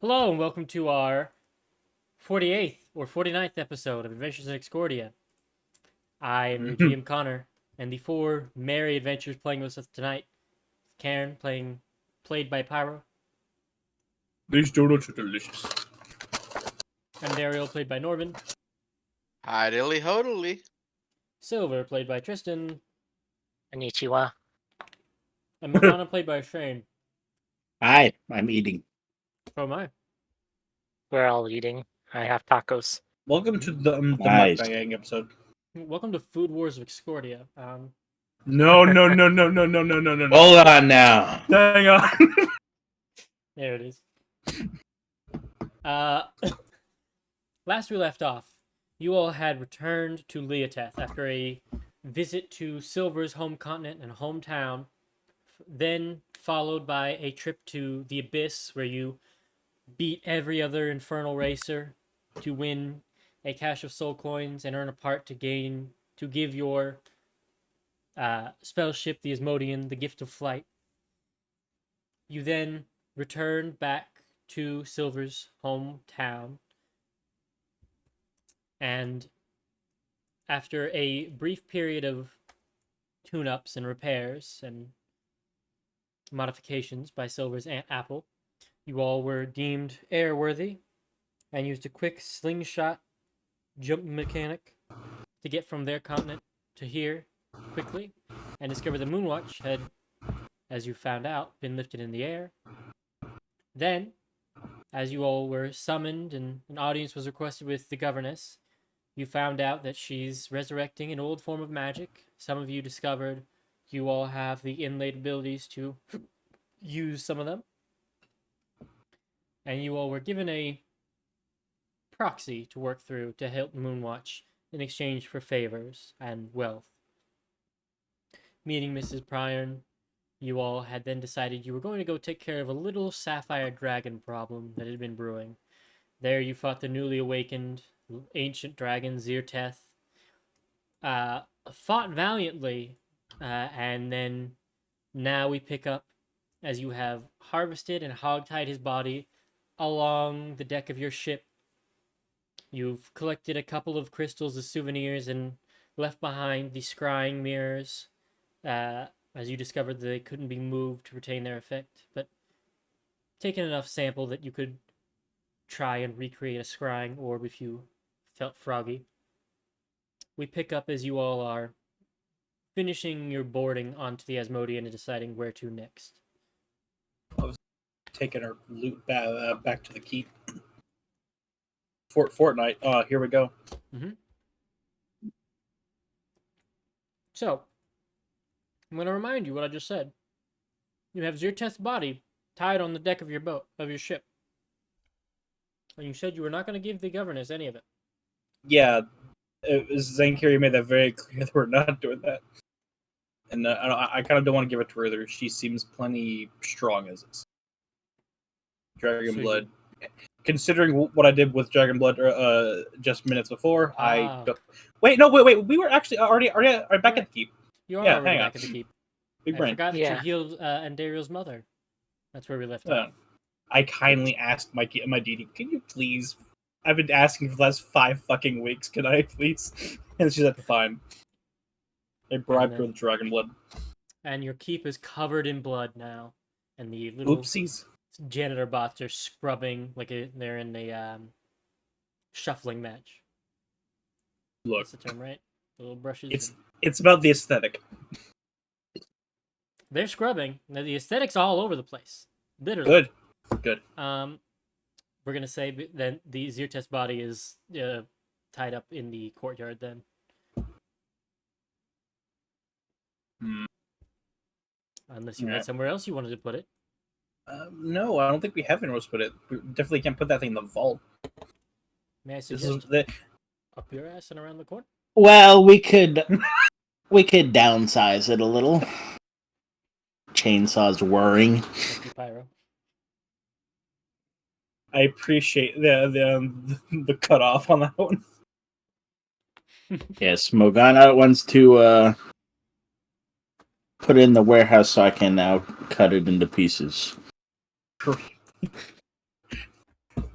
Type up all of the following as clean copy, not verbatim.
Hello and welcome to our 48th or 49th episode of Adventures in Excordia. I am your GM Connor, and the four merry adventurers playing with us tonight. Karen played by Pyro, These donuts are delicious. and Daryl played by Norman, Hi dilly hodily. Silver played by Tristan, Konnichiwa. and Morgana played by Shane. Hi, I'm eating. Oh my. We're all eating. I have tacos. Welcome to the Nice. mukbang episode. Welcome to Food Wars of Excordia. No. Hold on now. Hang on. There it is. Last we left off, you all had returned to Leoteth after a visit to Silver's home continent and hometown, then followed by a trip to the Abyss, where you beat every other infernal racer to win a cache of soul coins and earn a part to give your spell ship, the Asmodean, the gift of flight. You then returned back to Silver's hometown, and after a brief period of tune-ups and repairs and modifications by Silver's Aunt Apple, you all were deemed airworthy and used a quick slingshot jump mechanic to get from their continent to here quickly, and discovered the Moonwatch had, as you found out, been lifted in the air. Then, as you all were summoned and an audience was requested with the governess, you found out that she's resurrecting an old form of magic. Some of you discovered you all have the inlaid abilities to use some of them. And you all were given a proxy to work through to help Moonwatch in exchange for favors and wealth. Meeting Mrs. Pryon, you all had then decided you were going to go take care of a little sapphire dragon problem that had been brewing. There you fought the newly awakened ancient dragon Zyrteth, fought valiantly, and then now we pick up as you have harvested and hogtied his body along the deck of your ship. You've collected a couple of crystals as souvenirs and left behind the scrying mirrors, as you discovered that they couldn't be moved to retain their effect, but taken enough sample that you could try and recreate a scrying orb if you felt froggy. We pick up as you all are finishing your boarding onto the Asmodean and deciding where to next. Taking our loot back to the keep. Fortnite. Here we go. So, I'm going to remind you what I just said. You have Zyrteth's body tied on the deck of your boat, of your ship. And you said you were not going to give the governess any of it. Yeah, Zankiri made that very clear that we're not doing that. And I kind of don't want to give it to her either. She seems plenty strong as is. Dragon Blood. Considering what I did with Dragon Blood just minutes before, I don't... Wait. We were actually already back at the keep. You are Yeah, already hang back on. at the keep. Big I brain. forgot that Yeah. you healed Andariel's mother. That's where we left off. I kindly asked my DD, can you please? I've been asking for the last 5 fucking weeks. Can I please? And she said, fine. They bribed her with Dragon Blood. And your keep is covered in blood now. And the little Oopsies. janitor bots are scrubbing like they're in a shuffling match. Look, That's the term, right? The little brushes. it's about the aesthetic. They're scrubbing. Now, the aesthetic's all over the place. Literally. Good. We're gonna say that the Zyrteth's body is tied up in the courtyard then. Unless you had somewhere else you wanted to put it. No, I don't think we have anywhere to put it. We definitely can't put that thing in the vault. May I This suggest is up your ass and around the corner? Well, we could downsize it a little. Chainsaw's whirring. Thank you, Pyro. I appreciate the cutoff on that one. Yes, Morgana wants to put it in the warehouse so I can now cut it into pieces.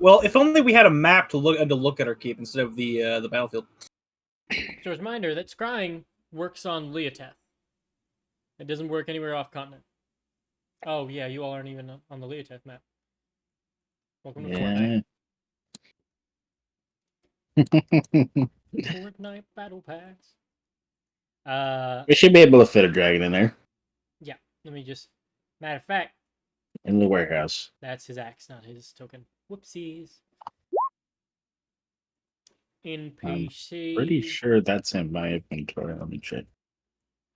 Well, if only we had a map to look at our keep instead of the battlefield. So, as a reminder that scrying works on Leoteth. It doesn't work anywhere off continent. Oh yeah, you all aren't even on the Leoteth map. Welcome to Fortnite. Fortnite Battle Pass. We should be able to fit a dragon in there Yeah. Let me just. Matter of fact, in the warehouse. that's his axe, not his token. Whoopsies. NPC. Pretty sure that's in my inventory. Let me check.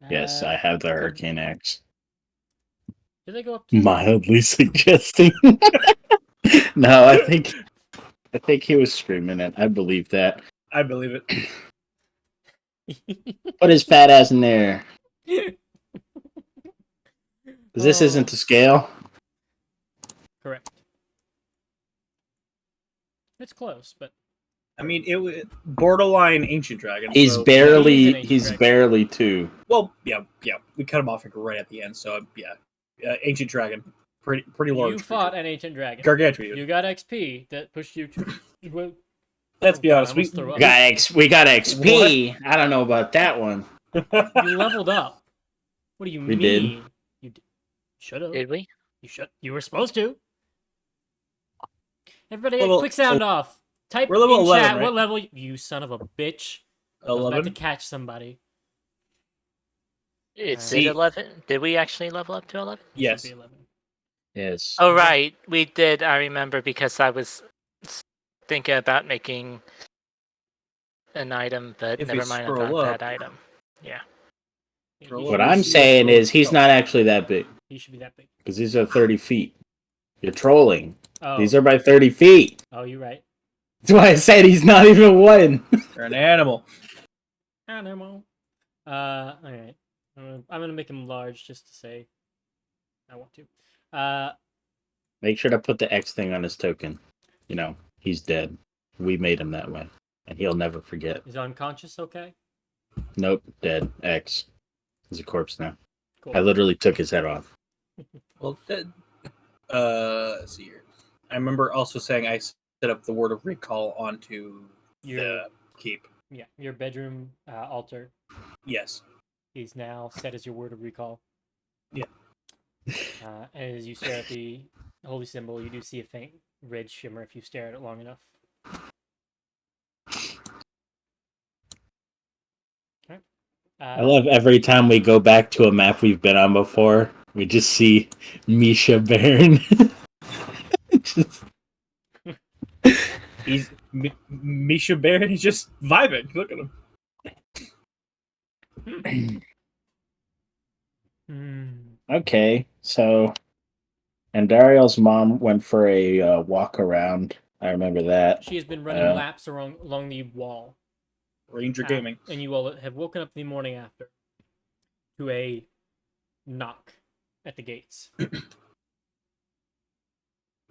Yes, I have the hurricane axe. Did they go up to Mildly suggesting. No, I think he was screaming it. I believe that. I believe it. Put his fat ass in there. Because this isn't to scale. Correct. It's close, but I mean, it was borderline ancient dragon. He's so- barely He's an he's ancient barely 2. Well, yeah. We cut him off like right at the end. So yeah, ancient dragon, pretty large. you fought an ancient dragon. gargantuan. You got XP that pushed you to. Well, Let's be I honest. almost threw up. We got XP. I don't know about that one. You leveled up. What do you We mean? did. You should have. Did we? You should. You were supposed to. Everybody, Level- quick sound off. Type we're level in 11, chat right? what level. You son of a bitch. I was about to 11. catch somebody. It's See- 11. Did we actually level up to 11? It should Yes. be 11. Yes. Oh, right. We did. I remember because I was thinking about making an item, but If we never mind scroll about up- that item. Yeah. Scroll He What should- I'm saying is he's not actually that big. He should be that big. Because these are 30 feet. You're trolling. Oh, These are by 30 feet. oh, you're right. That's why I said he's not even 1. You're an animal. Animal. All right. I'm gonna make him large just to say I want to. Make sure to put the X thing on his token. You know, he's dead. We made him that way. And he'll never forget. Is unconscious okay? Nope, dead. X. He's a corpse now. Cool. I literally took his head off. Well, let's see here. I remember also saying I set up the word of recall onto Your the keep. yeah, your bedroom altar Yes. is now set as your word of recall. Yeah. And as you stare at the holy symbol, you do see a faint red shimmer if you stare at it long enough. Alright. I love every time we go back to a map we've been on before, we just see Misha Baron. Just- He's Misha Baron. He's just vibing. Look at him. Hmm. Okay, so and Dario's mom went for a walk around. I remember that. She has been running laps along the wall. Ranger Gaming. And you all have woken up the morning after to a knock at the gates.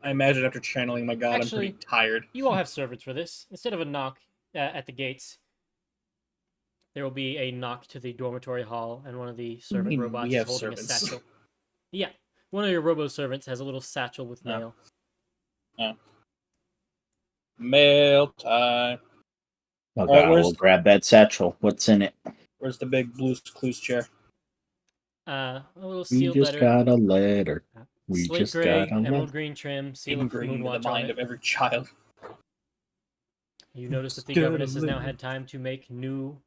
I imagine after channeling my god, Actually- I'm pretty tired. You all have servants for this. Instead of a knock at the gates, there will be a knock to the dormitory hall, and one of the servant mean robots we is have holding servants? a satchel. Yeah, one of your robo servants has a little satchel with No. mail. Mail time. Oh All right, god, where's- we'll grab that satchel. What's in it? Where's the big Blue's Clues chair? A little We sealed just letter, got a letter. We slate just gray, got a emerald letter. green trim, seal of Ingrained in the Moonwatch on mind it. of every child. You notice that the Just got a governess has now letter. had time to make new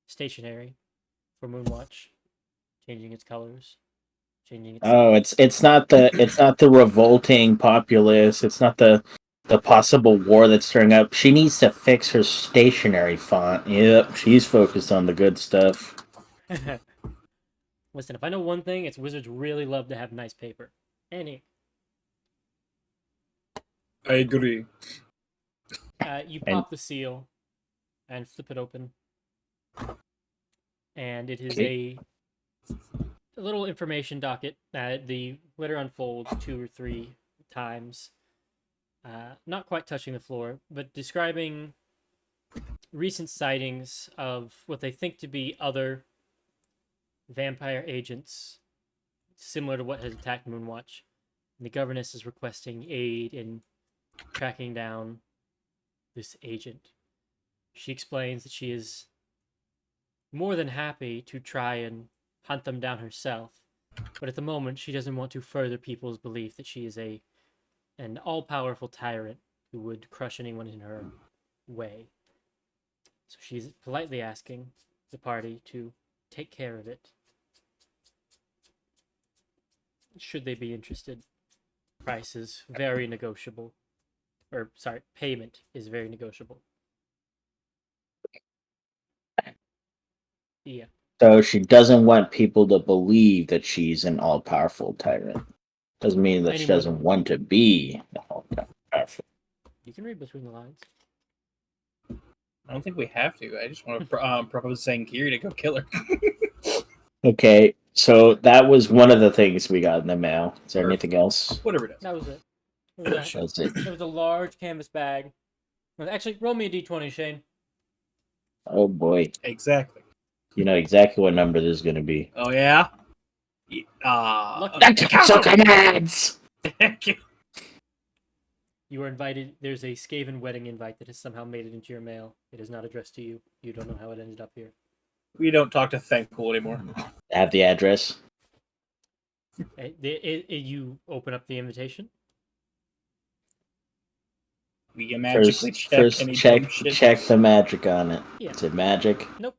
stationery for Moonwatch, changing its colors, changing its. Oh, it's not the revolting populace. It's not the possible war that's stirring up. She needs to fix her stationary font. Yep, she's focused on the good stuff. Listen, if I know one thing, it's wizards really love to have nice paper. Any. I agree. You pop the seal and flip it open, and it is Okay. a little information docket. The letter unfolds 2 or 3 times, not quite touching the floor, but describing recent sightings of what they think to be other vampire agents, similar to what has attacked Moonwatch. The governess is requesting aid in tracking down this agent. She explains that she is more than happy to try and hunt them down herself, but at the moment she doesn't want to further people's belief that she is an all-powerful tyrant who would crush anyone in her way. So she's politely asking the party to take care of it, should they be interested. Price is very negotiable. Or, sorry, payment is very negotiable. Yeah. So she doesn't want people to believe that she's an all-powerful tyrant. Doesn't mean that she Anyone- doesn't want to be an all-powerful. You can read between the lines. I don't think we have to. I just want to propose Zankiri to go kill her. Okay, so that was one of the things we got in the mail. Is there anything else? Whatever it is. That was it. It was, That's it. it was a large canvas bag. Actually, roll me a d20, Shane. Oh boy, Exactly. you know exactly what number this is going to be. Oh yeah. Lucky. Tactical commands. Thank you. You are invited. There's a Skaven wedding invite that has somehow made it into your mail. It is not addressed to you. You don't know how it ended up here. We don't talk to Thankful anymore. I have the address. You open up the invitation. We magically check any dumb shit. check the magic on it. Yeah. Is it magic? Nope.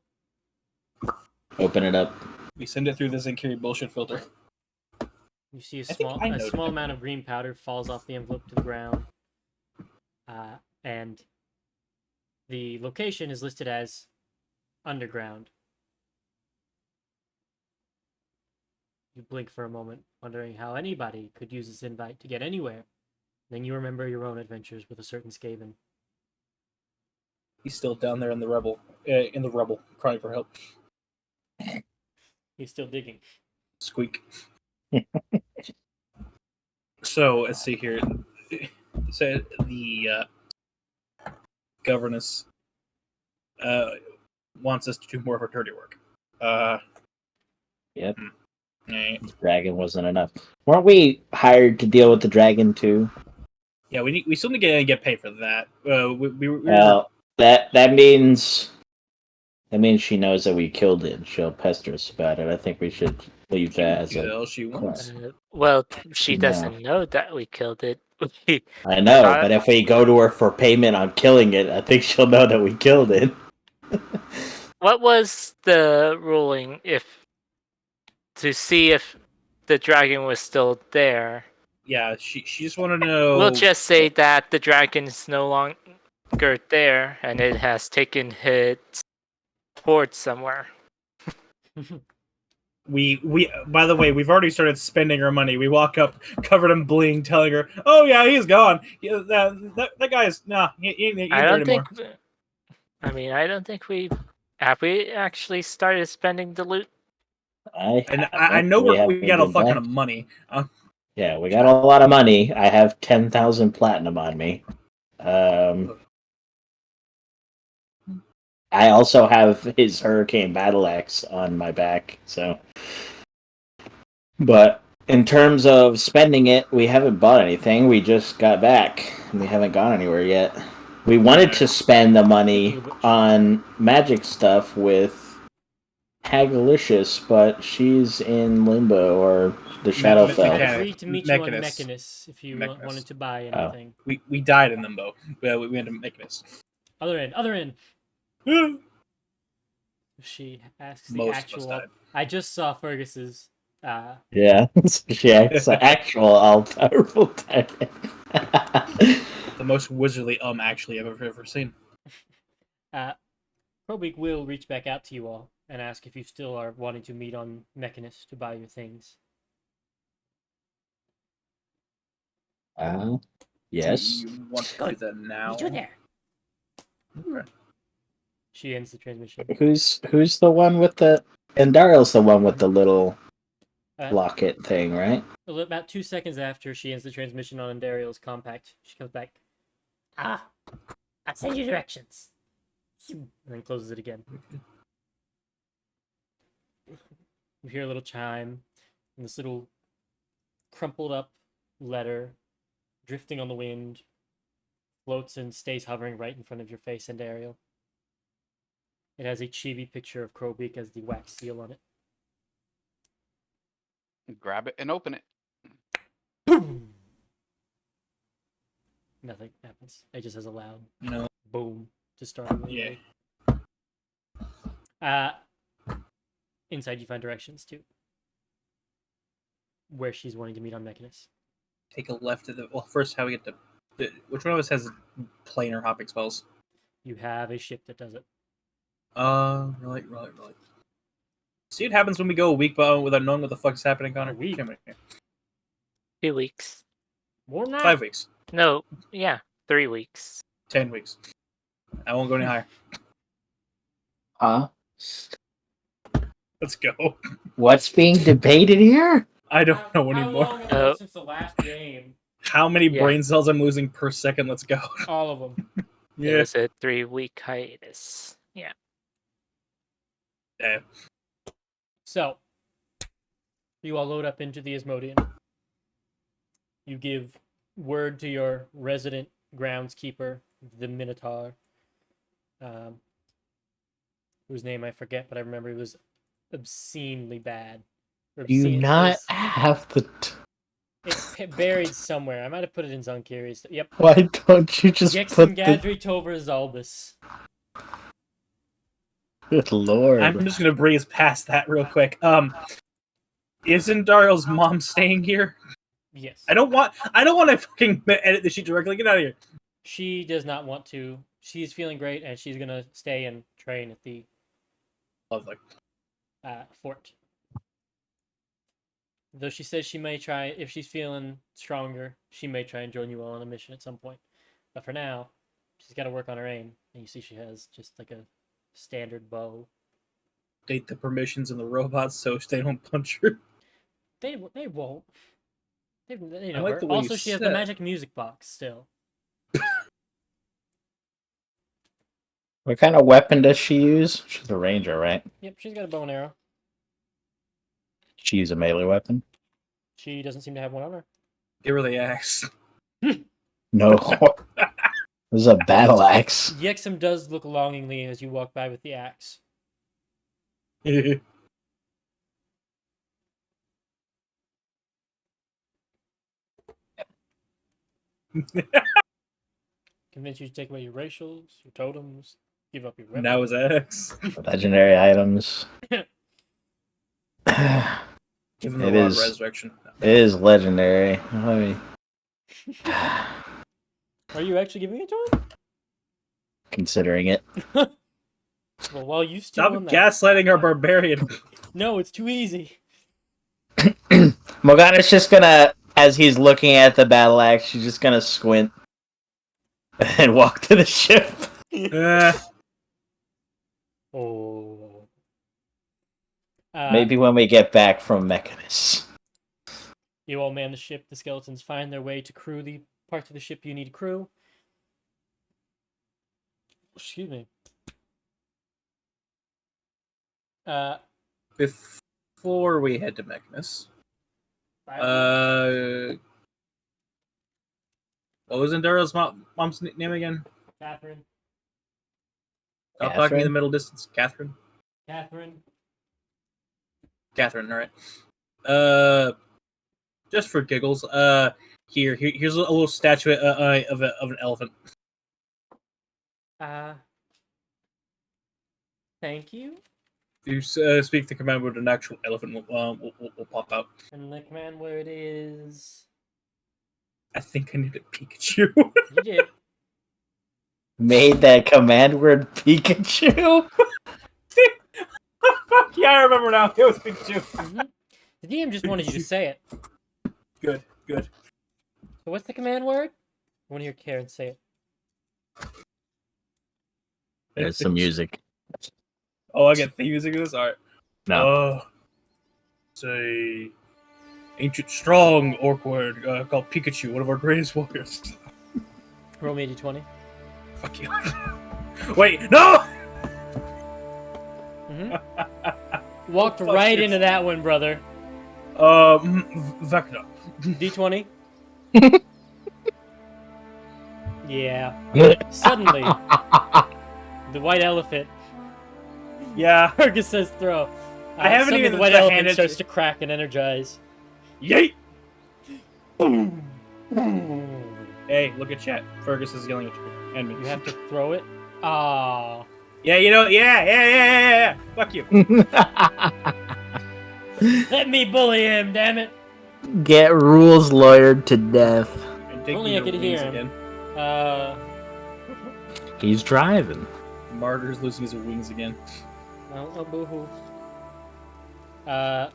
Open it up. We send it through the Zankiri bullshit filter. You see I think I know small that. amount of green powder falls off the envelope to the ground, and the location is listed as underground. You blink for a moment, wondering how anybody could use this invite to get anywhere. Then you remember your own adventures with a certain Skaven. He's still down there in the rubble, crying for help. He's still digging. Squeak. So let's see here. So the governess wants us to do more of her dirty work. Yep. Right. The dragon wasn't enough. Weren't we hired to deal with the dragon too? Yeah, we still need to get paid for that. We Well, that means she knows that we killed it. She'll pester us about it. I think we should leave that as do the a. hell she wants. Well, she No. doesn't know that we killed it. I know, thought- but if we go to her for payment on killing it, I think she'll know that we killed it. What was the ruling to see if the dragon was still there? Yeah, she just wanted to know. We'll just say that the dragon is no longer there and it has taken its hoard somewhere. We by the way, we've already started spending our money. We walk up covered in bling, telling her, "Oh yeah, he's gone. Yeah, that guy's he ain't I there don't anymore." think. I don't think we actually started spending the loot. I know we got a fuck ton of money. Yeah, we got a lot of money. I have 10,000 platinum on me. I also have his hurricane battle axe on my back. So, but in terms of spending it, we haven't bought anything. We just got back. We haven't gone anywhere yet. We wanted to spend the money on magic stuff with Hagalicious, but she's in limbo or the Shadowfell. I agreed to meet you on Mechanist. Mechanist if you Mechanist. wanted to buy Oh. anything. We died in limbo. We went to Mechanist. Other end. She asks the Most of us actual. died. I just saw Fergus's. Yeah, she acts an actual all-powerful tyrant. The most wizardly actually I've ever seen. Crowbeak will reach back out to you all and ask if you still are wanting to meet on Mechanist to buy your things. Yes. Do you want to do that now? Meet you there. She ends the transmission. Who's the one with the? And Daryl's the one with the little locket thing, right? About 2 seconds after she ends the transmission on Andariel's compact, she comes back. I'll send you directions. And then closes it again. You hear a little chime, and this little crumpled up letter, drifting on the wind, floats and stays hovering right in front of your face and Ariel. It has a chibi picture of Crowbeak as the wax seal on it. Grab it and open it. Boom! Nothing happens. It just has a loud No. boom to start with. Yeah. Inside you find directions too. Where she's wanting to meet on Mechanus. Take a left to the. Well, first, how we get to. Which one of us has planar hopping spells? You have a ship that does it. Right. See what happens when we go a week without knowing what the fuck's happening, Connor? A week? 2 weeks. More than that. 5 weeks. No, yeah, 3 weeks. 10 weeks. I won't go any higher. Huh? Let's go. What's being debated here? I don't know How anymore. long have it been since the last game? How many Yeah. brain cells I'm losing per second? Let's go. All of them. It was a 3-week hiatus. Yeah. Yeah. So, you all load up into the Asmodean. You give word to your resident groundskeeper, the Minotaur, whose name I forget, but I remember he was obscenely bad. Or Do you obscene- not it's- have the... It's buried somewhere. I might have put it in Zonkiri's. Yep. Why don't you just Yexin put the... Gadri Tover Zalbus. Good lord. I'm just gonna breeze past that real quick. Isn't Daryl's mom staying here? Yes. I don't want to fucking edit the sheet directly. Get out of here. She does not want to. She's feeling great, and she's gonna stay and train at the Lovely. fort. Though she says she may try, if she's feeling stronger, she may try and join you all on a mission at some point. But for now, she's got to work on her aim. And you see she has just like a standard bow. Date the permissions in the robots so they don't punch her. They won't. They I know like her. the way Also, you she has the said. magic music box still. What kind of weapon does she use? She's a ranger, right? Yep, she's got a bow and arrow. She use a melee weapon? She doesn't seem to have one on her. Give her the axe. No. This is a battle axe. Yexim does look longingly as you walk by with the axe. Convince you to take away your racials, your totems, give up your weapons. Now his axe. Legendary items. Give him the It rod is. resurrection. It is legendary. I mean, Are you actually giving it to him? considering it. Well, while you still Stop on that. gaslighting our barbarian. No, it's too easy. Morgana's just gonna, as he's looking at the battle axe, she's just gonna squint and walk to the ship. Oh. Maybe when we get back from Mechanus. You all man the ship. The skeletons find their way to crew the parts of the ship you need to crew. Excuse me. Before we head to Mechanus, what was Daryl's mom's name again? Catherine. Stop talking to me in the middle distance. Catherine? Catherine. Catherine, alright. Just for giggles, here's a little statue of an elephant. Thank you. If you speak the command word, an actual elephant will pop out. And the command word is. I think I need a Pikachu. You did. Made that command word Pikachu? Fuck yeah, I remember now. It was Pikachu. Mhm. The DM just wanted you to say it. Good. So what's the command word? I want to hear Karen say it. There's some music. Oh, I get the music of this? Alright. No. Say ancient strong orc word called Pikachu, one of our greatest warriors. Roll me a d20. Fuck you. Wait, no! Mm-hmm. Walked Fuck right you. into that one, brother. Vecna. D20. Yeah. Suddenly, the white elephant. Yeah. Fergus says throw. I haven't Suddenly even the white the elephant handed- starts to crack and energize. Yeet! Hey, look at chat. Fergus is yelling at you and me. You have to throw it. Ah. Yeah, yeah. Fuck you. Let me bully him, damn it. Get rules lawyered to death. And take Only me I to could wings hear him. again. He's driving. Martyr's losing his wings again. Oh, boo-hoo. It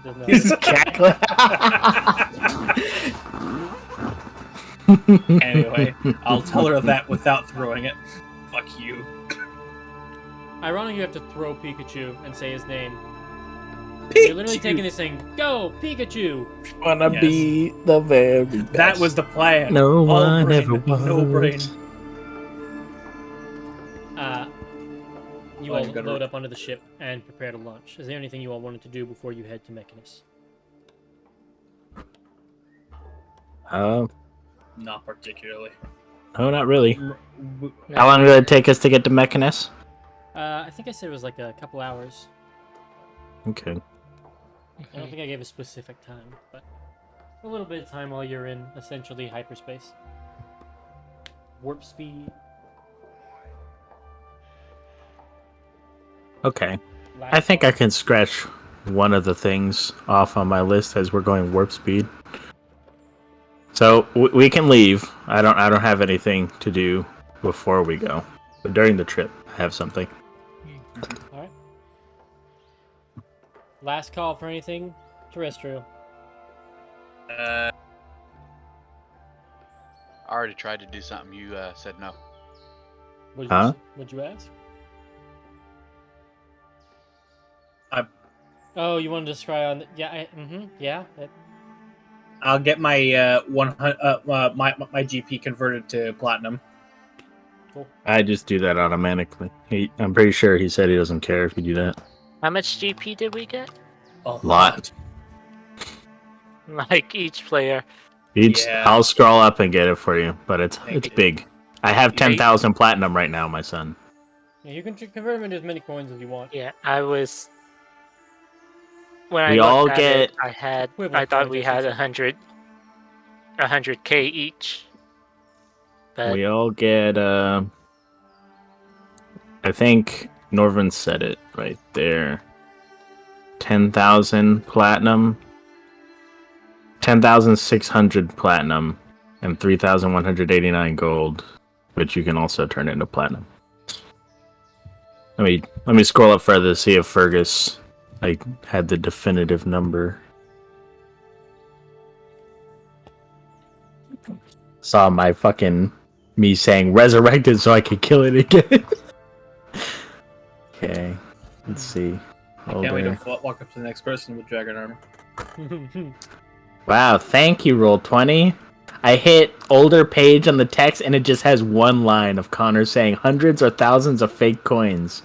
does not. He's cackling. Anyway, I'll tell her that without throwing it. Fuck you. Ironically, you have to throw Pikachu and say his name. You're literally Pikachu. taking this thing. Go, Pikachu! Wanna Yes. be the very best. That was the plan. No All one brain, ever was. no brain. You Oh, all you gotta- load up onto the ship and prepare to launch. Is there anything you all wanted to do before you head to Mechanus? Not particularly. No, not really. W- How long did it take us to get to Mechanus? I think I said it was like a couple hours. Okay. I don't think I gave a specific time, but a little bit of time while you're in essentially hyperspace. Warp speed. Okay. I think I can scratch one of the things off on my list as we're going warp speed. So we can leave. I don't have anything to do before we go, but during the trip, I have something. All right. Last call for anything terrestrial. I already tried to do something. You said no. What'd you ask? Oh, you wanted to try on? Yeah. Yeah. I'll get my 100 my GP converted to platinum. Cool. I just do that automatically. I'm pretty sure he said he doesn't care if you do that. How much GP did we get? A Lot. Like each player. Yeah. I'll scroll up and get it for you, but it's Thank you. big. I have 10,000 platinum right now, my son. Yeah, you can convert them into as many coins as you want. Yeah, I was. When We I all looked at it, get- I Equivalent thought coins, we I should had say. 100K each. But We all get, I think Norvin said it right there. 10,000 platinum, 10,600 platinum, and 3,189 gold, which you can also turn into platinum. Let me scroll up further to see if Fergus had the definitive number. Saw my fucking me saying resurrected so I could kill it again. Okay, let's see. I can't wait Older. to walk up to the next person with dragon armor. Wow, thank you, Roll20. I hit older page on the text and it just has one line of Connor saying hundreds or thousands of fake coins.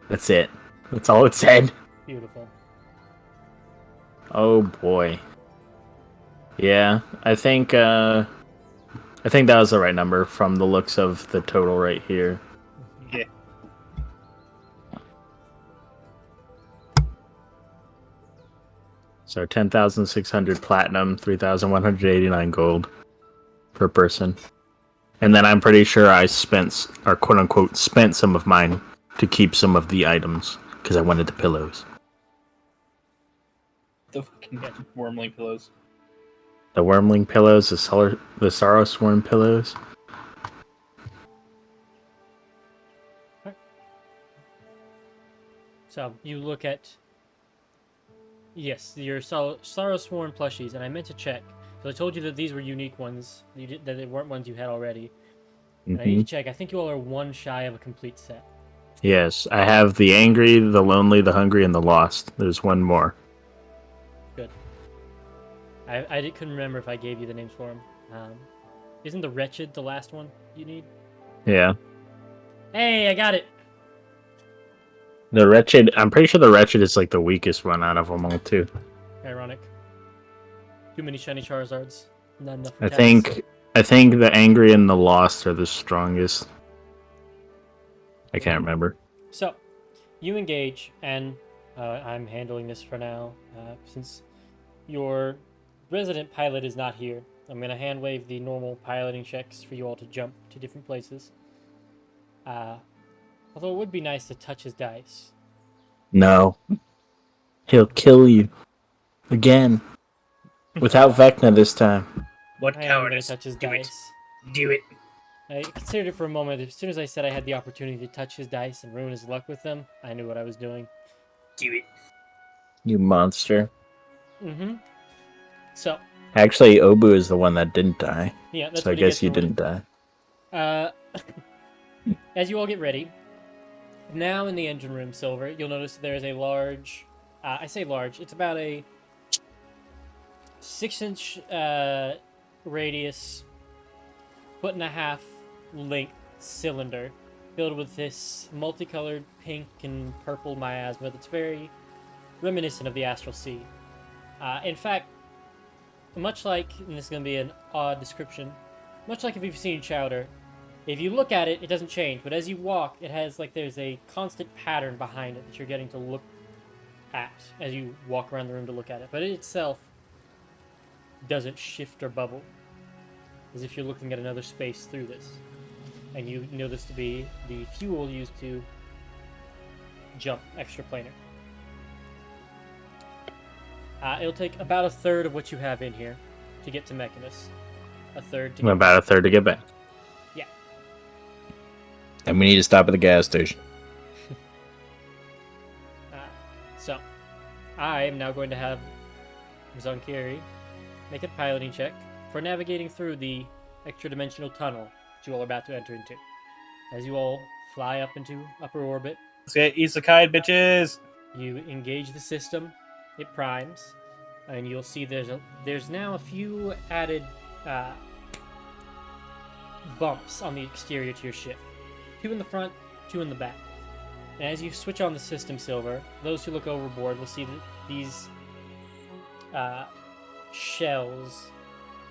That's it. That's all it said. Beautiful. Oh boy. Yeah, I think that was the right number from the looks of the total right here. Yeah. So 10,600 platinum, 3,189 gold per person. And then I'm pretty sure I spent, or quote unquote, spent some of mine to keep some of the items because I wanted the pillows. The fucking wormling pillows. The wormling pillows, the sorrow sworn pillows. So you look at yes, your Sorrow Sworn plushies, and I meant to check. So I told you that these were unique ones. That they weren't ones you had already. And I need to check. I think you all are one shy of a complete set. Yes, I have the angry, the lonely, the hungry, and the lost. There's one more. Good. I couldn't remember if I gave you the names for them. Isn't the wretched the last one you need? Yeah. Hey, I got it. The wretched, I'm pretty sure the wretched is like the weakest one out of them all too. Ironic. Too many shiny Charizards. Not enough I attacks. think the angry and the lost are the strongest. I can't remember. So, you engage, and I'm handling this for now. Since your resident pilot is not here, I'm going to hand wave the normal piloting checks for you all to jump to different places. Although it would be nice to touch his dice. No. He'll kill you. Again. Without Vecna this time. What I am going to cowardice. touch his Do it. dice. Do it. I considered it for a moment. As soon as I said I had the opportunity to touch his dice and ruin his luck with them, I knew what I was doing. Do it. You monster. Mm-hmm. So, Actually, Obu is the one that didn't die. yeah, that's So I what he guess gets you for didn't die. As you all get ready, now in the engine room, Silver, you'll notice there is a large. I say large. It's about a 6-inch radius, 1.5 length cylinder filled with this multicolored pink and purple miasma that's very reminiscent of the Astral Sea. In fact, much like, and this is going to be an odd description, much like if you've seen Chowder, if you look at it, it doesn't change, but as you walk, it has like there's a constant pattern behind it that you're getting to look at as you walk around the room to look at it. But it itself doesn't shift or bubble, as if you're looking at another space through this. And you know this to be the fuel used to jump extraplanar. It'll take about a third of what you have in here to get to Mechanus. A third to get About a third to get back. Yeah. And we need to stop at the gas station. So, I am now going to have Zonkiri make a piloting check for navigating through the extra-dimensional tunnel that you all are about to enter into. As you all fly up into upper orbit, Let's get isekai, bitches. you engage the system, it primes, and you'll see there's now a few added bumps on the exterior to your ship. 2 in the front, 2 in the back. And as you switch on the system, Silver, those who look overboard will see that these shells,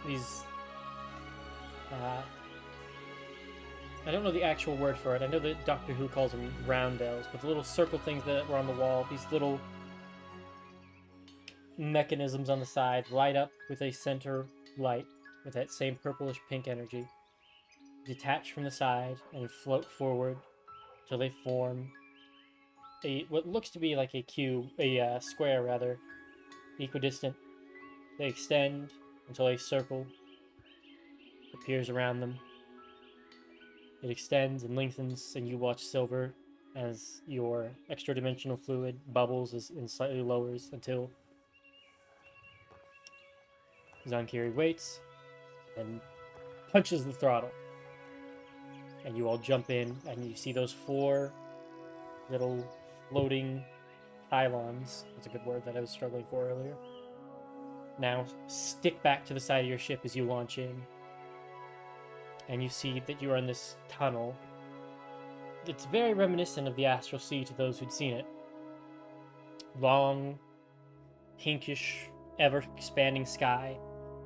these I don't know the actual word for it. I know that Doctor Who calls them roundels, but the little circle things that were on the wall, these little mechanisms on the side light up with a center light with that same purplish pink energy, detach from the side and float forward till they form what looks to be like a cube, a square rather, equidistant. They extend until a circle appears around them. It extends and lengthens, and you watch Silver as your extra-dimensional fluid bubbles and slightly lowers until Zonkiri waits and punches the throttle. And you all jump in, and you see those 4 little floating pylons. That's a good word that I was struggling for earlier. Now stick back to the side of your ship as you launch in. And you see that you are in this tunnel. It's very reminiscent of the Astral Sea to those who'd seen it. Long, pinkish, ever-expanding sky.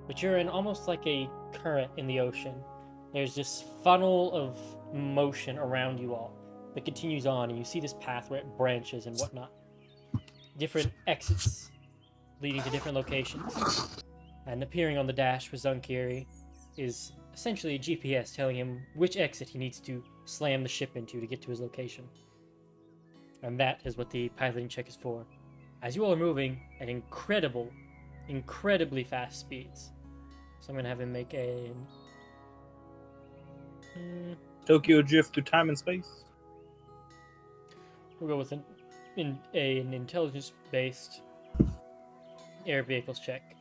But you're in almost like a current in the ocean. There's this funnel of motion around you all that continues on, and you see this path where it branches and whatnot. Different exits leading to different locations. And appearing on the dash for Zonkiri is essentially a GPS telling him which exit he needs to slam the ship into to get to his location. And that is what the piloting check is for. As you all are moving at incredibly fast speeds. So I'm going to have him make a... Tokyo drift through time and space. We'll go with an intelligence-based air vehicles check.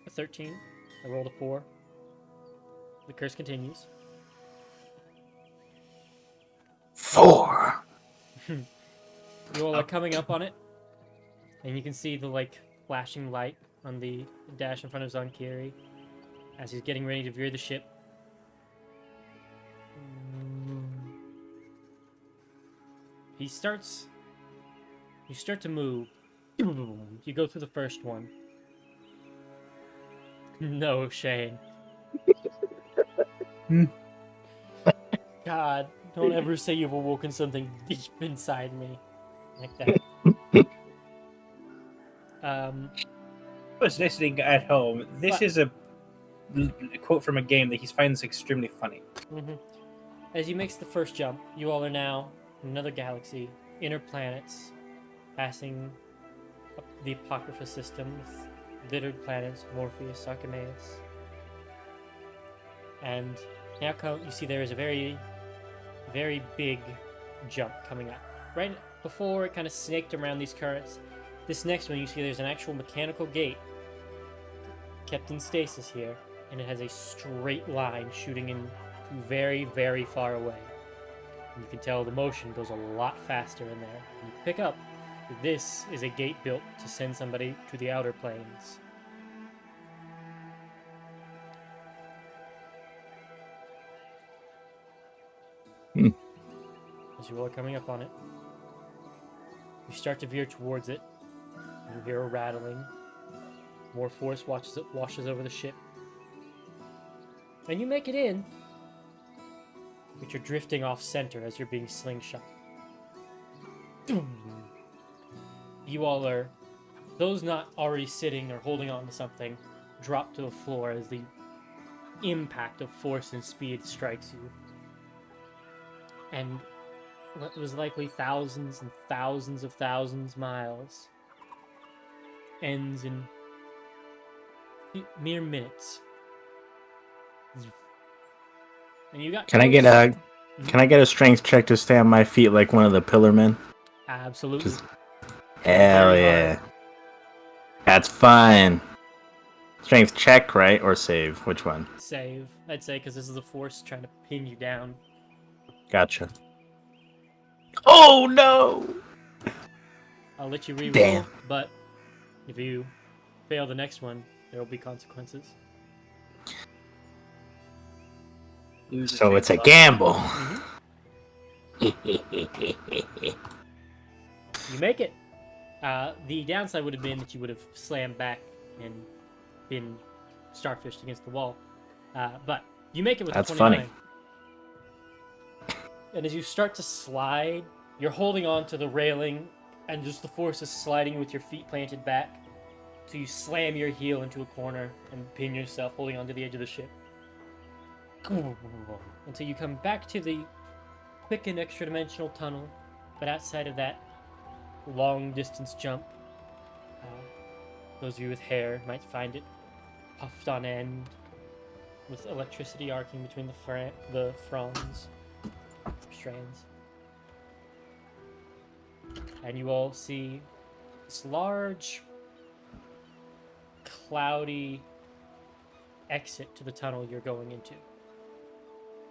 A 13. I rolled a 4. The curse continues. 4. You all are coming up on it, and you can see the flashing light on the dash in front of Zonkiri as he's getting ready to veer the ship. You start to move. You go through the first one. No, Shane. God, don't ever say you've awoken something deep inside me like that. Was listening at home. This What? is a quote from a game that he finds extremely funny. Mm-hmm. As he makes the first jump, you all are now in another galaxy, inner planets, passing up the Apocrypha system with littered planets, Morpheus, Archimedes. And now you see there is a very, very big jump coming up. Right before it kind of snaked around these currents, this next one you see there's an actual mechanical gate kept in stasis here, and it has a straight line shooting in very, very far away. And you can tell the motion goes a lot faster in there. And you can pick up that this is a gate built to send somebody to the outer planes. As you all are coming up on it, you start to veer towards it. You hear a rattling. More force washes over the ship. And you make it in, but you're drifting off center as you're being slingshot. You all are, those not already sitting or holding on to something, drop to the floor as the impact of force and speed strikes you. And what was likely thousands and thousands of thousands miles ends in mere minutes. And you got Can I close. get a strength check to stay on my feet like one of the pillar men? Absolutely. Hell Very yeah. hard. That's fine. Strength check, right? Or save? Which one? Save, I'd say, because this is the force trying to pin you down. Gotcha. Oh no! I'll let you reroll, Damn. but if you fail the next one, there will be consequences. So it's a gamble. You make it. The downside would have been that you would have slammed back and been starfished against the wall. But you make it with That's a 29. funny. And as you start to slide, you're holding on to the railing, and just the force is sliding with your feet planted back. So you slam your heel into a corner and pin yourself, holding onto the edge of the ship. Until you come back to the quick and extra-dimensional tunnel, but outside of that long-distance jump, those of you with hair might find it puffed on end, with electricity arcing between the fronds, strands. And you all see this large, cloudy exit to the tunnel you're going into.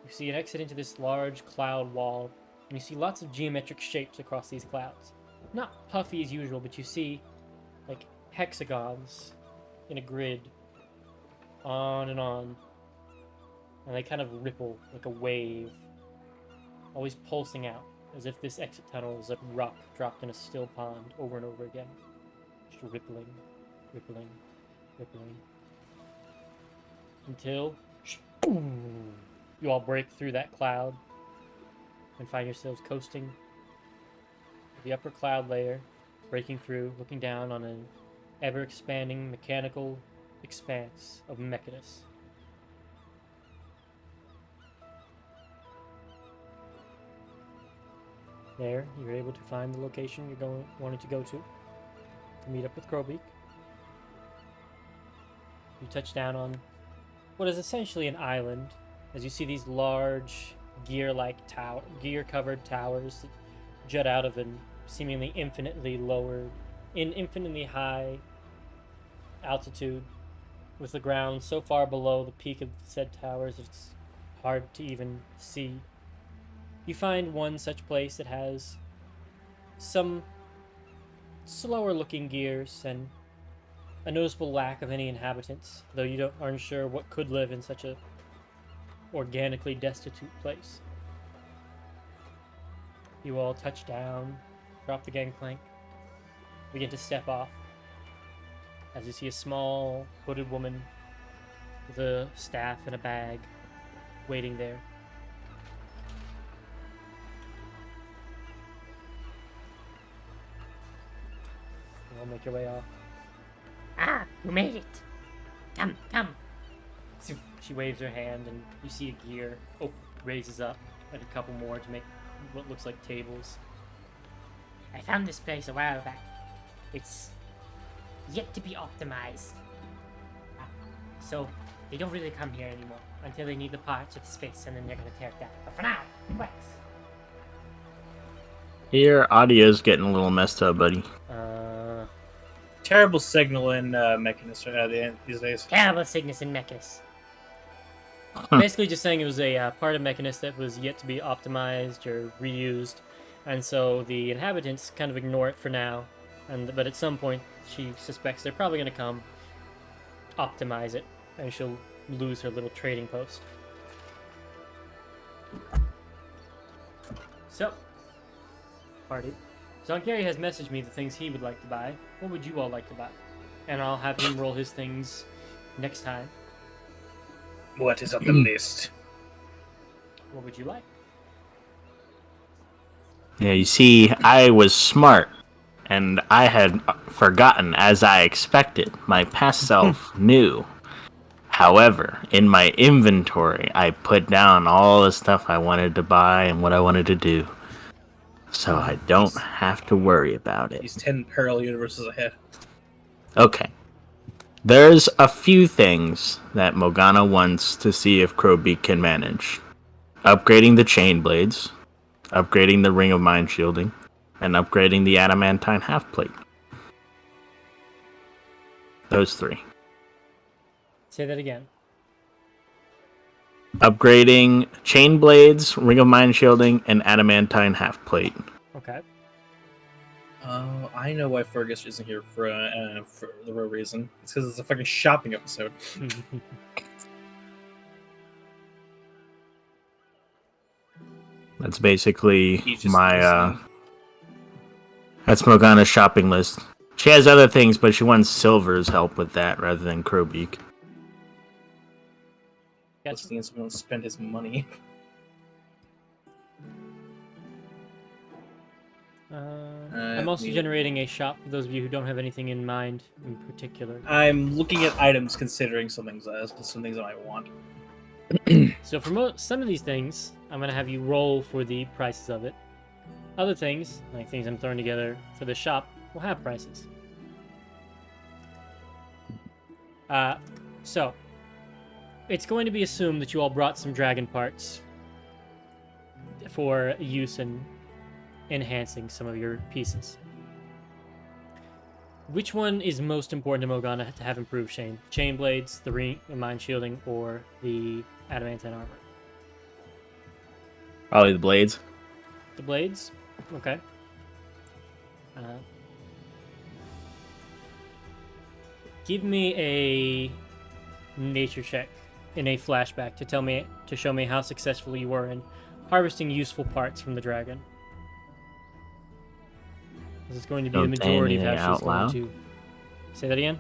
You see an exit into this large cloud wall, and you see lots of geometric shapes across these clouds. Not puffy as usual, but you see like hexagons in a grid, on, and they kind of ripple like a wave, always pulsing out, as if this exit tunnel is a rock dropped in a still pond over and over again, just rippling, rippling, rippling, until you all break through that cloud and find yourselves coasting the upper cloud layer, breaking through, looking down on an ever-expanding mechanical expanse of Mechanus. There, you're able to find the location you're wanting to go to meet up with Crowbeak. You touch down on what is essentially an island, as you see these large gear-covered towers that jut out of an seemingly infinitely high altitude, with the ground so far below the peak of said towers it's hard to even see. You find one such place that has some slower looking gears and a noticeable lack of any inhabitants, though you aren't sure what could live in such a organically destitute place. You all touch down, drop the gangplank, begin to step off. As you see a small, hooded woman with a staff and a bag waiting there. You all make your way off. Ah, you made it. Come, come. So she waves her hand, and you see a gear raises up, and a couple more to make what looks like tables. I found this place a while back. It's yet to be optimized. So, they don't really come here anymore until they need the parts or the space, and then they're gonna tear it down. But for now, it works. Your audio's getting a little messed up, buddy. Terrible signal in Mechanist these days. Terrible Cygnus and Mechanus. Basically just saying it was a part of Mechanist that was yet to be optimized or reused, and so the inhabitants kind of ignore it for now, but at some point she suspects they're probably going to come optimize it, and she'll lose her little trading post. So, party. Zonkeri has messaged me the things he would like to buy. What would you all like to buy? And I'll have him roll his things next time. What is on the list? What would you like? Yeah, you see, I was smart, and I had forgotten, as I expected. My past self knew. However, in my inventory, I put down all the stuff I wanted to buy and what I wanted to do. So I don't have to worry about it. He's 10 parallel universes ahead. Okay. There's a few things that Morgana wants to see if Crowbeak can manage. Upgrading the chain blades, upgrading the ring of mind shielding, and upgrading the adamantine half plate. Those three. Say that again. Upgrading chain blades, ring of mind shielding, and adamantine half plate. Okay. I know why Fergus isn't here for the real reason. It's because it's a fucking shopping episode. That's basically He's just my listening. that's Morgana's shopping list. She has other things, but she wants Silver's help with that rather than Crowbeak. Gotcha. Listening is going to spend his money. I'm also generating a shop for those of you who don't have anything in mind in particular. I'm looking at items, considering some things I might want. So for some of these things, I'm going to have you roll for the prices of it. Other things, like things I'm throwing together for the shop, will have prices. So, it's going to be assumed that you all brought some dragon parts for use in enhancing some of your pieces. Which one is most important to Morgana to have improved, Shane? Chain blades, the ring of mind shielding, or the adamantine armor? Probably the blades. The blades? Okay. Give me a nature check in a flashback to show me how successful you were in harvesting useful parts from the dragon. This is going to be the Don't say majority of anything how she's out going loud. to. Say that again?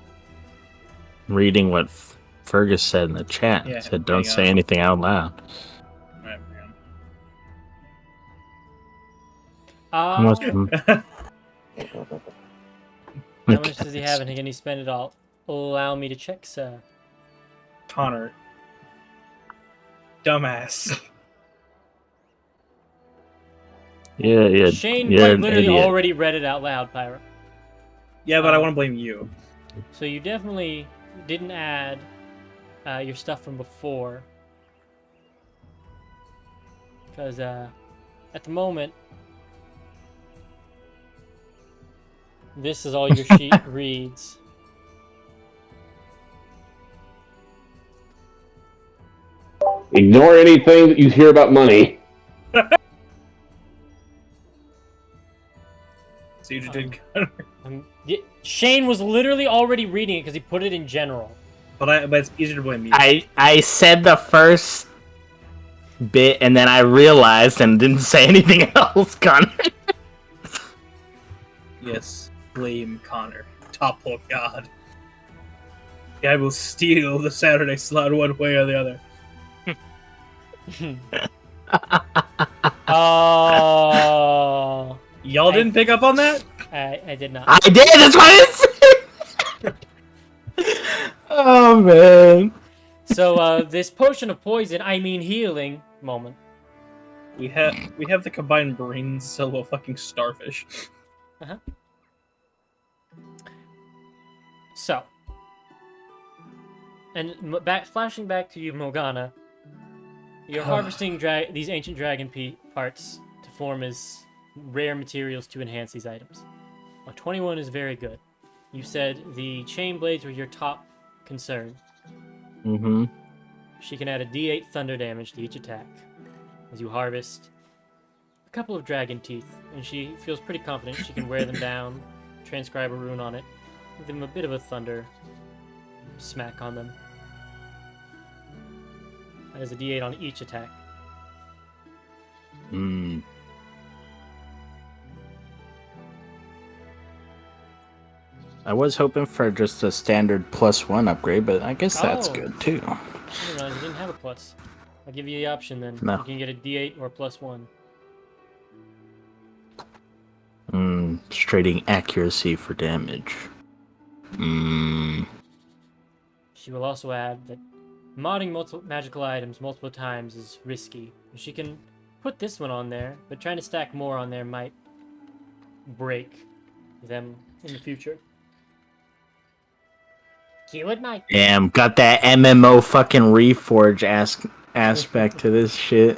Reading what Fergus said in the chat. Yeah, He said, don't hang say on. anything out loud. Alright, hang How much- How much does he have, and can he spend it all? Allow me to check, sir. Connor. Dumbass. Yeah, Shane you're quite an literally idiot. already read it out loud, Pyro. Yeah, but I want to blame you. So you definitely didn't add your stuff from before. Because at the moment, this is all your sheet reads. Ignore anything that you hear about money. So you did good. Shane was literally already reading it because he put it in general. But it's easier to blame you. I said the first bit, and then I realized and didn't say anything else, Connor. Yes, blame Connor. Topple God. I will steal the Saturday slot one way or the other. Oh, Y'all didn't pick up on that? I did not. I did. That's what I said. Oh man. So this potion of poison, I mean healing moment. We have the combined brain cell of a fucking starfish. So, and flashing back to you, Morgana, you're harvesting these ancient dragon parts to form as rare materials to enhance these items. 21 is very good. You said the chain blades were your top concern. Mm-hmm. She can add a d8 thunder damage to each attack as you harvest a couple of dragon teeth, and she feels pretty confident she can wear them down, transcribe a rune on it, give them a bit of a thunder smack on them. That is a d8 on each attack. Mm. I was hoping for just a standard +1 upgrade, but I guess that's Oh. good too. I didn't realize you didn't have a plus. I'll give you the option then. No. You can get a d8 or a +1. Trading accuracy for damage. She will also add that modding magical items multiple times is risky. She can put this one on there, but trying to stack more on there might break them in the future. Keyword Mike. Damn, got that MMO fucking reforge aspect to this shit.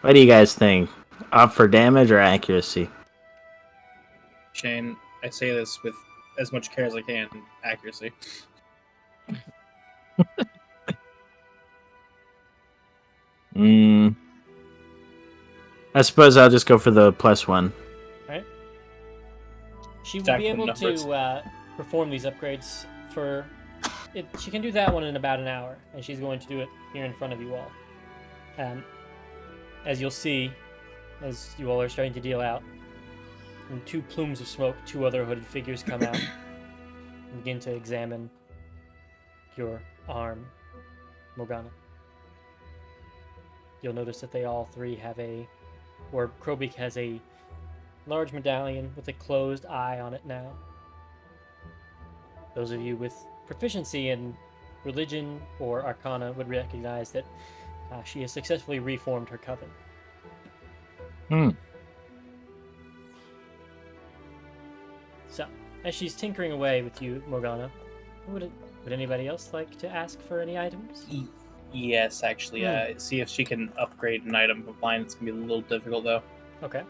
What do you guys think? Up for damage or accuracy? Shane, I say this with as much care as I can. Accuracy. I suppose I'll just go for the +1. Right? She will Stack be the able numbers. to perform these upgrades for... She can do that one in about an hour, and she's going to do it here in front of you all. As you'll see, as you all are starting to deal out, in 2 plumes of smoke, 2 other hooded figures come out and begin to examine your arm, Morgana. You'll notice that they all 3 have Crowbeak has a large medallion with a closed eye on it now. Those of you with proficiency in religion or arcana would recognize that she has successfully reformed her coven. So, as she's tinkering away with you, Morgana, would anybody else like to ask for any items? Yes, actually. See if she can upgrade an item of mine. It's gonna be a little difficult though. Okay.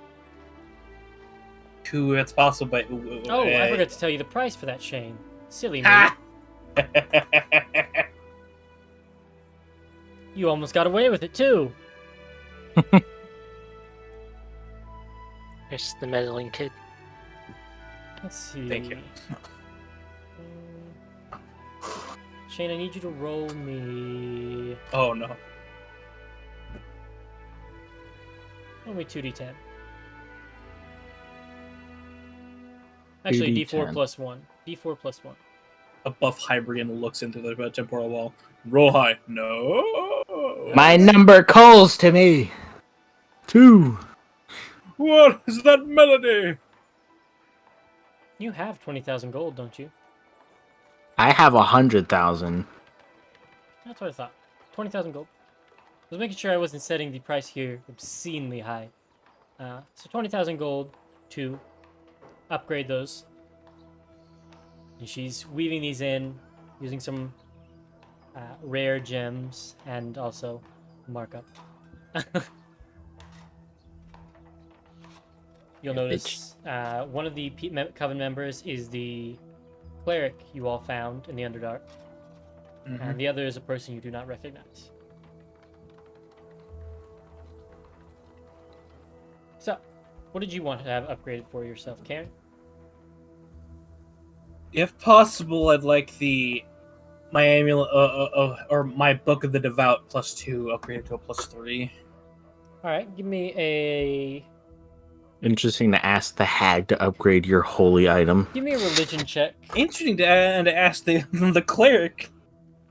2, if it's possible, but I forgot to tell you the price for that, Shane. Silly me. Ha! You almost got away with it, too. There's the meddling kid. Let's see. Thank you. Shane, I need you to roll me... Oh no. Roll me 2d10. Actually, d4 2d10. plus 1. d4 plus 1. A buff Hybrian looks into the temporal wall. Roll high. No. My number calls to me. 2. What is that melody? You have 20,000 gold, don't you? I have 100,000. That's what I thought. 20,000 gold. I was making sure I wasn't setting the price here obscenely high. So 20,000 gold to upgrade those. And she's weaving these in using some rare gems and also markup. You'll notice one of the coven members is the cleric you all found in the Underdark, and the other is a person you do not recognize. So, what did you want to have upgraded for yourself, Karen? If possible, I'd like the my amulet, or my Book of the Devout +2 upgraded to a +3. All right, give me a Interesting to ask the hag to upgrade your holy item. religion check. Interesting to ask the the cleric.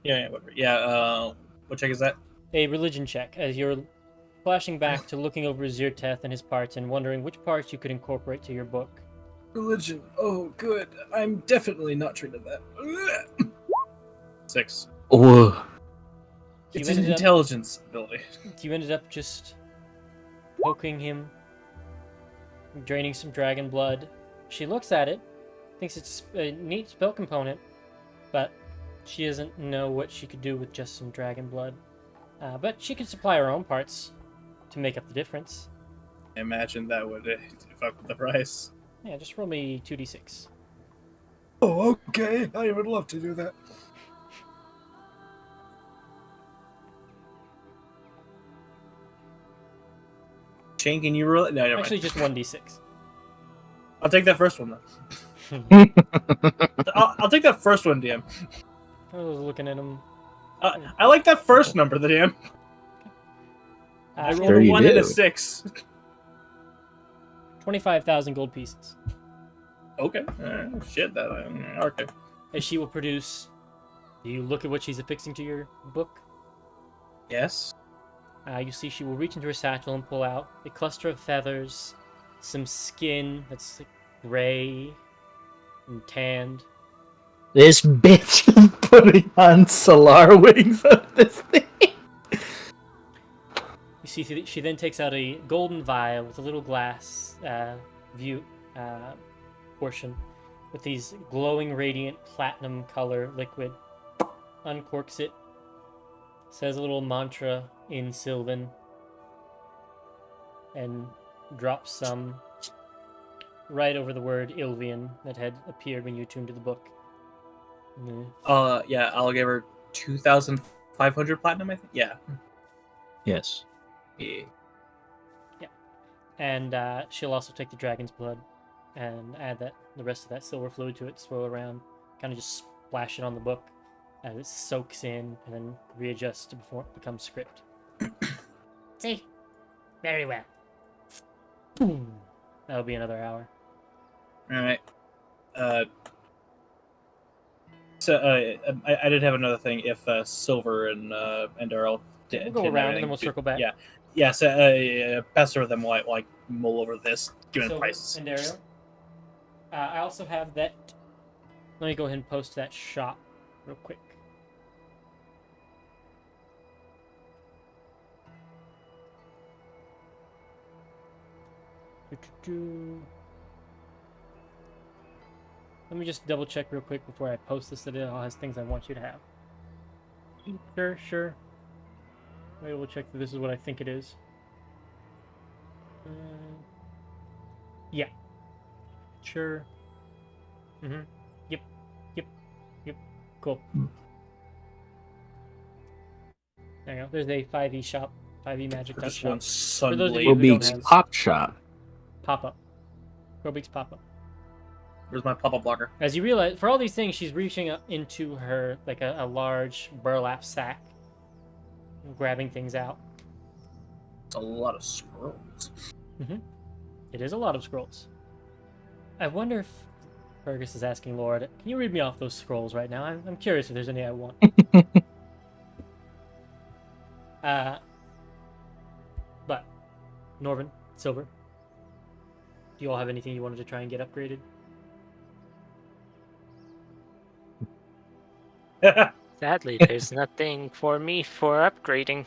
Yeah, whatever. Yeah, what check is that? A religion check as you're flashing back to looking over Zyrteth and his parts and wondering which parts you could incorporate to your book. Religion. Oh, good. I'm definitely not trained in that. 6. Oh, It's You an ended up- intelligence ability. You ended up just poking him, draining some dragon blood. She looks at it, thinks it's a neat spell component, but she doesn't know what she could do with just some dragon blood. But she could supply her own parts to make up the difference. I imagine that would fuck with the price. Yeah, just roll me 2d6. Oh, okay. I would love to do that. Shane, can you roll it? No, never Actually, mind. just 1d6. I'll take that first one, though. I'll take that first one, DM. I was looking at him. I like that first number, the DM. I rolled Sure a you 1 and a do. 6. 25,000 gold pieces. Okay. Shit, that. Okay. As she will produce. Do you look at what she's affixing to your book? Yes. You see she will reach into her satchel and pull out a cluster of feathers, some skin that's like gray and tanned. this bitch is putting on solar wings on this thing. You see she then takes out a golden vial with a little glass view portion with these glowing radiant platinum color liquid. Uncorks it. Says a little mantra in Sylvan. And drops some right over the word Ilvian that had appeared when you tuned to the book. Yeah, I'll give her 2,500 platinum, I think. Yeah. Yes. Yeah. And she'll also take the dragon's blood and add the rest of that silver fluid to it, swirl around, kind of just splash it on the book as it soaks in and then readjusts before it becomes script. See? Very well. Boom. That'll be another hour. All right. So I did have another thing. If Silver and Daryl We'll go around and then we'll circle back. Yeah. Yeah. So pass over them while I like mull over this, given Silver prices. and Dario. I also have that. Let me go ahead and post that shop real quick. Let me just double check real quick before I post this that it all has things I want you to have. Sure. Wait, we'll check that this is what I think it is. Yeah. Sure. Yep. Cool. There you go. There's a 5e shop. 5e magic Just shop. one For those of sunblade. you who don't Crowbeak's have- pop shop. Pop up. Crowbeak's pop up. Where's my pop-up blocker? As you realize, for all these things, she's reaching up into her, like a large burlap sack, and grabbing things out. It's a lot of scrolls. It is a lot of scrolls. I wonder if Fergus is asking Lord, can you read me off those scrolls right now? I'm curious if there's any I want. But, Norvin, Silver, do you all have anything you wanted to try and get upgraded? Sadly, there's nothing for me for upgrading.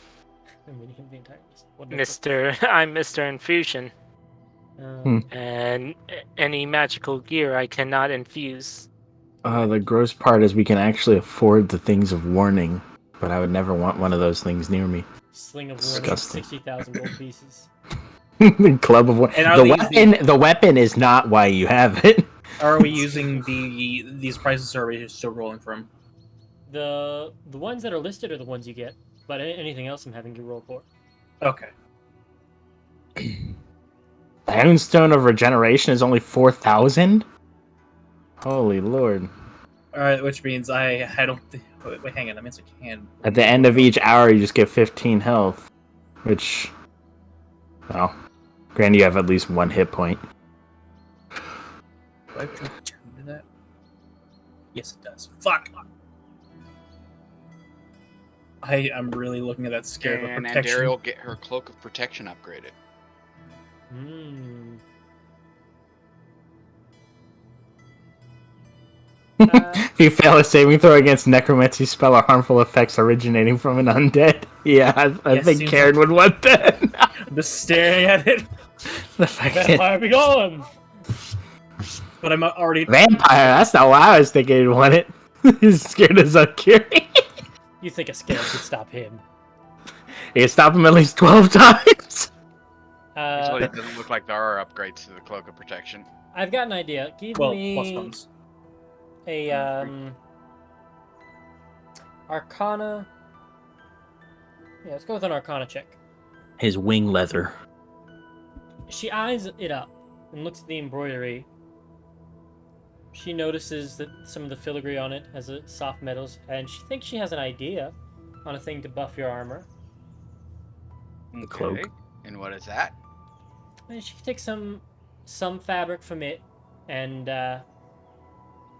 I'm reading him the entire list. Wonderful. I'm Mr. Infusion, Um, and any magical gear I cannot infuse. The gross part is we can actually afford the things of warning, but I would never want one of those things near me. Sling of Warning, Disgusting. 60,000 gold pieces. Club of warning. And are The weapon is not why you have it. Are we using these prices, or are we still rolling from? The ones that are listed are the ones you get, but anything else I'm having you roll for. Okay. The Heavenstone of Regeneration is only 4,000? Holy lord. All right, which means I don't think. Wait, hang on. That means I can. At the end of each hour, you just get 15 health, which, well, granted you have at least 1 hit point. Do I have to attune to that? Yes, it does. Fuck. I'm really looking at that scared of And protection. Andari will get her cloak of protection upgraded. Hmm. If you fail a saving throw against necromancy spell or harmful effects originating from an undead, yeah, I Yes, think seems Karen would want that. I'm just staring at it. The fucking Where are we going? But I'm already. vampire. That's not what I was thinking you'd want it. He's scared as a curie. You think a scale could stop him? You can stop him at least 12 times. That's what it doesn't look like there are upgrades to the cloak of protection. I've got an idea. Give Well, me plus ones. a Arcana. Yeah, let's go with an Arcana check. His wing leather. She eyes it up and looks at the embroidery. She notices that some of the filigree on it has a soft metals, and she thinks she has an idea on a thing to buff your armor. The cloak. Okay. And what is that? And she can take some fabric from it and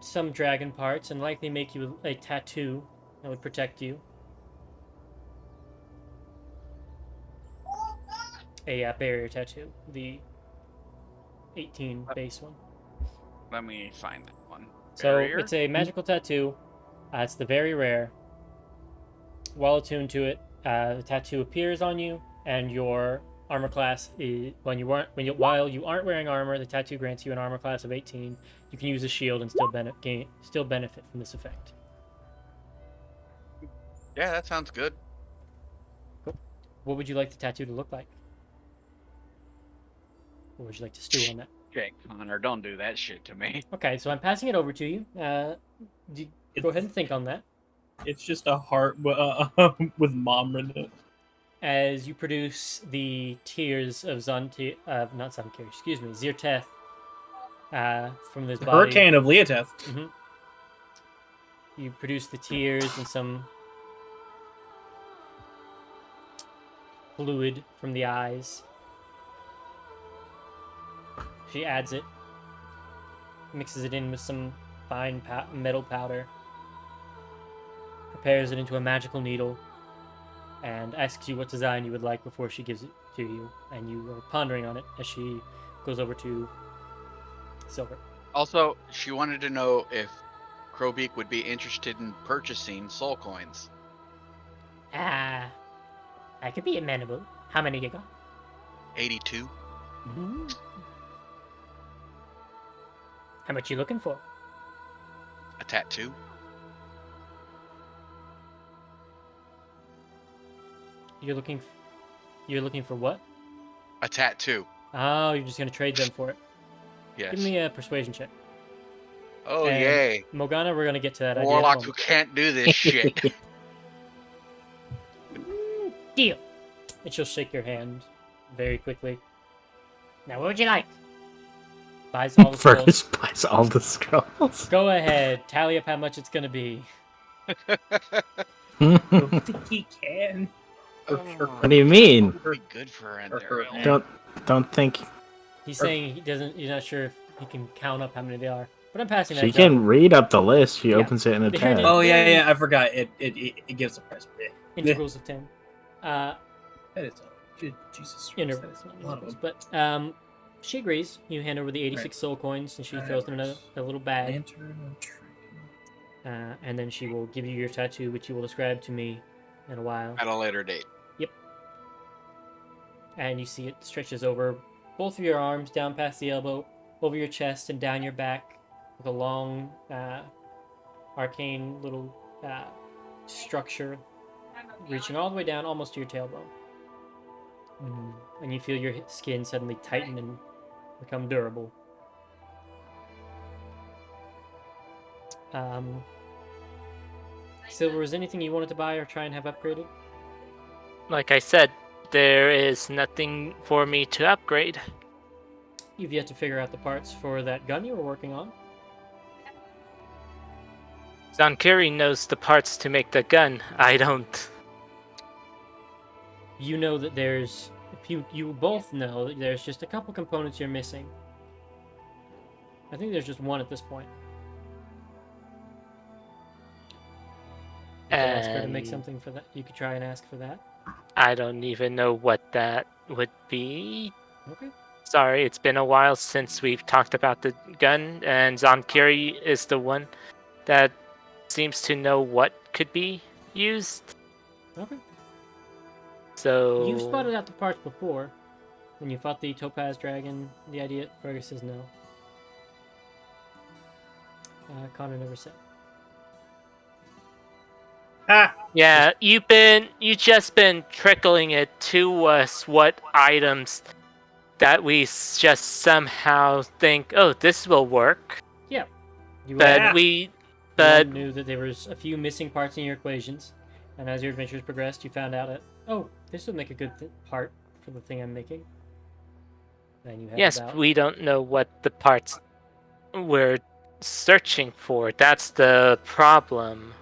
some dragon parts, and likely make you a tattoo that would protect you. A barrier tattoo, the 18 base one. Let me find that one. So Barrier? it's a magical tattoo. It's the very rare. While attuned to it, the tattoo appears on you, and your armor class is while you aren't wearing armor, the tattoo grants you an armor class of 18. You can use a shield and still benefit from this effect. Yeah, that sounds good. What would you like the tattoo to look like? Or would you like to stew on that? Okay, Connor, don't do that shit to me. Okay, so I'm passing it over to you. Go ahead and think on that. It's just a heart with mom written in it. As you produce the tears of Zirteth from this The body. hurricane of Leoteth. You produce the tears and some fluid from the eyes. She adds it, mixes it in with some fine metal powder, prepares it into a magical needle, and asks you what design you would like before she gives it to you. And you are pondering on it as she goes over to Silver. Also, she wanted to know if Crowbeak would be interested in purchasing soul coins. I could be amenable. How many you got? 82. How much you looking for? A tattoo. You're looking for what? A tattoo. Oh, you're just gonna trade them for it. Yes. Give me a persuasion check. Oh, And yay. Morgana, we're gonna get to that idea in a Warlock moment. who can't do this shit. Deal. And she'll shake your hand very quickly. Now, what would you like? Buys all the scrolls. Fergus buys all the scrolls. Go ahead, tally up how much it's gonna be. I don't think he can. What do you mean? Would be good for Andariel. Don't think He's saying he's not sure if he can count up how many they are. But I'm passing that she down. can read up the list. She Yeah. opens it in a There tab. it is. Oh yeah, I forgot. It gives a price. Yeah. Integrals of 10. That is Jesus. Christ, Intervals, that is not a lot of integrals. them. But she agrees. You hand over the 86 soul coins, and she throws them in a little bag. Lantern of Trigon. And then she will give you your tattoo, which you will describe to me in a while. At a later date. And you see it stretches over both of your arms, down past the elbow, over your chest, and down your back, with a long, arcane little structure reaching all the way down, almost to your tailbone. And you feel your skin suddenly tighten and become durable. Silver, is there anything you wanted to buy or try and have upgraded? Like I said, there is nothing for me to upgrade. You've yet to figure out the parts for that gun you were working on. Zankiri knows the parts to make the gun. I don't. You know that there's... You both know that there's just a couple components you're missing. I think there's just one at this point. You could ask her to make And something for that. You could try and ask for that. I don't even know what that would be. Okay. Sorry, it's been a while since we've talked about the gun, and Zankiri is the one that seems to know what could be used. Okay. So You spotted out the parts before. When you fought the Topaz Dragon, the idea... Fergus says no. Connor never said. Ah! yeah, you just been trickling it to us what items that we just somehow think, oh, this will work. Yeah. You But Yeah. You but knew that there was a few missing parts in your equations, and as your adventures progressed, you found out that, oh, this would make a good part for the thing I'm making. And you had yes, about... we don't know what the parts we're searching for. That's the problem.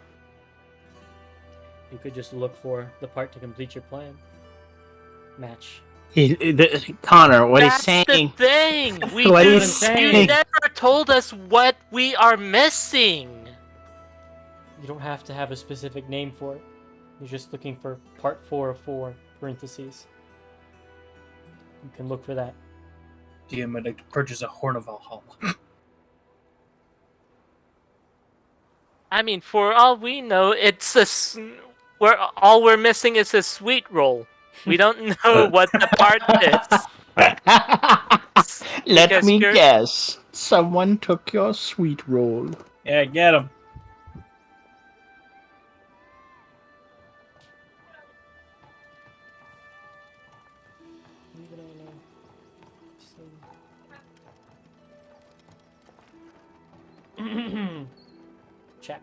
You could just look for the part to complete your plan. Match. Connor, what That's he's saying. the thing. We What do- he's you saying. never told us what we are missing. You don't have to have a specific name for it. You're just looking for part 4 of 4, parentheses. You can look for that. DM, I'd like to purchase a Horn of Valhalla. I mean, for all we know, it's all we're missing is a sweet roll. We don't know what the part is. Let Because me you're- guess. Someone took your sweet roll. Yeah, get him. Chat.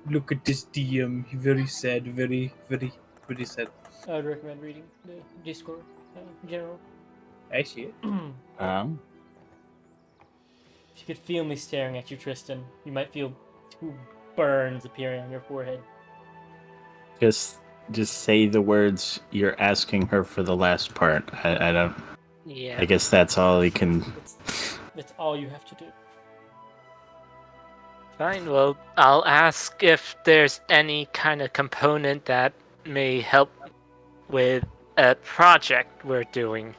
Look at this DM. Very sad. Very, very, very sad. I would recommend reading the Discord in general. I see it. If you could feel me staring at you, Tristan, you might feel 2 burns appearing on your forehead. Just say the words you're asking her for the last part. I don't. Yeah. I guess that's all he can. That's all you have to do. Fine, well, I'll ask if there's any kind of component that may help with a project we're doing.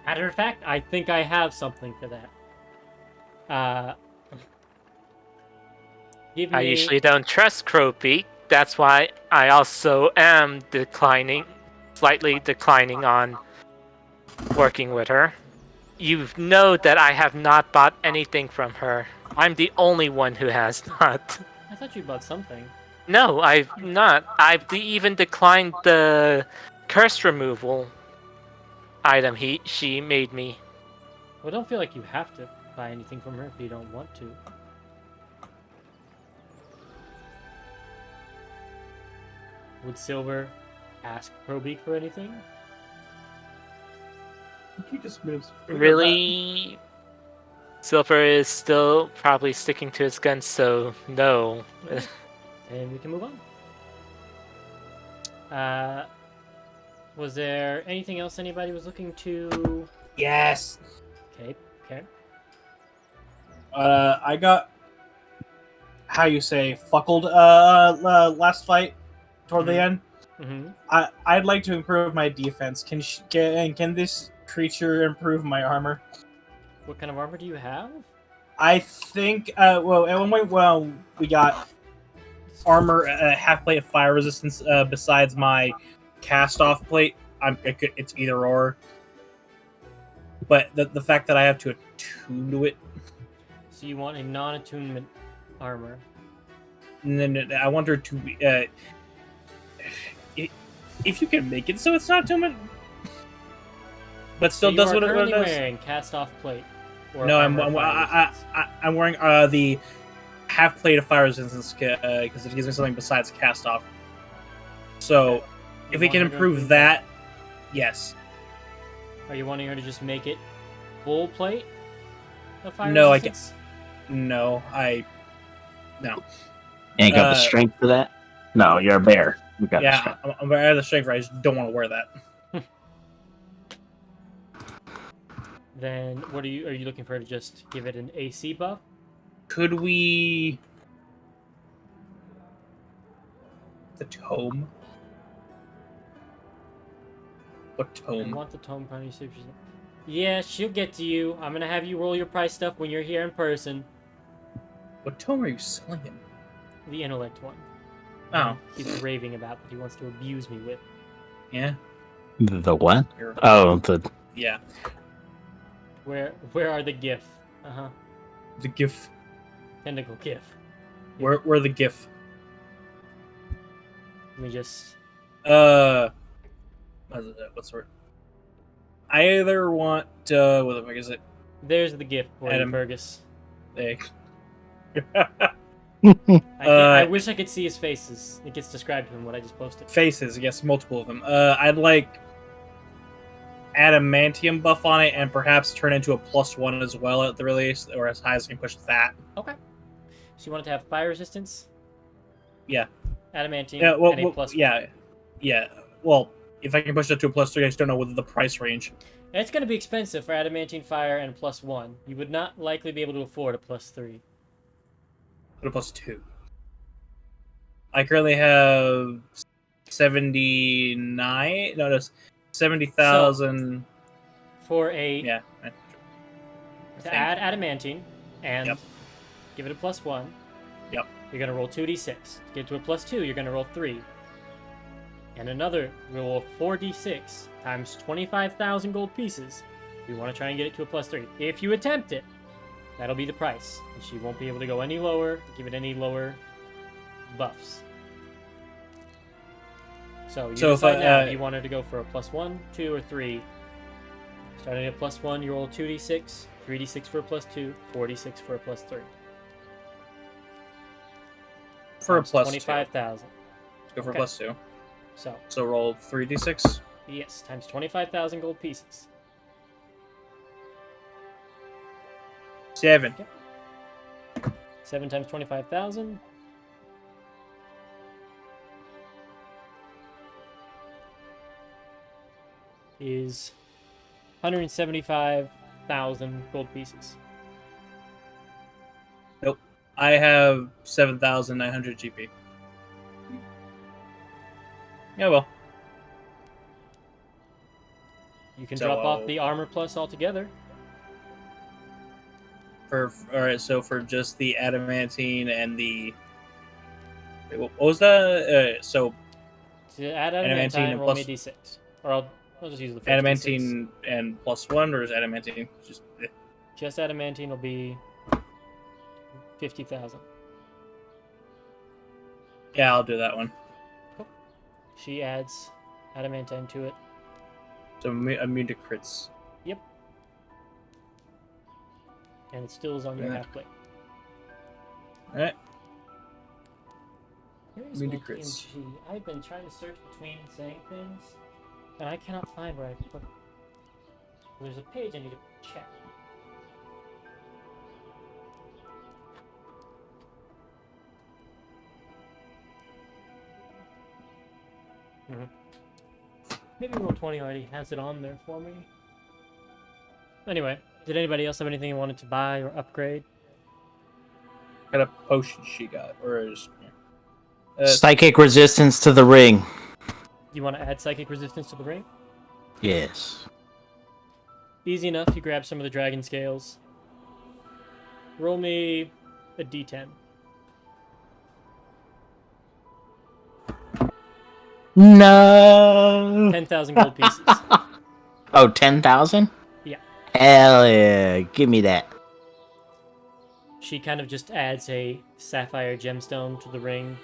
Matter of fact, I think I have something for that. Give me... I usually don't trust Crowbeak. That's why I also am slightly declining on working with her. You know that I have not bought anything from her. I'm the only one who has not. I thought you bought something. No, I've not. I've even declined the curse removal item she made me. Well, don't feel like you have to buy anything from her if you don't want to. Would Silver ask Crowbeak for anything? You just made us forget Really? Silver is still probably sticking to his guns, so no. And we can move on. Was there anything else anybody was looking to? that. Yes. Okay. I got how you say fuckled last fight toward the end. Mm-hmm. I'd like to improve my defense. Can this creature improve my armor? What kind of armor do you have? I think well at one point we got armor half plate of fire resistance besides my cast off plate. It's either or. But the fact that I have to attune to it, So you want a non-attunement armor? and then I want her to if you can make it so it's not attunement, but still So does you are what it currently does. wearing cast-off plate. Or No, armor fire resistance. I'm wearing the half plate of fire resistance because it gives me something besides cast off. So You if we want can her to improve that, yes. Are you wanting her to just make it full plate of fire No, resistance? No, no. Ain't got the strength for that. No, you're a bear. You got the Yeah, strength. I have the strength. I just don't want to wear that. Then what are you looking for to just give it an AC buff? Could we? The tome. What I tome? want the tome pony. Yeah, she'll get to you. I'm gonna have you roll your price stuff when you're here in person. What tome are you selling him? The intellect one. Oh, He's raving about that he wants to abuse me with. yeah. The what? Here. Oh, the Yeah. Where are the GIF? Uh-huh. The GIF. Tentacle GIF. Where the GIF? Let me just... What's the word? I either want what the fuck is it? There's the GIF for Adam. you, Fergus. Hey. I wish I could see his faces. It gets described to him what I just posted. Faces, yes, multiple of them. I'd like adamantium buff on it, and perhaps turn into a +1 as well at the release, or as high as I can push that. Okay. So you want it to have fire resistance? Yeah. Adamantine, Yeah. Well, and a +1. yeah. Well, if I can push that to a +3, I just don't know what the price range. And it's going to be expensive for adamantine fire and a +1. You would not likely be able to afford a +3. Put a +2. I currently have 79. No, that's 70,000. For a Yeah. to add adamantine and Yep. give it a +1. Yep. You're gonna roll 2d6. To get to a +2, you're gonna roll 3. And another roll 4d6 times 25,000 gold pieces. You want to try and get it to a +3. If you attempt it, that'll be the price, and she won't be able to go any lower. Give it any lower buffs. So you decide now. Do you want her to go for a +1, 2, or 3? Starting at +1, you roll 2d6, 3d6 for a +2, 4d6 for a +3. For a Times +2. 25,000. Let's go for Okay. a +2. So roll 3d6. yes, times 25,000 gold pieces. 7. 7 times 25,000. Is 175,000 gold pieces. I have 7,900 GP. Yeah, well. You can So, drop off the armor plus altogether. Alright, so for just the adamantine and the... Wait, what was that? To add Adamantine adamantine, and roll me a plus- d6. Or I'll just use the first Adamantine and +1, or is adamantine just... D6. Just adamantine will be 50,000. Yeah, I'll do that one. She adds adamantine to it. So immune to crits. Yep. And it still is on your Yeah. half plate. Alright. Here's Immune my to crits. DMG. I've been trying to search between saying things, and I cannot find where I put it. There's a page I need to check. Maybe Roll20 already has it on there for me. Anyway, did anybody else have anything you wanted to buy or upgrade? What kind of potion she got? Or is... psychic resistance to the ring. You want to add psychic resistance to the ring? Yes. Easy enough. You grab some of the dragon scales. Roll me a d10. No. 10,000 gold pieces. Oh, 10,000? Yeah. Hell yeah. Give me that. She kind of just adds a sapphire gemstone to the ring.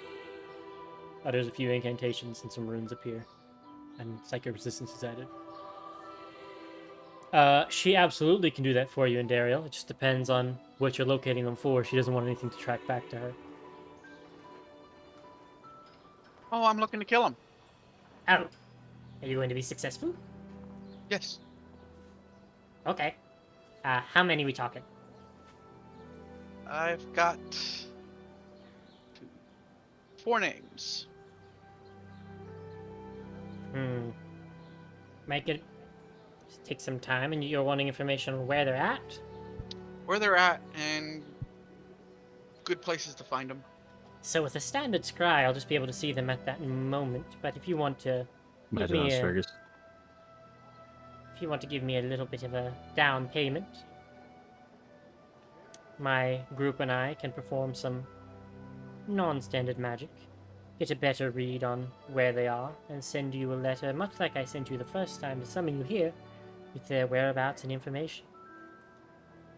Utters a few incantations and some runes appear. And psychic resistance is added. She absolutely can do that for you in Dariel. It just depends on what you're locating them for. She doesn't want anything to track back to her. Oh, I'm looking to kill him. Oh. Are you going to be successful? Yes. Okay. How many we talking? I've got 4 names. Might get take some time, and you're wanting information on where they're at. Where they're at and good places to find them. So with a standard scry, I'll just be able to see them at that moment. But if you want to give me if you want to give me a little bit of a down payment, my group and I can perform some non-standard magic, get a better read on where they are, and send you a letter, much like I sent you the first time to summon you here, with their whereabouts and information.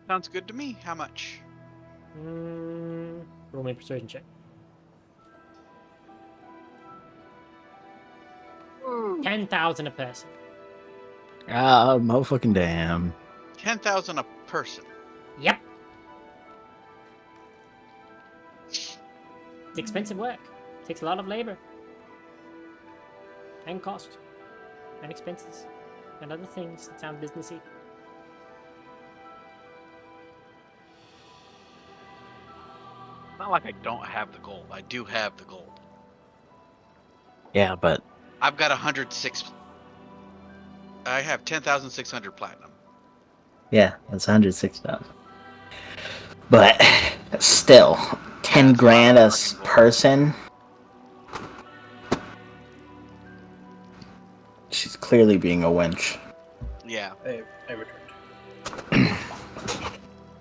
Sounds good to me. How much? Roll me a persuasion check. 10,000 a person. Ah, motherfucking damn. 10,000 a person. Yep. It's expensive work. Takes a lot of labor. And cost. And expenses. And other things that sound businessy. Not like I don't have the gold. I do have the gold. Yeah, but I've got 106. I have 10,600 platinum. yeah, that's 106,000. But still, 10 That's a lot grand a of fucking gold. person. She's clearly being a wench. Yeah. I returned.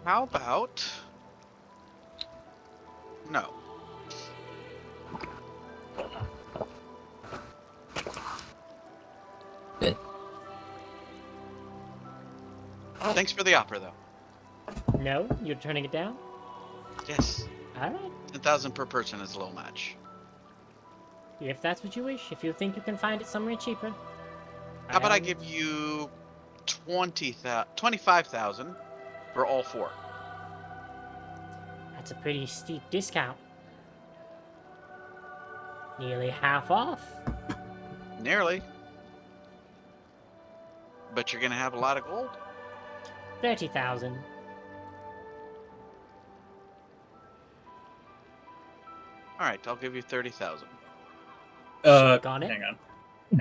How about... No. Good. Thanks for the offer, though. No? You're turning it down? Yes. Alright. 10,000 per person is a low match. If that's what you wish. If you think you can find it somewhere cheaper. How about I I'll- give you 25,000 for all 4? That's a pretty steep discount. Nearly half off. Nearly. But you're gonna have a lot of gold. 30,000. Alright, I'll give you 30,000. Shake on it. Hang on.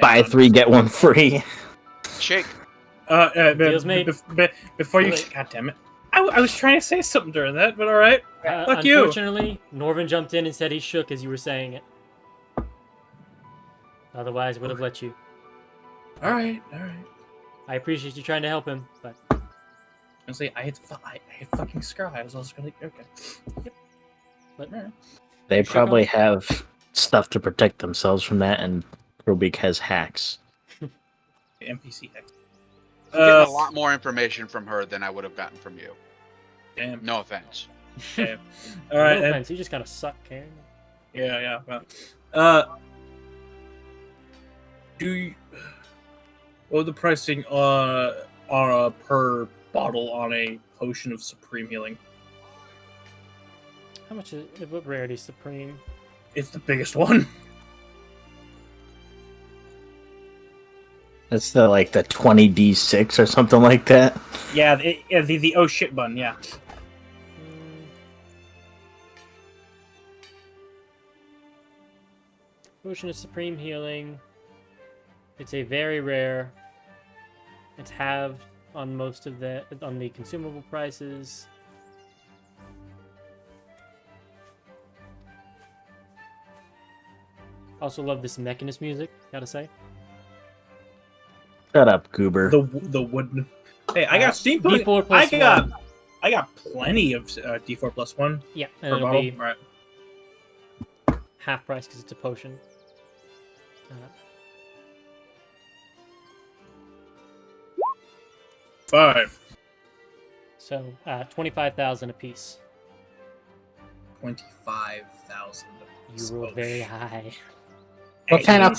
Buy 3, get 1 free. Shake. Deal's made. Before you, Wait. God damn it! I was trying to say something during that, but all right. Fuck you. Unfortunately, Norvin jumped in and said he shook as you were saying it. Otherwise, would have let you. All right. I appreciate you trying to help him, but Honestly, I had fucking Scry. I was also gonna okay. but They Shook probably on. have stuff to protect themselves from that, and Crowbeak has hacks. NPC X. I'm getting a lot more information from her than I would have gotten from you. Damn. No offense. Okay. All no right. and- offense, you just kind of suck, Karen. Yeah. Well, what the pricing on a per bottle on a potion of supreme healing? How much is what rarity supreme? It's the biggest one. That's the 20d6 or something like that. Yeah, the oh shit bun. Yeah. Potion of supreme healing. It's a very rare. It's halved on most of the consumable prices. Also love this Mechanist music, gotta say. Shut up, Goober. The wooden. Hey, I got steampunk. D4 plus I got plenty of D4 plus 1 Yeah, and per it'll bottle. be Right. half price because it's a potion. 5. So 25,000 a piece. 25,000. You rolled very high. What kind of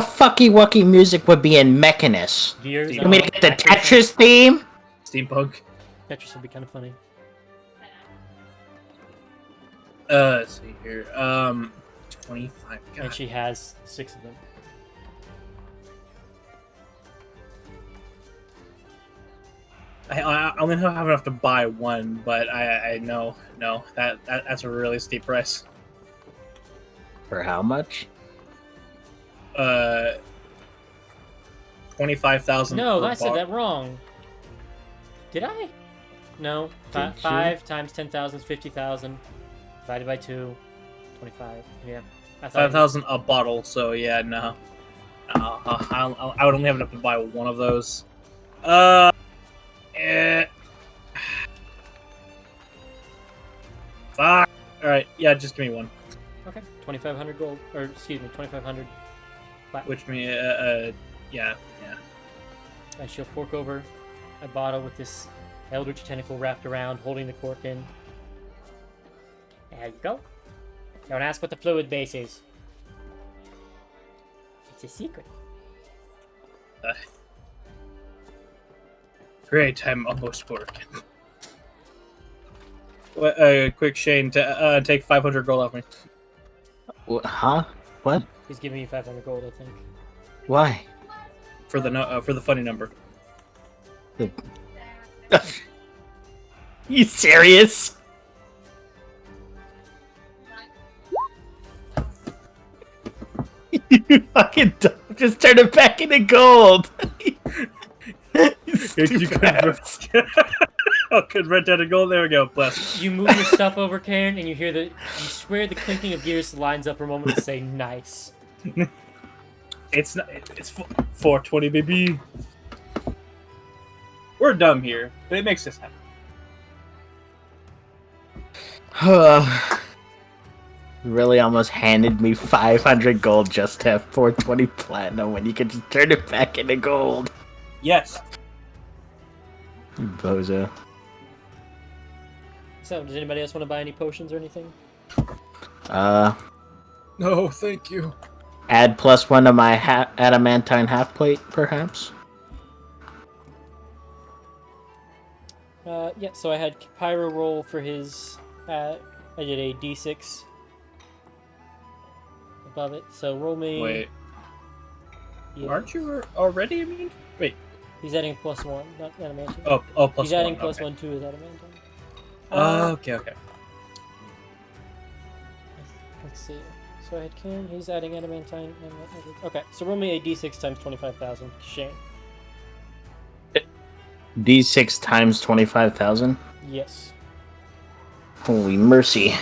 fucky wucky music would be in Mechanist? Gears. You want me to get the Tetris theme? Steampunk. Tetris would be kind of funny. Let's see here. 25. And God. she has 6 of them. I only have enough to buy one, but I know that's a really steep price. For how much? 25,000. No, per I said box. that wrong. Did I? No. Did you? 5 times 10,000 is 50,000. Divided by 2, 25. Yeah. I thought 5,000 a bottle. So yeah, no. I would only have enough to buy one of those. Fuck. All right. Yeah, just give me one. Okay. 2,500 gold, or excuse me, 2,500. Which me, yeah. And she'll fork over a bottle with this eldritch tentacle wrapped around, holding the cork in. There you go. Don't ask what the fluid base is. It's a secret. Great, I'm almost working. Quick, Shane, take 500 gold off me. Huh? What? He's giving you 500 gold, I think. Why? For the funny number. You serious? You fucking don't. Just turn it back into gold. You convert that to gold. There we go. Bless. You move your stuff over, Karen, and you swear the clinking of gears lines up for a moment to say nice. It's not. It's 420, baby. We're dumb here, but it makes us happy. Really almost handed me 500 gold just to have 420 platinum when you could just turn it back into gold. Yes. You bozo. So, does anybody else want to buy any potions or anything? No, thank you. Add +1 to my adamantine half plate, perhaps. Yeah, so I had Pyro roll for his, I did a d6 above it, so roll me... Wait, Yeah. aren't you already immune? Wait. He's adding +1, not adamantine. Oh, plus He's adding one. Okay. +1 to his adamantine. Okay. Let's see. So I had Karen, he's adding adamantine. Okay, so roll me a d6 times 25,000. Shane. D6 times 25,000? Yes. Holy mercy.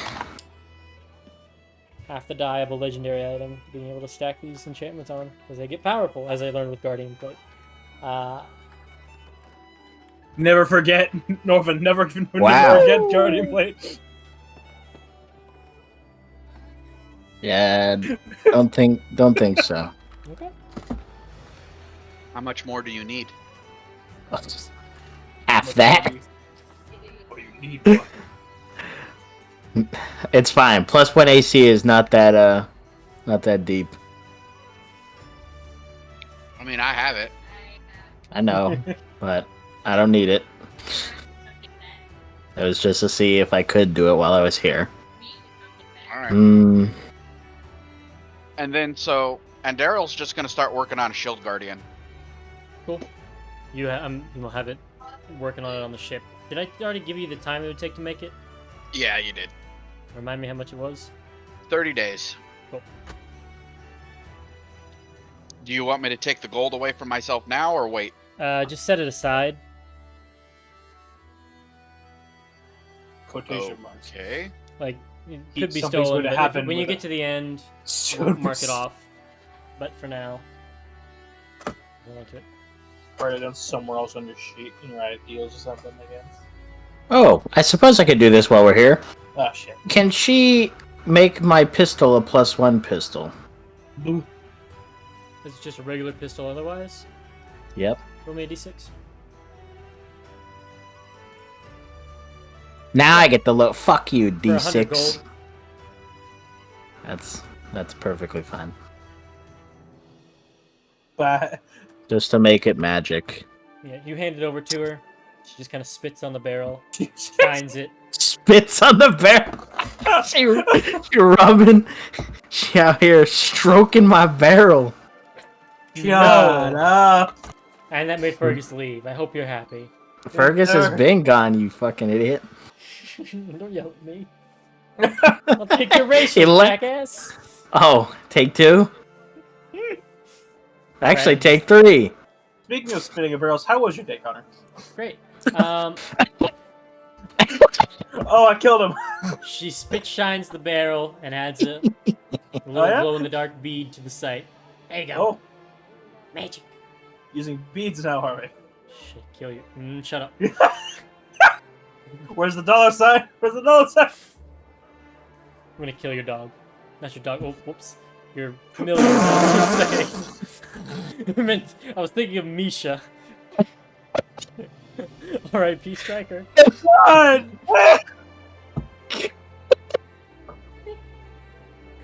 Half the die of a legendary item, being able to stack these enchantments on, because they get powerful, as I learned with Guardian Plate. Never forget, Norvin. Never Wow. forget Guardian Plate. Yeah, don't think so. Okay. How much more do you need? Half that. What do you need? It's fine. +1 AC is not that deep. I mean, I have it. I know, but I don't need it. It was just to see if I could do it while I was here. All right. Mm, And then and Daryl's just gonna start working on a shield guardian. Cool. You will have it working on it on the ship. Did I already give you the time it would take to make it? Yeah, you did. Remind me how much it was? 30 days. Cool. Do you want me to take the gold away from myself now or wait? Just set it aside. Quotation marks. Okay. Like, it could be Something's stolen, gonna but happen when you with get it. to the end, Soon mark it off. But for now, hold on to it. Write it down somewhere else on your sheet in your ideals or something, I guess. Oh, I suppose I could do this while we're here. Oh shit. Can she make my pistol a +1 pistol? Boo. It's just a regular pistol otherwise. Yep. Roll me a d6. Now I get the low. Fuck you, For 100 D6. gold. That's perfectly fine. But Just to make it magic. Yeah, you hand it over to her. She just kind of spits on the barrel, shines it. Spits on the barrel. she rubbing. She out here stroking my barrel. shut up. And that made Fergus leave. I hope you're happy. Fergus has been gone, you fucking idiot. Don't yell at me. I'll take your ratio, He le- jackass. Oh, take 2? Actually, Right. take 3. Speaking of spinning of barrels, how was your day, Connor? Great. Oh, I killed him. She spit shines the barrel and adds a little yeah? glow-in-the-dark bead to the site. There you go. Oh, Magic. using beads now, are we? Shit, kill you. Shut up. Where's the dollar sign? Where's the dollar sign? I'm gonna kill your dog. Not your dog. Oh, whoops. Your familiar. I was thinking of Misha. R.I.P. Striker. God!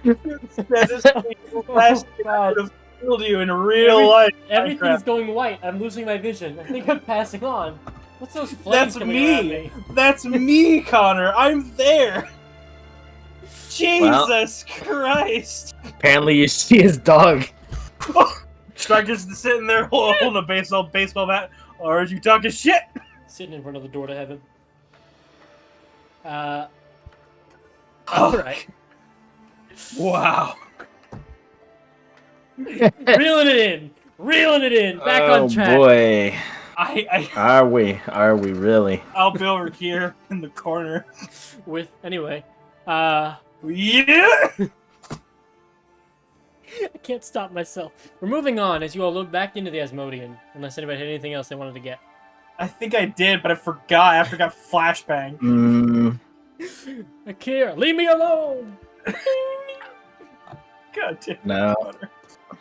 That is the last thing I would have killed you in real life. Everything's going white. I'm losing my vision. I think I'm passing on. What's those flames That's coming around me. me? That's me, Connor. I'm there. Jesus Christ. Apparently, you see his dog. Striker's sitting there holding a baseball bat. Or are you talking shit? Sitting in front of the door to heaven. Oh. Alright. Wow. Reeling it in. Reeling it in. Back on track. Oh boy. Are we really? I'll be over here in the corner. Anyway. Yeah. I can't stop myself. We're moving on as you all load back into the Asmodean. Unless anybody had anything else they wanted to get. I think I did, but I forgot after I got flashbang. Akira, leave me alone! God damn. No.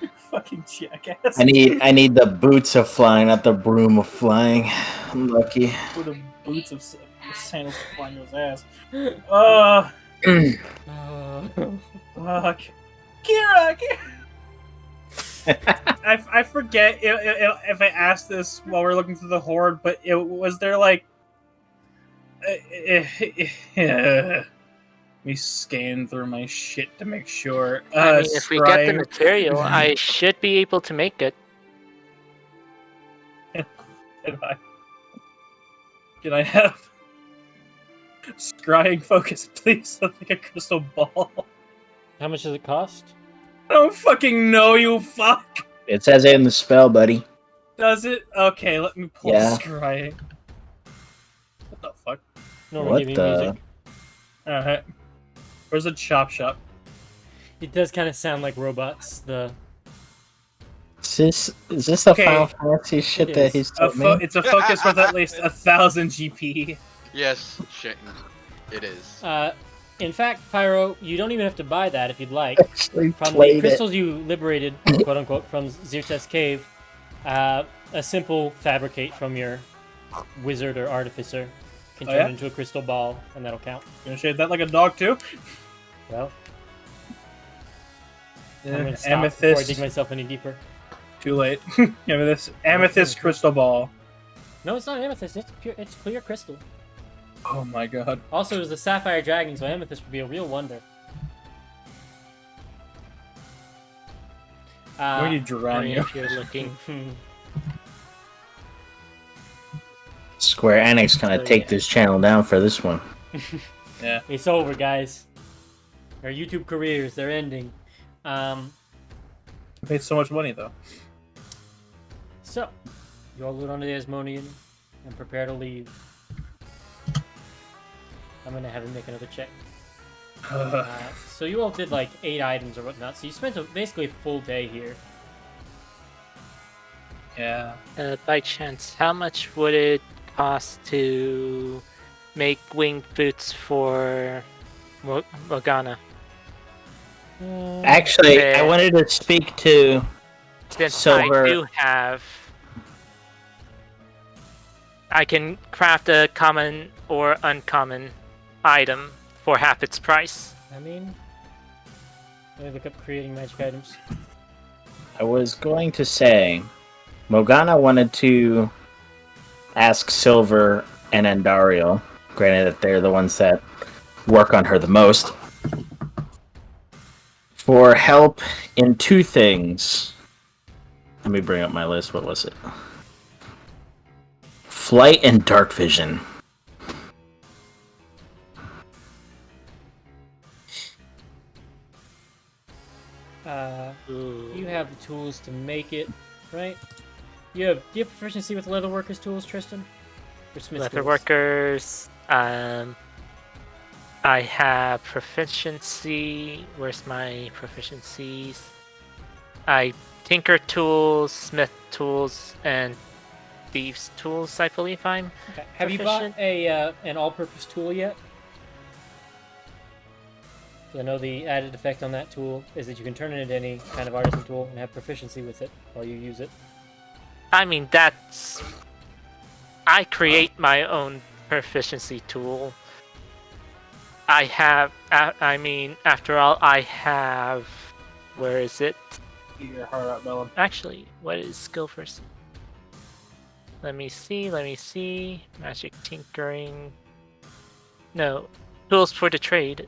You fucking jackass. I need the boots of flying, not the broom of flying. I'm lucky. With the boots of sandals flying his ass. Fuck. Kira! I forget if I asked this while we are looking through the horde, but was there like... Let me scan through my shit to make sure. I mean, if we get the material, I should be able to make it. Can I have scrying focus, please? Like a crystal ball. How much does it cost? I don't fucking know, you fuck! It says it in the spell, buddy. Does it? Okay, let me pull scrying. What the fuck? No, we're What giving the? music. Alright. Where's the chop shop? It does kind of sound like robots. Is this the Okay. Final Fantasy shit It that is. he's told me? It's a focus with at least 1,000 GP. Yes, Shane, it is. In fact, Pyro, you don't even have to buy that if you'd like. Actually From the played it. crystals you liberated, quote unquote, from Zirt's cave, a simple fabricate from your wizard or artificer can turn into a crystal ball, and that'll count. You gonna shave that like a dog too? Well, I'm gonna stop before I dig myself any deeper. Too late. Amethyst crystal ball. No, it's not amethyst. It's pure. It's clear crystal. Oh my god. Also, it was the sapphire dragon, so amethyst would be a real wonder. We need to drown you. If you're looking. Square Enix gonna take this channel down for this one. Yeah. It's over, guys. Our YouTube careers, they're ending. Made so much money though. So, you all load onto the Asmodean and prepare to leave. I'm gonna have him make another check. So you all did like 8 items or whatnot, so you spent basically a full day here. Yeah. By chance, how much would it cost to make winged boots for Morgana? Actually, I Okay. wanted to speak to Since Silver. I do have... I can craft a common or uncommon item for half its price. I mean, let me look up creating magic items. I was going to say, Morgana wanted to ask Silver and Andariel, granted that they're the ones that work on her the most, for help in 2 things. Let me bring up my list. What was it? Flight and dark vision. You have the tools to make it, right? Do you have proficiency with leatherworkers tools, Tristan? Or smith's tools? Leatherworkers. I have proficiency. Where's my proficiencies? Tinker tools, smith tools, and thieves tools. I believe I'm. Okay. Have you bought an all-purpose tool yet? So I know the added effect on that tool is that you can turn it into any kind of artisan tool and have proficiency with it while you use it. I mean, that's. I create my own proficiency tool. I have. I mean, after all, I have. Where is it? Get your heart out, Melon. Actually, what is skill first? Let me see. Magic tinkering. No. Tools for the trade.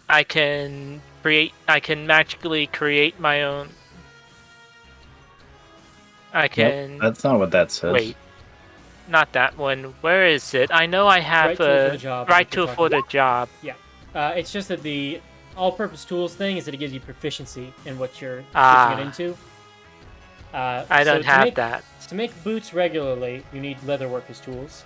I can magically create my own. I can. Nope, that's not what that says. Wait. Not that one. Where is it? I know I have Right tool for the job. right tool for the job. Yeah. It's just that the all-purpose tools thing is that it gives you proficiency in what you're switching it into. I don't have that. To make boots regularly, you need leatherworkers tools.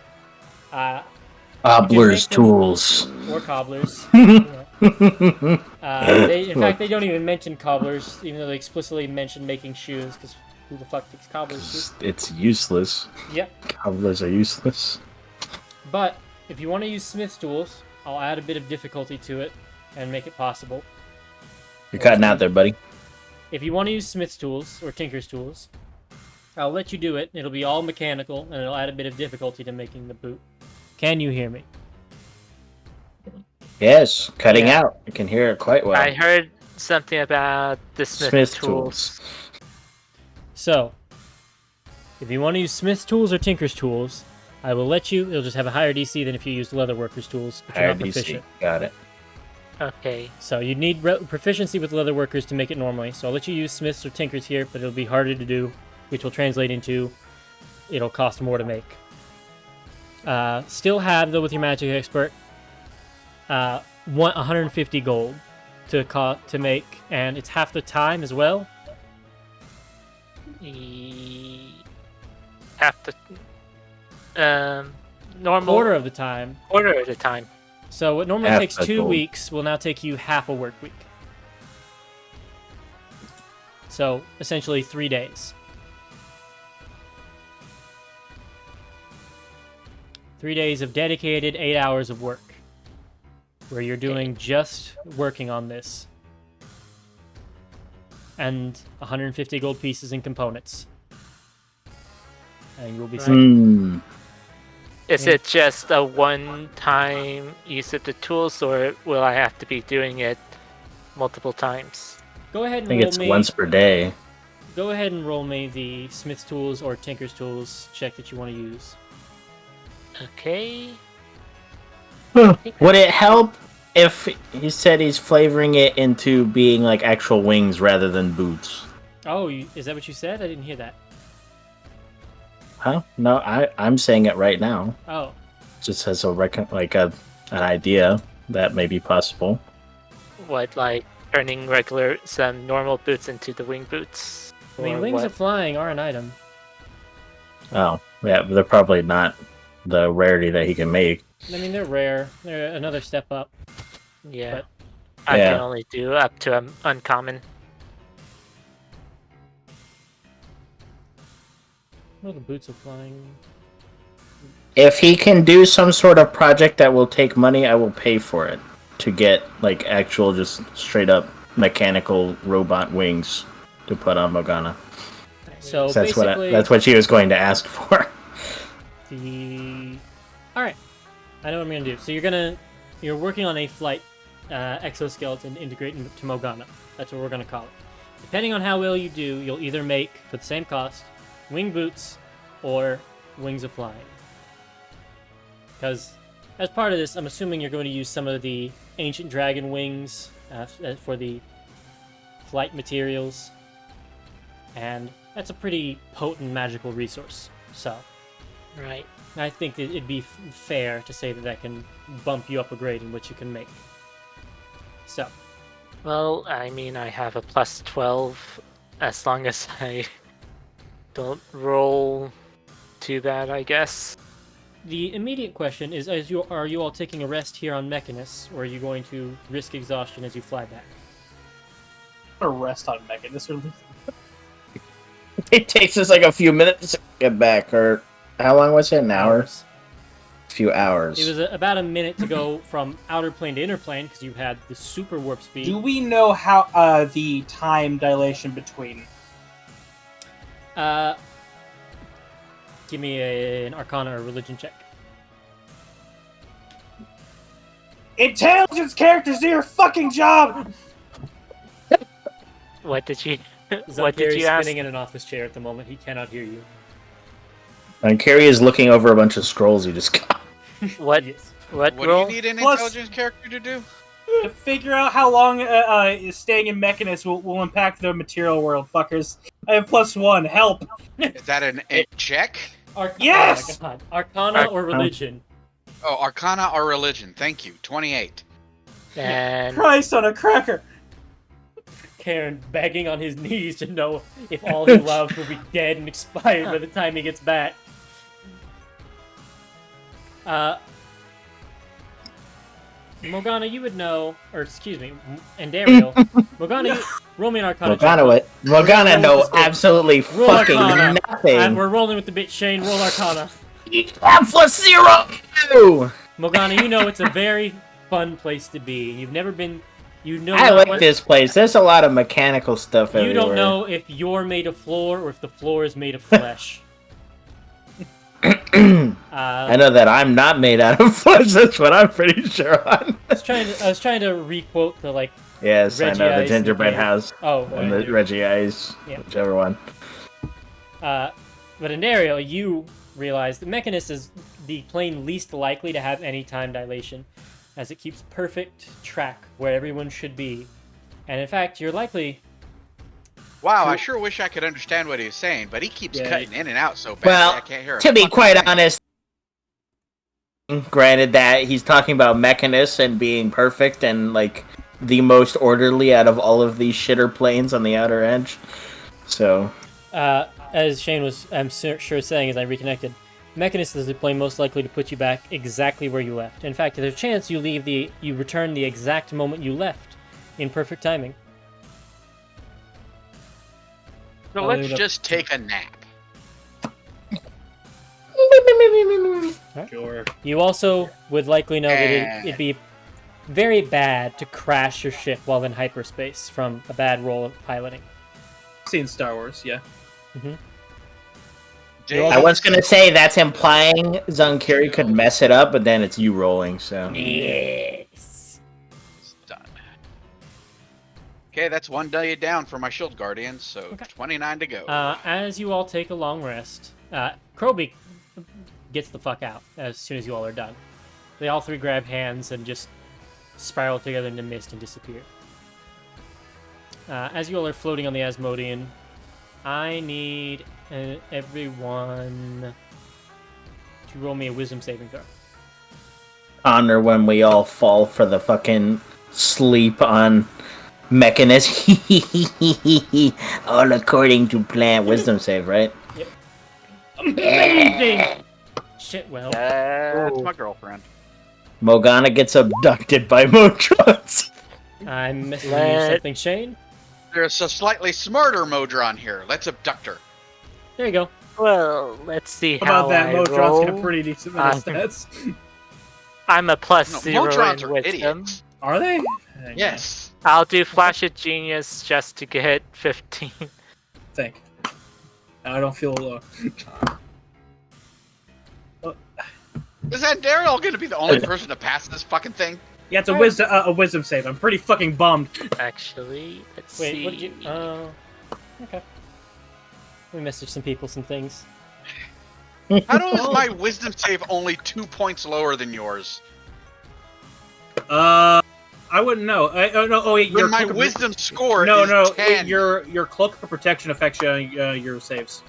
Cobbler's tools. Or cobblers. Yeah. In fact, they don't even mention cobblers, even though they explicitly mention making shoes, because who the fuck takes cobblers' shoes? It's useless. Yep. Cobblers are useless. But if you want to use smith's tools, I'll add a bit of difficulty to it and make it possible. You're cutting out there, buddy. If you want to use smith's tools or tinker's tools, I'll let you do it. It'll be all mechanical, and it'll add a bit of difficulty to making the boot. Can you hear me? Yes, cutting out. I can hear it quite well. I heard something about the smith tools. So, if you want to use smith's tools or tinker's tools, I will let you. It'll just have a higher DC than if you used leatherworkers' tools, but you're Higher not proficient. DC. Got it. Okay. So you'd need proficiency with leatherworkers to make it normally. So I'll let you use smiths or tinkers here, but it'll be harder to do, which will translate into it'll cost more to make. Still have, though, with your magic expert, 150 gold to make, and it's half the time as well. Half the normal Quarter of the time. Quarter of the time. So what normally Half takes the 2 gold. weeks will now take you half a work week. So essentially 3 days. 3 days of dedicated 8 hours of work, where you're doing just working on this. And 150 gold pieces and components. And you'll be set. Is it just a one-time use of the tools, or will I have to be doing it multiple times? Go ahead I and think roll it's me. once per day. Go ahead and roll me the smith's tools or tinker's tools check that you want to use. Okay. Would it help if he said he's flavoring it into being like actual wings rather than boots? Oh, is that what you said? I didn't hear that. Huh? No, I'm saying it right now. Oh, Just as an idea that may be possible. What, like turning some normal boots into the wing boots? I mean, Or wings what? of flying are an item. Oh, yeah, but they're probably not the rarity that he can make. I mean, they're rare. They're another step up. Yeah. But- I Yeah. can only do up to uncommon. What are the boots of flying? If he can do some sort of project that will take money, I will pay for it to get like actual, just straight up mechanical robot wings to put on Morgana. So So basically, that's what she was going to ask for. All right, I know what I'm gonna do. So you're working on a flight exoskeleton integrated to Morgana. That's what we're gonna call it. Depending on how well you do, you'll either make for the same cost wing boots or wings of flying. Because as part of this, I'm assuming you're going to use some of the ancient dragon wings for the flight materials, and that's a pretty potent magical resource. So Right. I think that it'd be fair to say that can bump you up a grade in what you can make. So, Well, I mean, I have a plus 12 as long as I don't roll too bad, I guess. the immediate question is: are you all taking a rest here on Mechanus, or are you going to risk exhaustion as you fly back? I'm gonna rest on Mechanus or leave. It takes us like a few minutes to get back, or how long was it? An hour? Hours. A few hours. It was about a minute to go from outer plane to inner plane because you had the super warp speed. Do we know how the time dilation between? Give me an Arcana or Religion check. Intelligence characters do your fucking job. What did you? Zachary What did you ask? spinning in an office chair at the moment. He cannot hear you. And Carrie is looking over a bunch of scrolls he just got. What? Yes. What What roll? do you need an Plus- intelligence character to do? To figure out how long staying in Mechanus will impact the material world, fuckers. I have +1. Help. Is that an check? Yes! Oh my God. Arcana or Religion. Oh, Arcana or Religion. Thank you. 28. And Christ on a cracker. Karen begging on his knees to know if all he loves will be dead and expired by the time he gets back. Morgana, you would know, or excuse me, Andariel. Morgana, roll me an Arcana check. Morgana know Roll this absolutely Roll fucking Arcana. nothing. We're rolling with the bit. Shane, roll Arcana. +0! Morgana, you know it's a very fun place to be. You've never been. You know. I not like what- this place. There's a lot of mechanical stuff You everywhere. don't know if you're made of floor or if the floor is made of flesh. I know that I'm not made out of flesh. That's what I'm pretty sure on. I was trying to requote the like. Yes, I Reggie know the Ice gingerbread and the- house Oh, and the Reggie Ice, Yeah. whichever one. but in Ariel, you realize the Mechanus is the plane least likely to have any time dilation, as it keeps perfect track where everyone should be, and in fact, you're likely. Wow, I sure wish I could understand what he's saying, but he keeps Yeah. cutting in and out so bad Well, I can't hear a to be fucking quite thing. honest, granted that he's talking about Mechanus and being perfect and like the most orderly out of all of these shitter planes on the outer edge. So As Shane was, I'm sure saying as I reconnected, Mechanus is the plane most likely to put you back exactly where you left. In fact, there's a chance you return the exact moment you left, in perfect timing. So I'll let's leave it up- just take a nap. Sure. You also would likely know that And- it'd be very bad to crash your ship while in hyperspace from a bad roll of piloting. Seen Star Wars, yeah. I was gonna say that's implying Zunkiri could mess it up, but then it's you rolling. So Yes. Done. Okay, that's one day down for my shield guardian, so Okay. 29 to go. As you all take a long rest, Crowbeak gets the fuck out as soon as you all are done. They all three grab hands and just spiral together into mist and disappear. As you all are floating on the Asmodean, I need everyone to roll me a wisdom saving throw. honor when we all fall for the fucking sleep on Mechanus. All according to plan. Wisdom save, right? Amazing! Shit, well. That's my girlfriend. Morgana gets abducted by Motrons. I'm missing Let- something, Shane. There's a slightly smarter Modron here. Let's abduct her. There you go. Well, let's see How how about that? I Modron's roll. got a pretty decent amount of stats. I'm a plus No, 0 Modrons in are wisdom. idiots. Are they? Yes. I'll do Flash of Genius just to get 15. Think. I don't feel. Is that Daryl going to be the only person to pass this fucking thing? Yeah, it's a wisdom save. I'm pretty fucking bummed. Actually, let's Wait, see. what did you... okay. We messaged some people some things. How is my wisdom save only 2 points lower than yours? I wouldn't know. Wait, When your my cloak of- wisdom score No, is no. 10. Your cloak of protection affects your saves.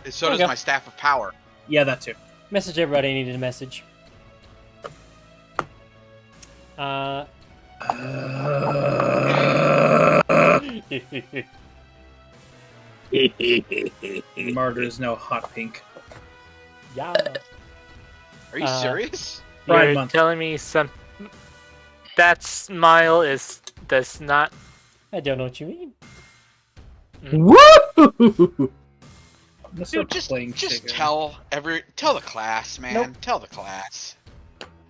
So Okay. does my staff of power. Yeah, that too. Message everybody I needed to message. Martyr is now hot pink. Yeah. Are you serious? Pride You're Month. telling me that smile does not. I don't know what you mean. Woo! I'm gonna start Dude, playing just Chica. tell the class, man. Nope. Tell the class.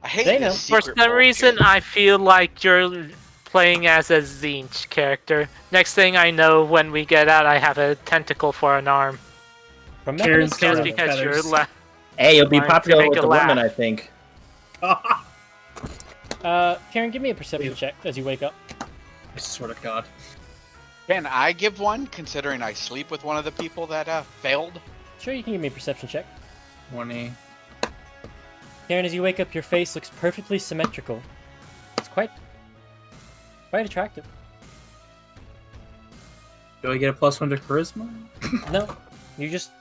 I hate They this know. For secret some reason, bullshit. I feel like you're playing as a Zinch character. Next thing I know, when we get out, I have a tentacle for an arm. From Karen's Mechanist covered Just in Shadow. because you're feathers. Hey, you'll be Wanted to popular make with a the women, laugh. I think. Karen, give me a perception Ew. check as you wake up. I swear to God. Can I give one, considering I sleep with one of the people that failed? Sure, you can give me a perception check. 20. Karen, as you wake up, your face looks perfectly symmetrical. It's quite attractive. Do I get a +1 to charisma? No, you just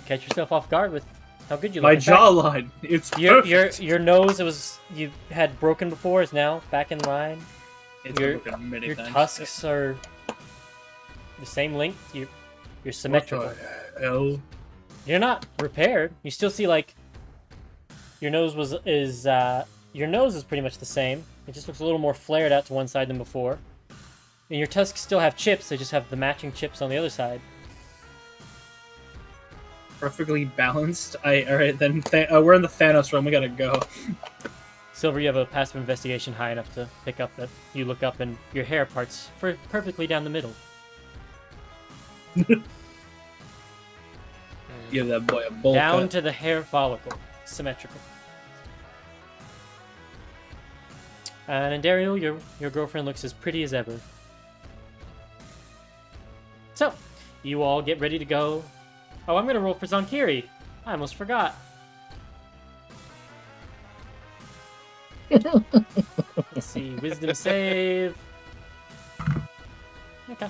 catch yourself off guard with how good you look. My In fact, jawline. It's Your perfect. your nose you had broken before is now back in line. It's your- broken many Your times. tusks are the same length. You're What symmetrical. the hell? You're not repaired. You still see like your nose your nose is pretty much the same. It just looks a little more flared out to one side than before. And your tusks still have chips. They just have the matching chips on the other side. Perfectly balanced. Alright, then we're in the Thanos realm. We gotta go. Silver, you have a passive investigation high enough to pick up that you look up and your hair parts perfectly down the middle. Give that boy a bowl Down cut. to the hair follicle. Symmetrical. And Dario, your girlfriend looks as pretty as ever. So, you all get ready to go. Oh, I'm gonna roll for Zonkiri. I almost forgot. Let's see, wisdom save. Okay.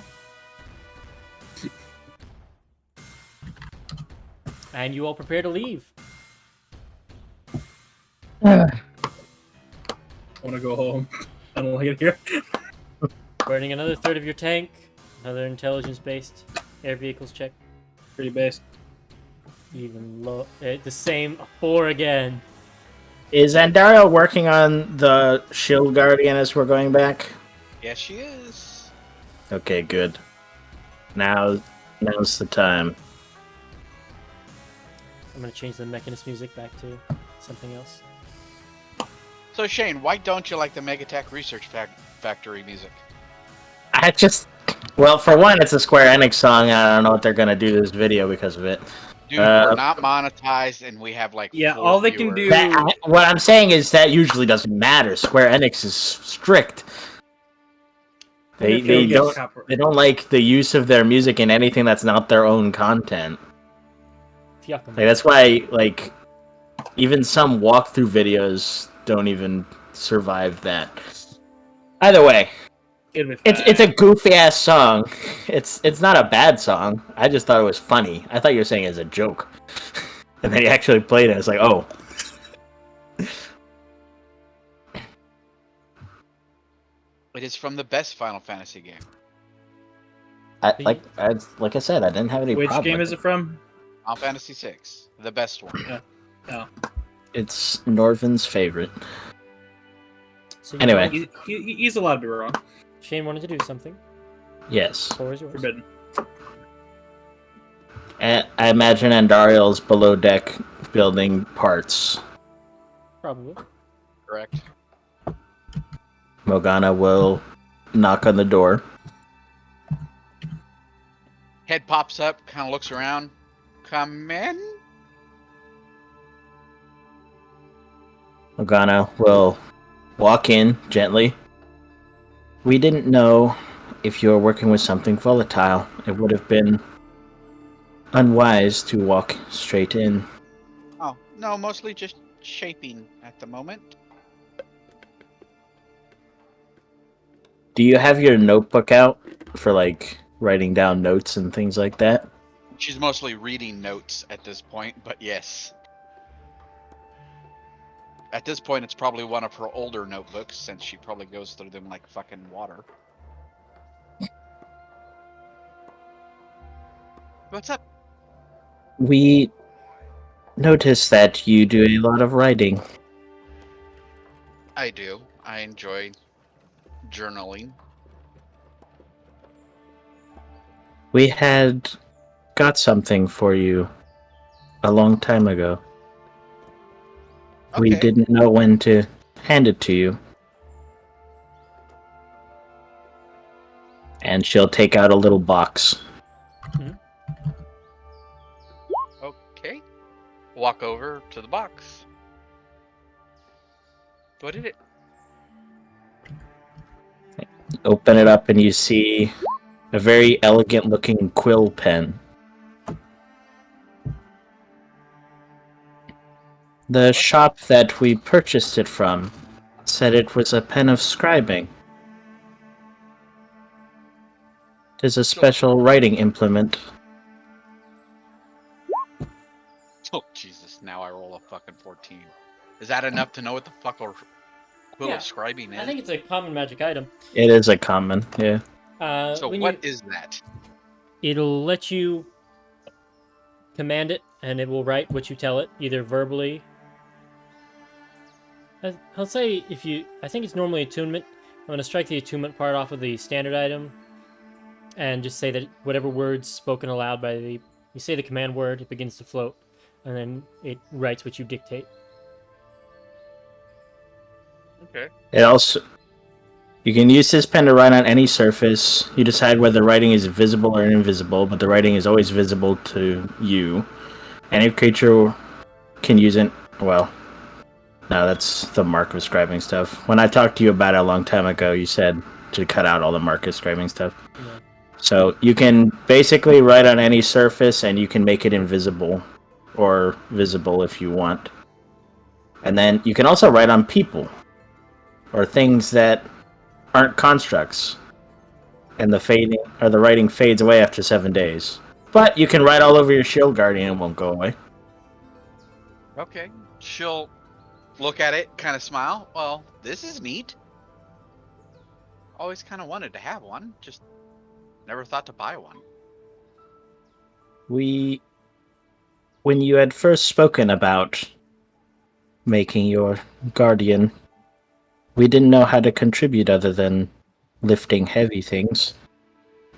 And you all prepare to leave. I wanna go home. I don't like it here. Burning another third of your tank. Another intelligence-based air vehicles check. Pretty base. Even low. The same 4 again. Is Andario working on the Shield Guardian as we're going back? Yes, she is. Okay, good. Now's the time. I'm gonna change the Mechanist music back to something else. So Shane, why don't you like the Megatech Research Factory music? Well, for one, it's a Square Enix song. I don't know what they're gonna do this video because of it. Dude, we're not monetized, and we have like Yeah, 4 all they can viewers. do- What I'm saying is that usually doesn't matter. Square Enix is strict. They It'll get don't copyright. they don't like the use of their music in anything that's not their own content. Yuck. Like, that's why even some walkthrough videos don't even survive that. Either way, It'll be it's a goofy ass song. It's not a bad song. I just thought it was funny. I thought you were saying it as a joke, and then you actually played it. It's like, oh, It is from the best Final Fantasy game. like I said, I didn't have any Which problem. game with is it from? Final Fantasy 6, the best one. It's Norvin's favorite. So you Anyway. know, He's allowed to be wrong. Shane wanted to do something. Yes. Floor is yours. Forbidden. I imagine Andariel's below deck building parts. Probably. Correct. Morgana will knock on the door. Head pops up, kind of looks around. Come in. Morgana will walk in gently. We didn't know if you were working with something volatile. It would have been unwise to walk straight in. Oh, no, mostly just shaping at the moment. Do you have your notebook out for writing down notes and things like that? She's mostly reading notes at this point, but yes. At this point, it's probably one of her older notebooks, since she probably goes through them like fucking water. What's up? We noticed that you do a lot of writing. I do. I enjoy journaling. We had got something for you a long time ago. We Okay. didn't know when to hand it to you. And she'll take out a little box. Okay. Walk over to the box. What is it? Open it up and you see a very elegant looking quill pen. The shop that we purchased it from said it was a pen of scribing. It is a special writing implement. Oh, Jesus. Now I roll a fucking 14. Is that enough to know what the fuck a quill Yeah, of scribing is? I think it's a common magic item. It is a common, yeah. So when what is that? It'll let you command it, and it will write what you tell it, either verbally. I'll say if you... I think it's normally attunement. I'm going to strike the attunement part off of the standard item, and just say that whatever words spoken aloud by the... You say the command word, it begins to float, and then it writes what you dictate. Okay. It also... You can use this pen to write on any surface. You decide whether the writing is visible or invisible, but the writing is always visible to you. Any creature can use it... Well, no, that's the mark of scribing stuff. When I talked to you about it a long time ago, you said to cut out all the mark of scribing stuff. Yeah. So you can basically write on any surface, and you can make it invisible or visible if you want. And then you can also write on people or things that aren't constructs, and the writing fades away after 7 days. But you can write all over your shield guardian, and it won't go away. Okay. She'll look at it, kind of smile. Well, this is neat. Always kind of wanted to have one, just never thought to buy one. When you had first spoken about making your guardian, we didn't know how to contribute other than lifting heavy things.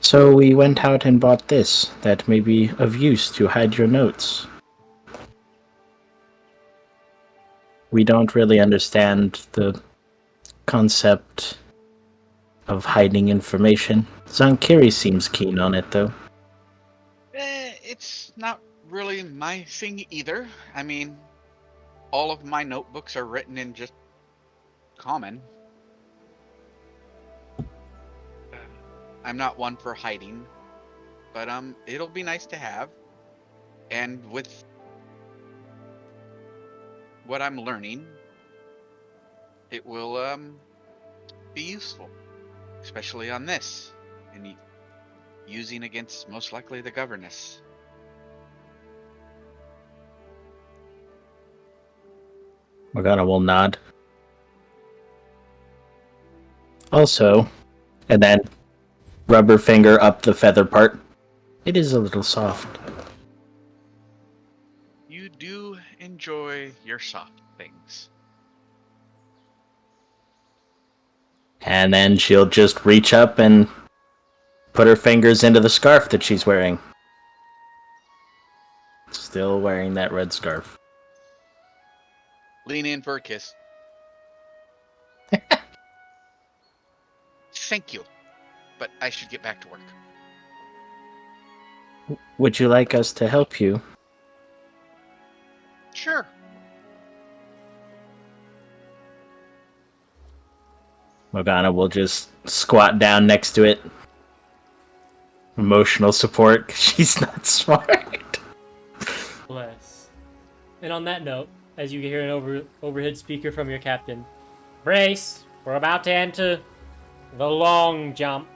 So we went out and bought this that may be of use to hide your notes. We don't really understand the concept of hiding information. Zankiri seems keen on it, though. It's not really my thing either. I mean, all of my notebooks are written in just common. I'm not one for hiding, but it'll be nice to have. And with what I'm learning, it will be useful, especially on this, and using against most likely the governess. Morgana will nod. Also, and then rub her finger up the feather part. It is a little soft. You do enjoy your soft things. And then she'll just reach up and put her fingers into the scarf that she's wearing. Still wearing that red scarf. Lean in for a kiss. Thank you, but I should get back to work. Would you like us to help you? Sure. Morgana will just squat down next to it. Emotional support, 'cause she's not smart. Bless. And on that note, as you hear an overhead speaker from your captain, brace, we're about to enter the long jump.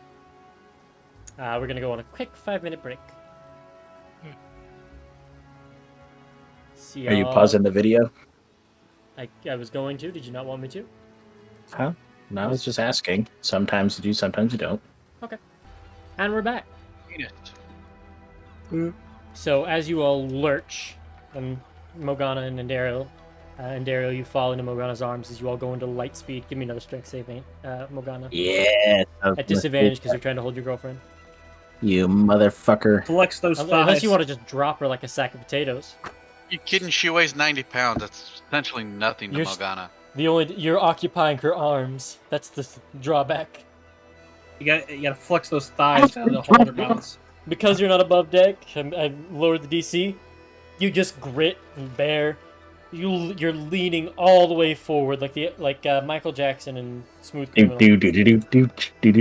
We're going to go on a quick 5-minute break. See Are you y'all- pausing the video? I was going to. Did you not want me to? Huh? No, I was just asking. Sometimes you do, sometimes you don't. And we're back. Penis. So as you all lurch, Morgana and Daryl, you fall into Morgana's arms as you all go into light speed. Give me another strength save, Morgana. Yeah. At disadvantage because you're trying to hold your girlfriend. You motherfucker. Flex those thighs. Unless you want to just drop her like a sack of potatoes. You kidding? She weighs 90 pounds. That's essentially nothing to You're Morgana. You're occupying her arms. That's the drawback. You gotta flex those thighs to hold her balance. Because you're not above deck, I lowered the DC. You just grit and bear. You're leaning all the way forward like Michael Jackson in Smooth Criminal.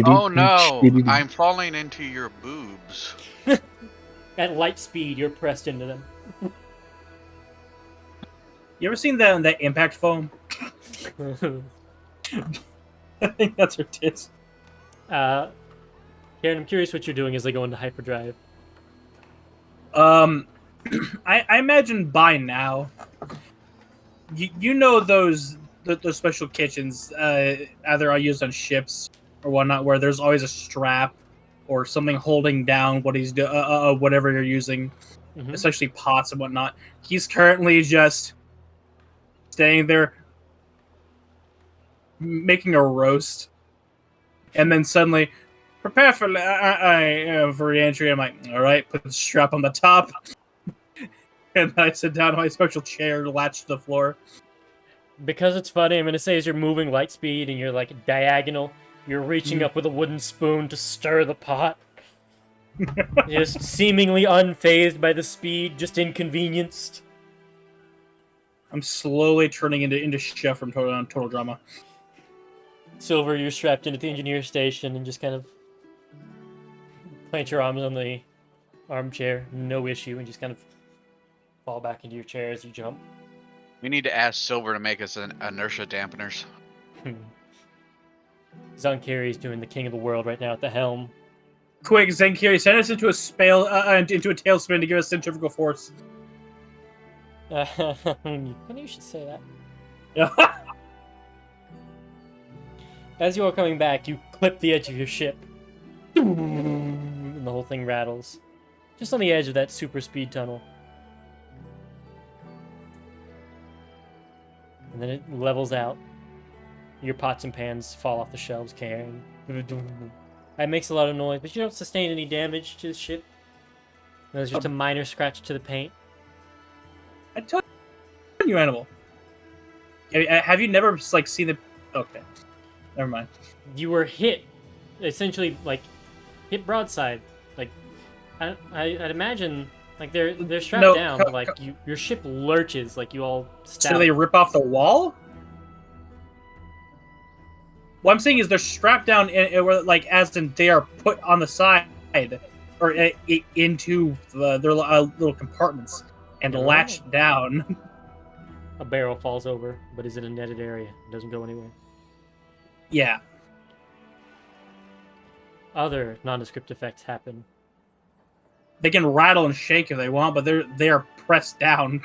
Oh no! I'm falling into your boobs. At light speed, you're pressed into them. You ever seen that impact foam? I think that's her tits. Karen, I'm curious what you're doing as they go into hyperdrive. I imagine by now, you know those special kitchens, either are used on ships or whatnot, where there's always a strap or something holding down what he's whatever you're using, especially pots and whatnot. He's currently just staying there, making a roast, and then suddenly, prepare for re-entry. I'm like, all right, put the strap on the top. And I sit down on my special chair, latched to the floor. Because it's funny, I'm gonna say as you're moving light speed and you're like diagonal, you're reaching up with a wooden spoon to stir the pot. Just seemingly unfazed by the speed, just inconvenienced. I'm slowly turning into chef from Total Drama. Silver, you're strapped into the engineer station and just kind of plant your arms on the armchair, no issue, and just kind of fall back into your chair as you jump. We need to ask Silver to make us an inertia dampeners. Zonkiri is doing the king of the world right now at the helm. Quick, Zenkiri, send us into a into a tailspin to give us centrifugal force. Funny you should say that. As you are coming back, you clip the edge of your ship. And the whole thing rattles. Just on the edge of that super speed tunnel. And then it levels out. Your pots and pans fall off the shelves carrying. It makes a lot of noise, but you don't sustain any damage to the ship. There's just a minor scratch to the paint. I told you, animal. Have you never seen the? Okay, never mind. You were hit, essentially hit broadside. I'd imagine they're strapped down, but your ship lurches you all. Stab. So they rip off the wall. What I'm saying is they're strapped down, as in they are put on the side or into their little compartments and latched down. A barrel falls over, but is in a netted area. It doesn't go anywhere. Yeah. Other nondescript effects happen. They can rattle and shake if they want, but they are pressed down.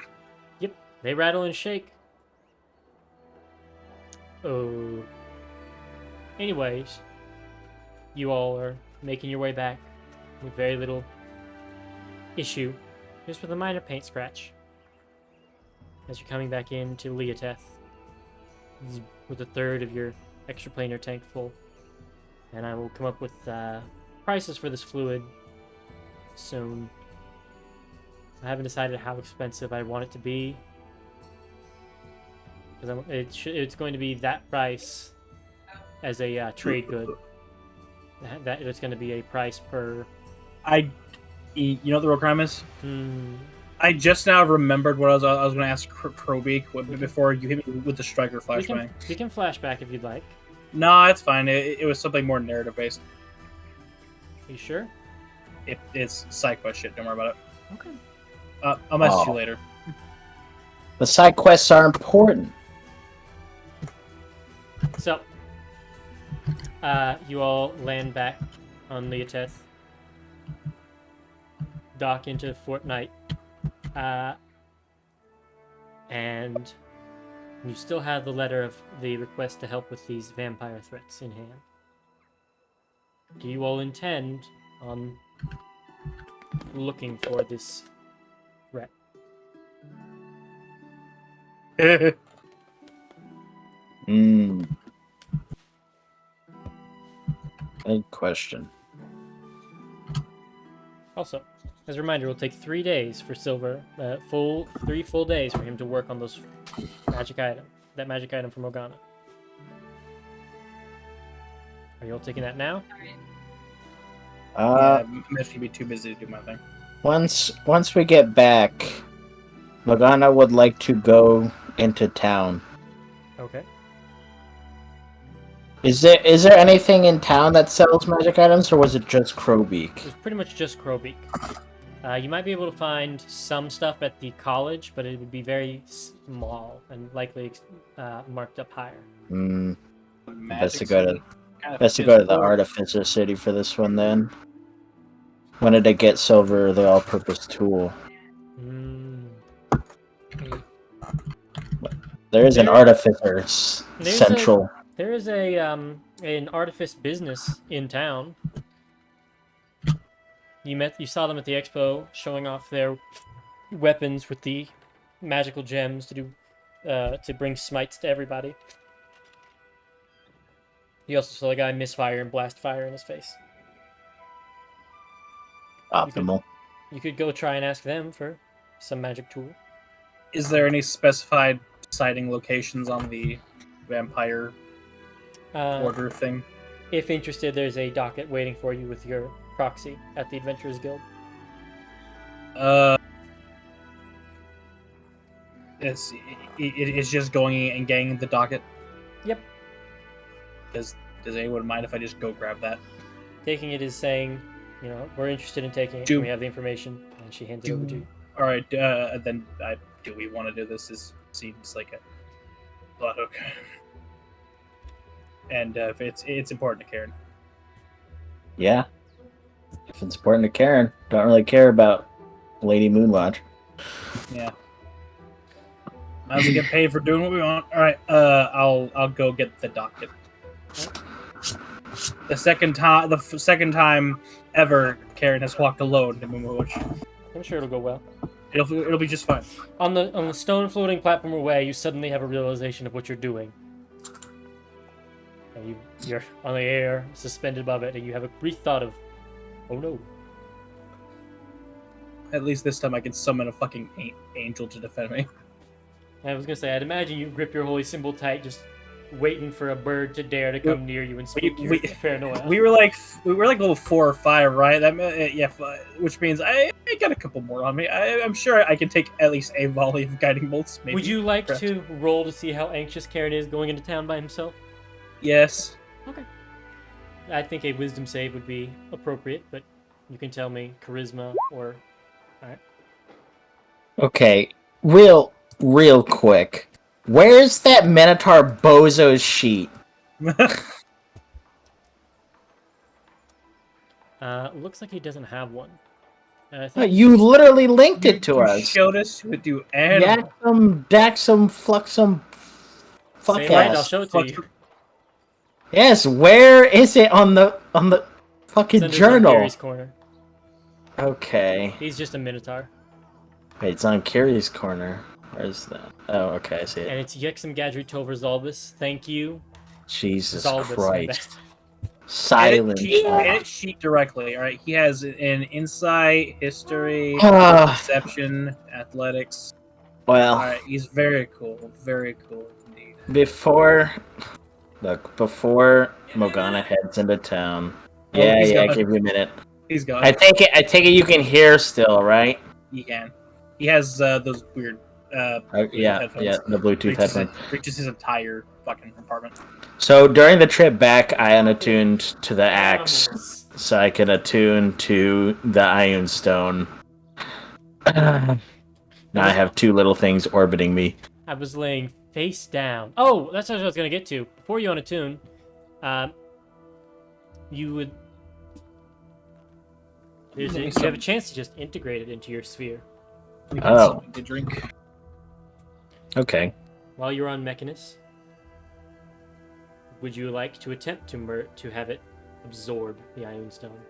Yep, they rattle and shake. Oh. Anyways, you all are making your way back with very little issue, just with a minor paint scratch. As you're coming back into Leoteth, with a third of your extraplanar tank full. And I will come up with prices for this fluid soon. I haven't decided how expensive I want it to be, because it's going to be that price as a trade good. That it's going to be a price per. You know what the real crime is? I just now remembered what I was going to ask Crowbeak before you hit me with the striker flashbang. You can flashback if you'd like. No, it's fine. It was something more narrative based. Are you sure? It's side quest shit. Don't worry about it. Okay. I'll message you later. The side quests are important. So, you all land back on Leoteth, dock into Fort Knight. and you still have the letter of the request to help with these vampire threats in hand. Do you all intend on looking for this threat? Hmm. Good question. Also, as a reminder, it will take 3 days for Silver, 3 full days for him to work on that magic item from Morgana. Are you all taking that now? I'm actually be too busy to do my thing. Once we get back, Morgana would like to go into town. Okay. Is there anything in town that sells magic items, or was it just Crowbeak? It's pretty much just Crowbeak. You might be able to find some stuff at the college, but it would be very small and likely marked up higher. Hmm. Best to Magic's go to kind of best to go to the physical. Artificer City for this one then. Wanted to get Silver the all-purpose tool. Mm. There is an There- Artificer's there's Central. There is an artifice business in town. You saw them at the expo showing off their weapons with the magical gems to bring smites to everybody. You also saw the guy misfire and blast fire in his face. Optimal. You could go try and ask them for some magic tool. Is there any specified sighting locations on the vampire order thing? If interested, there's a docket waiting for you with your proxy at the Adventurers Guild. It's just going and getting the docket. Yep. Does anyone mind if I just go grab that? Taking it is saying, we're interested in taking it. We have the information, and she hands it over to you. All right. Then do we want to do this? This seems like a blood hook. And if it's important to Karen. Yeah. If it's important to Karen, don't really care about Lady Moonwatch. Yeah. Might as well get paid for doing what we want. All right. I'll go get the docket. The second time ever Karen has walked alone to Moonwatch. I'm sure it'll go well. It'll be just fine. On the stone floating platform away, you suddenly have a realization of what you're doing. And you're on the air, suspended above it, and you have a brief thought of, oh no. At least this time I can summon a fucking angel to defend me. I was gonna say, I'd imagine you grip your holy symbol tight, just waiting for a bird to dare to come near you and spook your paranoia. We were like level 4 or 5, right? Which means I got a couple more on me. I'm sure I can take at least a volley of guiding bolts. Maybe. Would you like to roll to see how anxious Karen is going into town by himself? Yes. Okay. I think a wisdom save would be appropriate, but you can tell me charisma or... Alright. Okay, real quick. Where's that Minotaur bozo's sheet? Looks like he doesn't have one. You literally linked it to you us. Showed us who would do animal. Daxum, Fluxum, fuck Say right, I'll show it to you. Yes, where is it on the fucking It's journal? on Gary's corner. Okay. He's just a Minotaur. Wait, it's on Kiri's corner. Where's that? Oh, okay, I see it. And it's Yexum Gadri Tover Zalbus. Thank you. Jesus Zalbus, Christ. Silent. Edit sheet directly. All right, he has an insight, history, Ah. perception, athletics. Well, All right, he's very cool indeed. before Morgana heads into town. Oh, Yeah, he's gone. give me a minute. He's gone. I take it you can hear still, right? He can. He has those weird. Yeah, headphones. the Bluetooth headphones. Reaches his entire fucking apartment. So during the trip back, I unattuned to the axe, so I can attune to the Iron Stone. Now I have two little things orbiting me. I was laying face down. Oh, that's what I was going to get to. Before you unattune, you would... you have a chance to just integrate it into your sphere. Oh. To drink. Okay. While you're on Mechanus, would you like to attempt to have it absorb the Ion Stone?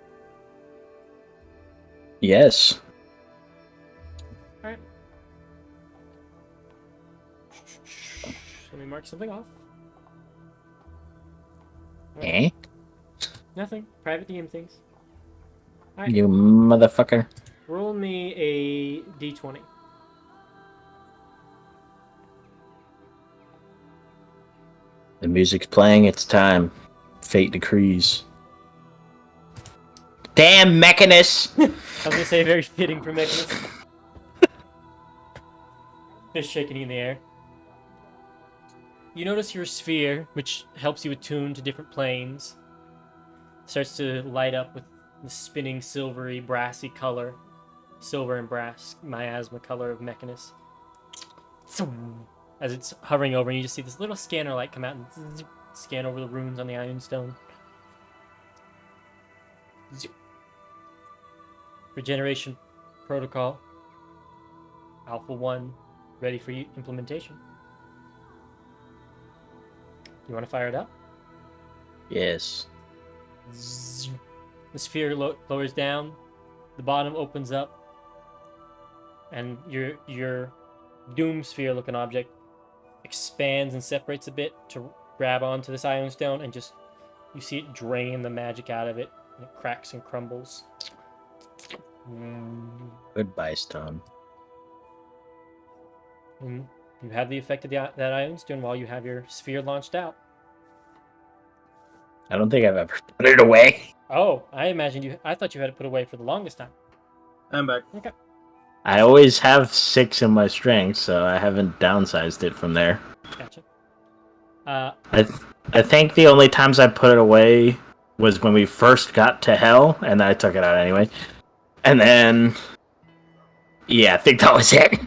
Yes. Alright. Let me mark something off. Eh? Nothing. Private DM things. Alright. You motherfucker. Roll me a d20. The music's playing, it's time. Fate decrees. Damn Mechanus! I was gonna say very fitting for Mechanus. Fist shaking in the air. You notice your sphere, which helps you attune to different planes, starts to light up with the spinning silvery, brassy color. Silver and brass miasma color of Mechanus. As it's hovering over, and you just see this little scanner light come out and scan over the runes on the Iron Stone. Regeneration protocol. Alpha 1, ready for implementation. You want to fire it up? Yes. The sphere lowers down, the bottom opens up, and your doom sphere looking object expands and separates a bit to grab onto this Iron Stone, and just you see it drain the magic out of it, and it cracks and crumbles. Goodbye, Stone. And you have the effect of that Iron Stone while you have your sphere launched out. I don't think I've ever put it away. Oh, I thought you had it put away for the longest time. I'm back. Okay. I always have 6 in my strength, so I haven't downsized it from there. Gotcha. I think the only times I put it away was when we first got to hell, and then I took it out anyway. And then, yeah, I think that was it.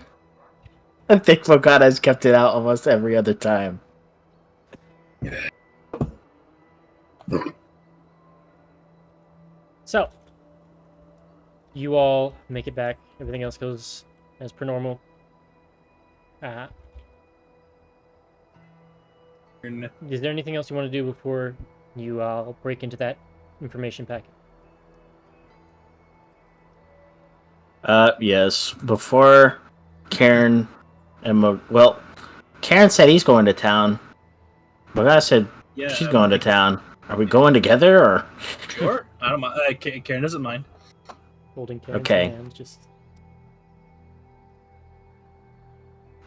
I'm thankful God has kept it out almost every other time. So, you all make it back. Everything else goes as per normal. Is there anything else you want to do before you break into that information packet? Yes. Before Karen and Karen said he's going to town. Mogana said she's going to town. Are we going together, or? Sure. I don't mind. Karen doesn't mind. Holding Karen's Okay. hand, just...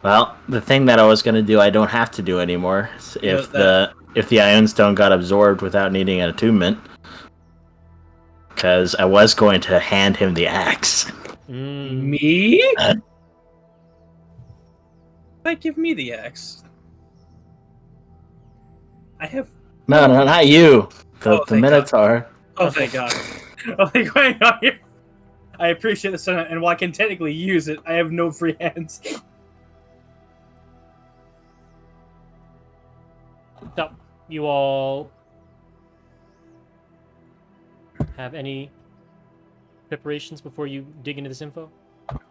Well, the thing that I was gonna do, I don't have to do anymore. If Yeah, the Ion Stone got absorbed without needing an attunement, because I was going to hand him the axe. Me? Why give me the axe? I have. No, not you. The thank Minotaur. Oh, thank God. What's going on here? I appreciate this, and while I can technically use it, I have no free hands. So, you all have any preparations before you dig into this info?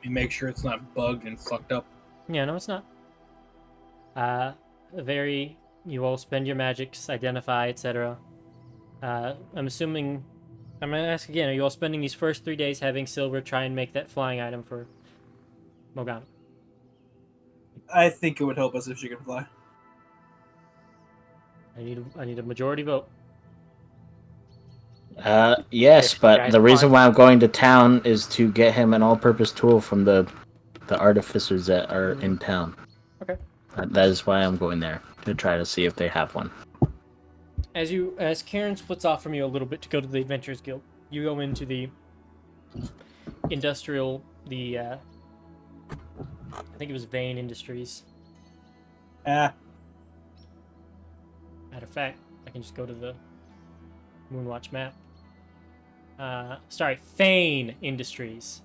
You make sure it's not bugged and fucked up. Yeah, no, it's not. You all spend your magics, identify, etc. I'm assuming... I'm going to ask again, are you all spending these first 3 days having Silver try and make that flying item for Mogana? I think it would help us if she could fly. I need a majority vote. Yes, If but guys the reason want- why I'm going to town is to get him an all-purpose tool from the artificers that are in town. Okay. That is why I'm going there, to try to see if they have one. As Karen splits off from you a little bit to go to the Adventurers Guild, you go into the industrial, I think it was Vane Industries. Ah. Matter of fact, I can just go to the Moonwatch map. Sorry, Fane Industries.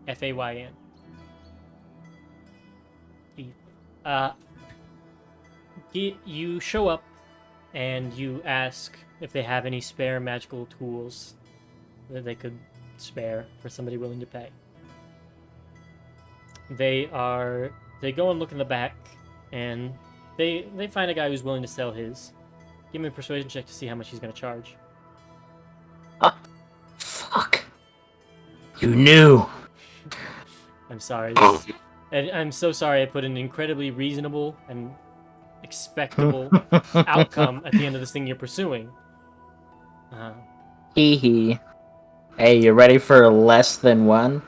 Fayn. You show up and you ask if they have any spare magical tools that they could spare for somebody willing to pay. They go and look in the back, and they find a guy who's willing to sell his. Give me a persuasion check to see how much he's going to charge. Fuck. You knew. I'm sorry. And I'm so sorry I put an incredibly reasonable and expectable outcome at the end of this thing you're pursuing. Hee hee. Hey, you ready for less than 1?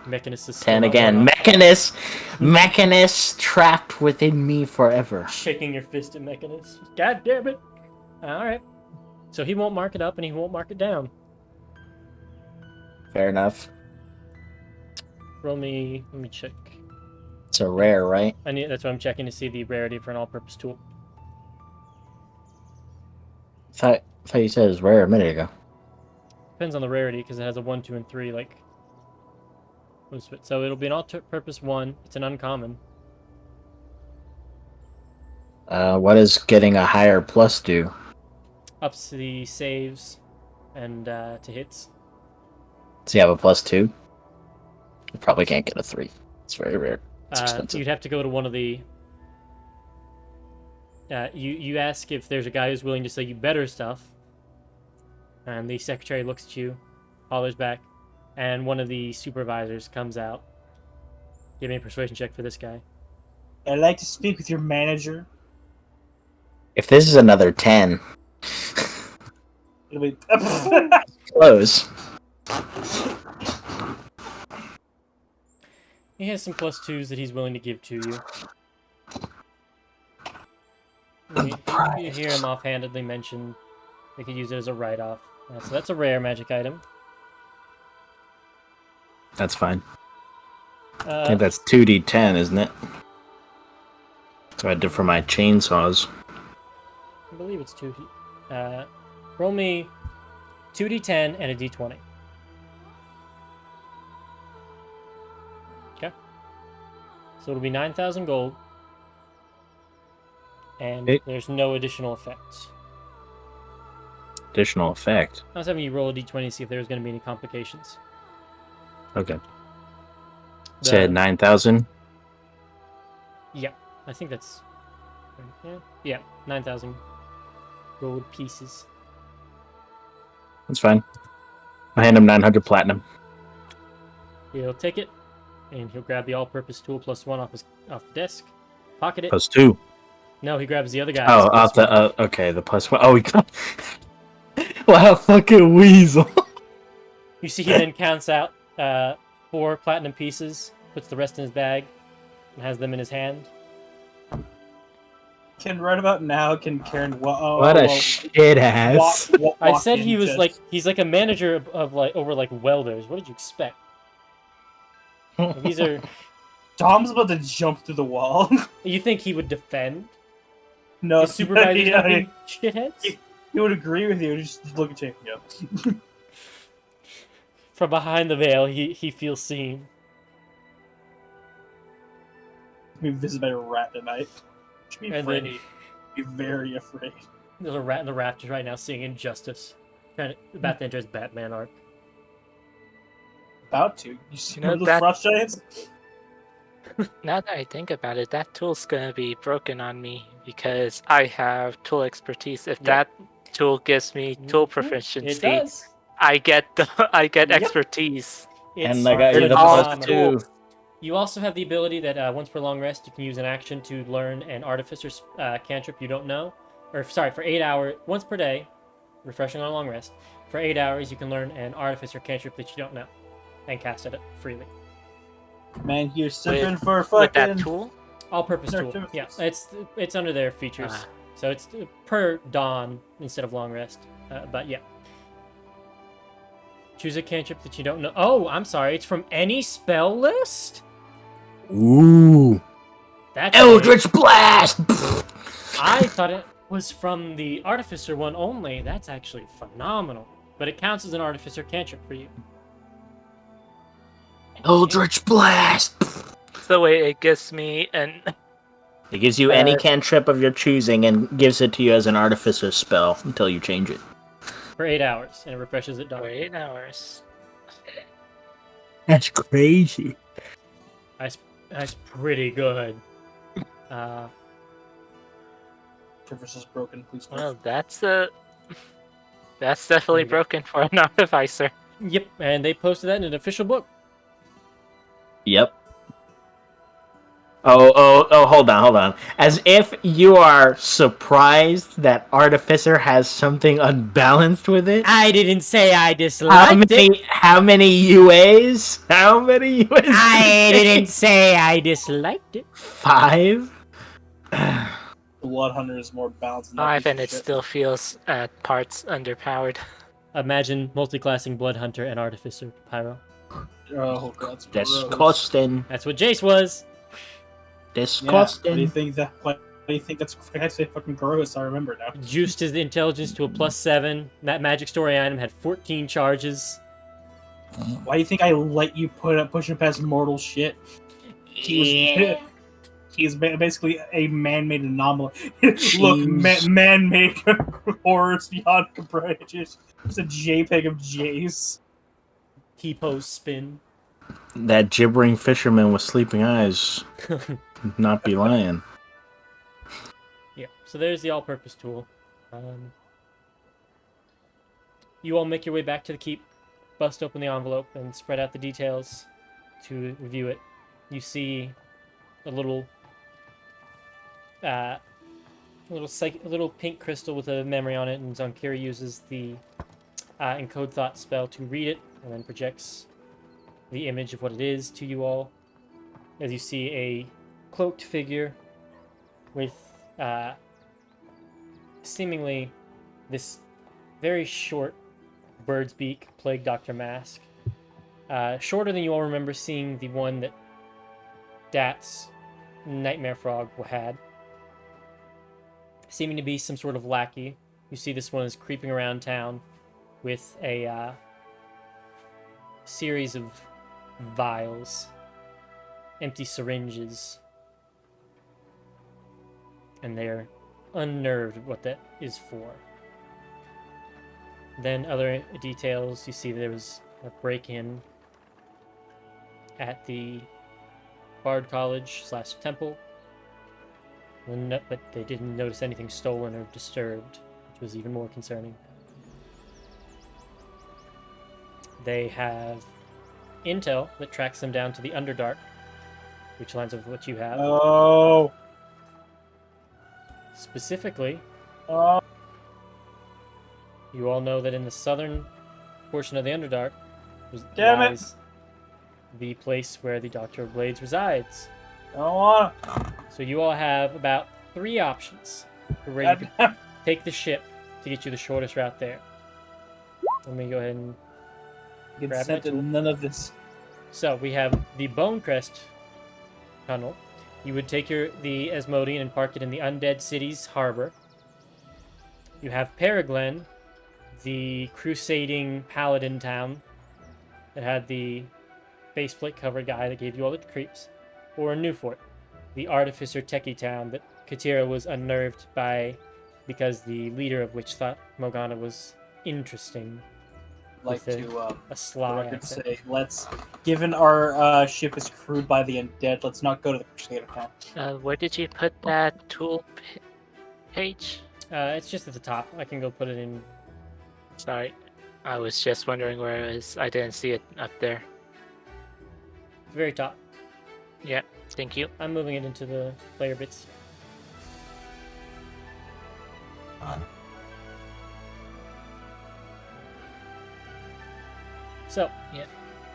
Mechanist is 10 still again. not Mechanist trapped within me forever. shaking your fist at Mechanist. God damn it! All right. So he won't mark it up and he won't mark it down. Fair enough. Let me check. It's a rare, right? That's what I'm checking to see the rarity for an all-purpose tool. I thought you said it was rare a minute ago. Depends on the rarity because it has a 1, 2, and 3 like. So it'll be an all-purpose 1. It's an uncommon. What does getting a higher plus do? Ups the saves and to hits. Does he have a +2? You probably can't get a 3. It's very rare. It's expensive. You'd have to go to one of the. You ask if there's a guy who's willing to sell you better stuff, and the secretary looks at you, hollers back, and one of the supervisors comes out. Give me a persuasion check for this guy. I'd like to speak with your manager. If this is another 10, It'll be... close. He has some +2s that he's willing to give to you. You hear him offhandedly mention they could use it as a write-off. So that's a rare magic item. That's fine. I think that's 2d10, isn't it? So I did for my chainsaws. I believe it's 2. Roll me 2d10 and a d20. Okay. So it'll be 9,000 gold. And there's no additional effects. Additional effect. I was having you roll a d20 to see if there's going to be any complications. Okay. Said 9,000. Yeah, I think that's... Yeah, 9,000 gold pieces. That's fine. I hand him 900 platinum. He'll take it, and he'll grab the all-purpose tool +1 off the desk, pocket it. +2. No, he grabs the other guy. Oh, off the okay, the +1. Oh, he got. Wow, fucking weasel. You see, he then counts out 4 platinum pieces, puts the rest in his bag, and has them in his hand. Right about now, can Karen... What a shit ass. I said he was like... He's like a manager of like over like welders. What did you expect? These are... Dom's about to jump through the wall. You think he would defend? No, His supervisor's yeah, fucking shitheads? He would agree with you. Just look at you. Yeah. From behind the veil, he feels seen. Be visited by a rat tonight. Be And afraid. then Be very afraid. there's a rat in the rafters right now seeing Injustice. About to enter his Batman arc. About to. You see You know, those that- frost giants? Now that I think about it, that tool's gonna be broken on me because I have tool expertise. If Yep. that tool gives me tool It proficiency, does. I get Yep. expertise. And I got you the phenomenal. +2. You also have the ability that once per long rest, you can use an action to learn an artificer's cantrip you don't know. Or, sorry, for 8 hours, once per day, refreshing on a long rest. For 8 hours, you can learn an artificer cantrip that you don't know and cast it freely. Man, you're sipping for With fucking... that tool, All-purpose tool. Artificers. Yeah, it's under their features. So it's per dawn instead of long rest. But yeah. Choose a cantrip that you don't know. Oh, I'm sorry. It's from any spell list? Ooh. That's Eldritch Blast! I thought it was from the Artificer one only. That's actually phenomenal. But it counts as an Artificer cantrip for you. Eldritch Blast! the way it gives me an It gives you any cantrip of your choosing and gives it to you as an artificer spell until you change it. For 8 hours, and it refreshes at dawn. 8 hours. That's crazy. That's pretty good. Service is broken. Please. Well, that's definitely There you go. broken for an artificer. Yep, and they posted that in an official book. Yep. Oh, hold on. As if you are surprised that Artificer has something unbalanced with it. I didn't say I disliked it. How many UAs? How many UAs? I didn't say I disliked it. 5? Blood Hunter is more balanced than that 5, piece and of it shit. still feels at parts underpowered. Imagine multi-classing Blood Hunter and Artificer, Pyro. Oh, that's gross. Disgusting. That's what Jace was. Yeah, Disgusting. what do you think that? Why do you think that's actually fucking gross? I remember now. Juiced his intelligence to a +7. That magic story item had 14 charges. Why do you think I let you push him past mortal shit? Yeah. He's basically a man-made anomaly. Jeez. Look, man-made horrors beyond comprehension. It's a JPEG of Jace. T-pose spin. That gibbering fisherman with sleeping eyes. Not be lying. Yeah, so there's the all-purpose tool. You all make your way back to the keep, bust open the envelope, and spread out the details to review it. You see a little, little pink crystal with a memory on it, and Zonkiri uses the encode thought spell to read it, and then projects the image of what it is to you all. As you see a cloaked figure with seemingly this very short bird's beak plague doctor mask. Shorter than you all remember seeing the one that Dat's Nightmare Frog had. Seeming to be some sort of lackey. You see this one is creeping around town with a series of vials, empty syringes, and they're unnerved what that is for. Then other details, you see there was a break-in at the Bard College / temple, but they didn't notice anything stolen or disturbed, which was even more concerning. They have intel that tracks them down to the Underdark, which lines up with what you have. Oh. Specifically, Oh. you all know that in the southern portion of the Underdark Damn it. lies the place where the Doctor of Blades resides. Don't wanna. So you all have about 3 options for where you can take the ship to get you the shortest route there. Let me go ahead and Get grab sent my to tool. none of this. So we have the Bonecrest tunnel. You would take the Asmodean and park it in the Undead City's harbor. You have Pereglen, the crusading paladin town that had the faceplate covered guy that gave you all the creeps. Or Newfort, the artificer techie town that Katira was unnerved by because the leader of which thought Morgana was interesting. Like With to a the sly record accent. say, given our ship is crewed by the undead, let's not go to the Crusader town. Where did you put that tool page? It's just at the top. I can go put it in. Sorry, I was just wondering where it was. I didn't see it up there. The very top. Yeah, thank you. I'm moving it into the player bits. So, Yeah.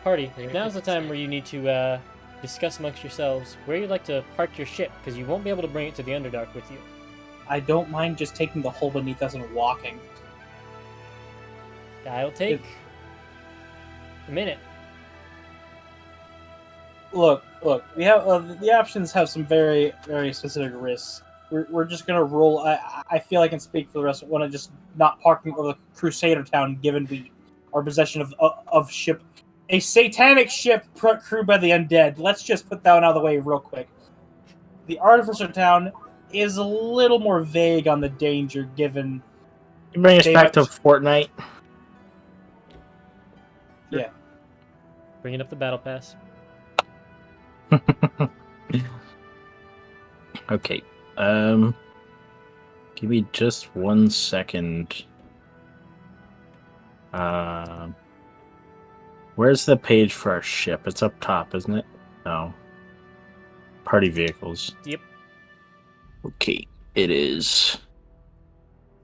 party, Player now's the bits, time yeah. where you need to discuss amongst yourselves where you'd like to park your ship, because you won't be able to bring it to the Underdark with you. I don't mind just taking the hole beneath us and walking. That'll take a minute. Look, we have the options have some very, very specific risks. We're just gonna roll. I feel I can speak for the rest. Want to just not parking over the Crusader town, given we are possession of ship, a satanic ship crewed by the undead. Let's just put that one out of the way real quick. The Artificer town is a little more vague on the danger, given. You bring us They back to have- Fortnite. Yeah. Bringing up the battle pass. Okay. Give me just 1 second. Where's the page for our ship? It's up top, isn't it? No. Party vehicles. Yep. Okay. It is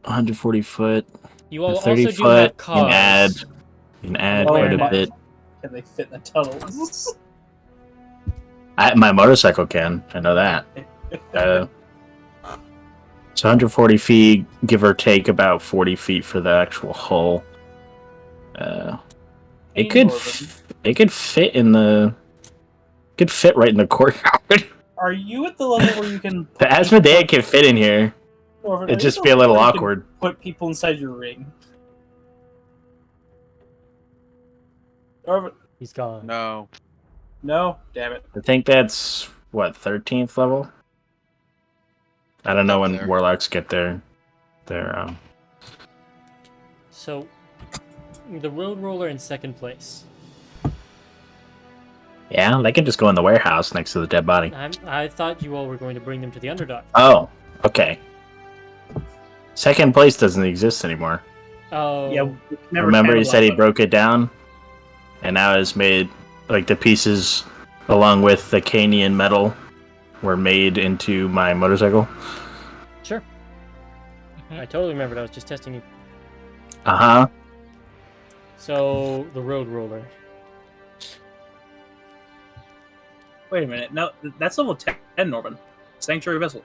140 foot. You all 30 also do have foot. You cars. can add Oh quite a my. bit. Can they fit in the tunnels? My motorcycle can. I know that. It's 140 feet, give or take about 40 feet for the actual hull. It could fit in the. Could fit right in the courtyard. Are you at the level where you can? The Asmodea can fit in here. It'd just be a little awkward. Put people inside your ring. Or, He's gone. No. no, damn it. I think that's what 13th level. I don't know Up when there. warlocks get their So, the road roller in second place. Yeah, they can just go in the warehouse next to the dead body. I thought you all were going to bring them to the underdark. Oh, okay. Second place doesn't exist anymore. Oh. Yeah, never Remember he said he cannibalized broke it down? And now it's made, like, the pieces along with the Canian metal were made into my motorcycle. Sure. I totally remembered. I was just testing you. Uh-huh. So, the road roller. Wait a minute. No, that's level 10, Norman. Sanctuary vessel.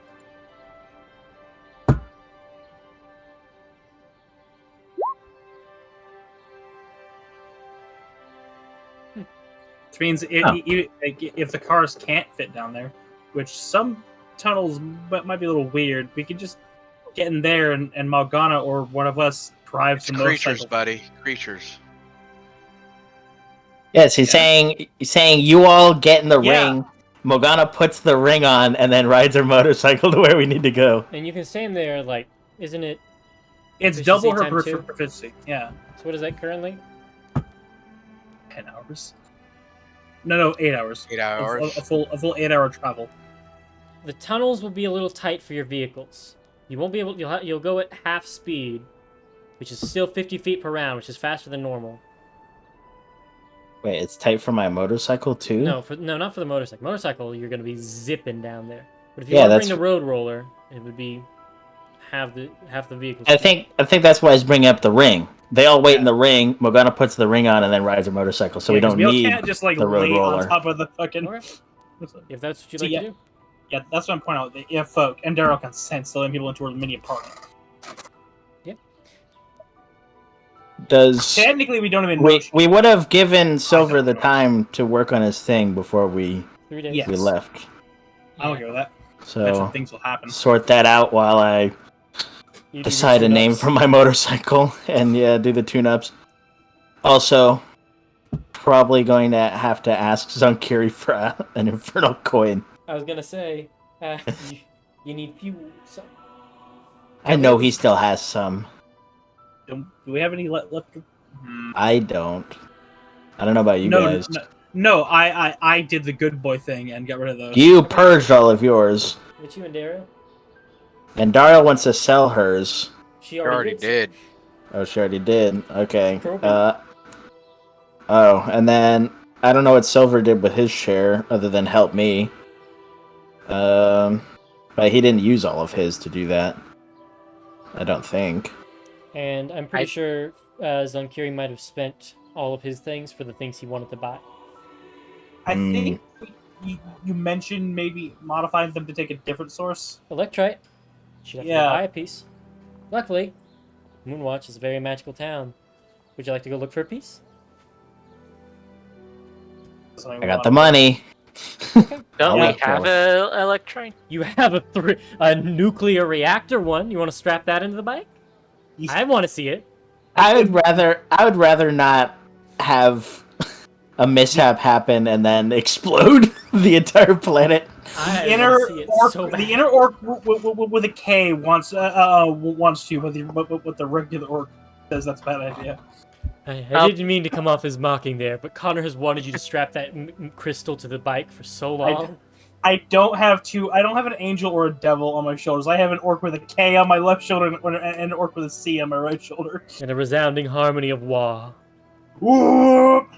Which means if the cars can't fit down there, which some tunnels might be a little weird, we could just get in there and Malgana or one of us drive some Creatures, motorcycle. buddy. Creatures. Yes, he's saying you all get in the Yeah. ring. Morgana puts the ring on and then rides her motorcycle to where we need to go. And you can stand there, like, isn't it? It's Proficiency double her time two? proficiency. Yeah. So, what is that currently? 10 hours. No, 8 hours. 8 hours. A full 8-hour travel. The tunnels will be a little tight for your vehicles. You won't be able. You'll go at half speed, which is still 50 feet per round, which is faster than normal. Wait, it's tight for my motorcycle too? No, not for the motorcycle. Motorcycle, you're gonna be zipping down there. But if you Yeah, want to bring that's- the road roller, it would be half the vehicles. I think that's why he's bringing up the ring. They all wait in the ring. Morgana puts the ring on and then rides her motorcycle, so we don't need can't just like the road lay roller. on top of the fucking. Okay. If that's what you'd So, like yeah. to do. Yeah, that's what I'm pointing out. If folk and Daryl can sense letting people into a mini apartment. Does Technically, we don't even know. we would have given Silver the time to work on his thing before we 3 days. Yeah. we left. I'm okay with that. So Eventually things will happen. sort that out while I You do decide the a name tune-ups. for my motorcycle and do the tune-ups. Also, probably going to have to ask Zunkiri for an infernal coin. I was gonna say, you need fuel. So. I know he still has some. Do we have any left? I don't. I don't know about you guys. No, I did the good boy thing and got rid of those. You purged all of yours, With you and Daryl? and Daria wants to sell hers. She You already, already did. Oh, she already did. Okay. Crowbeak? Oh, and then I don't know what Silver did with his share other than help me. But he didn't use all of his to do that. I don't think. And I'm pretty sure Zonkiri might have spent all of his things for the things he wanted to buy. I think you mentioned maybe modifying them to take a different source. Electrite. She'd have to go Yeah. buy a piece. Luckily, Moonwatch is a very magical town. Would you like to go look for a piece? I got the money. Don't Yeah. we have a electrine? You have a nuclear reactor one. You want to strap that into the bike? I want to see it. I would rather not have a mishap happen and then explode the entire planet. I The inner wanna see it orc, so bad. the inner orc with a K wants to, but the regular orc says that's a bad idea. I didn't mean to come off as mocking there, but Connor has wanted you to strap that crystal to the bike for so long. I don't have an angel or a devil on my shoulders. I have an orc with a K on my left shoulder and an orc with a C on my right shoulder. In a resounding harmony of wah. Whoop!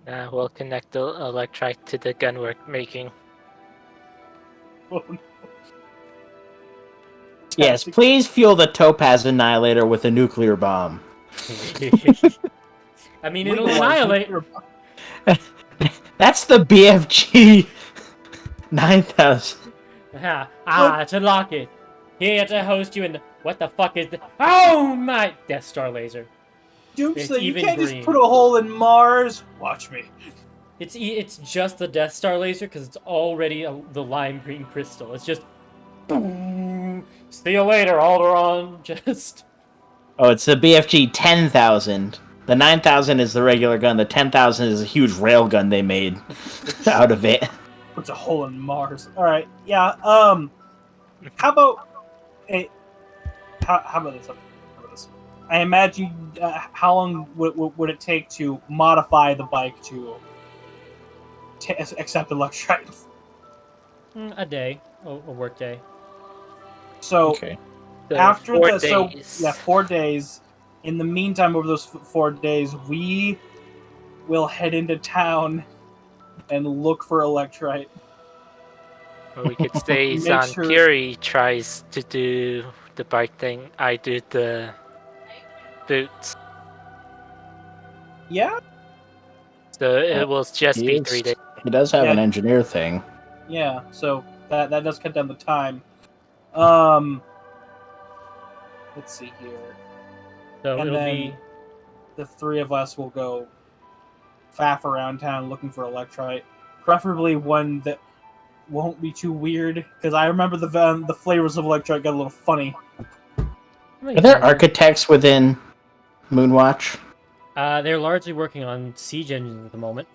We'll connect the electrite to the gun we're making. Oh, no. Yes, please fuel the Topaz Annihilator with a nuclear bomb. I mean, it'll Legalize annihilate. nuclear- That's the BFG 9000. To lock it. Here to host you in the... What the fuck is the... Oh my... Death Star laser. Doomsday, you even can't green. just put a hole in Mars. Watch me. It's just the Death Star laser because it's already the lime green crystal. It's just... Boom. See you later, Alderaan. Just... Oh, it's the BFG 10,000. The 9,000 is the regular gun. The 10,000 is a huge rail gun they made out of it. Puts a hole in Mars. All right, yeah. How about how about this? I imagine how long would it take to modify the bike to accept electrite? A day. A work day. So Okay. So after 4 the days. 4 days. In the meantime, over those 4 days, we will head into town and look for electrite. Or we could say Make Zan sure- Curie tries to do the bike thing. I do the boots. Yeah, So it will just He be is- 3 days. He does have Yeah. an engineer thing. yeah. So that does cut down the time. Let's see here. So And it'll then- be... The three of us will go faff around town looking for electrite, preferably one that won't be too weird. Because I remember the flavors of electrite got a little funny. Are there architects within Moonwatch? They're largely working on siege engines at the moment.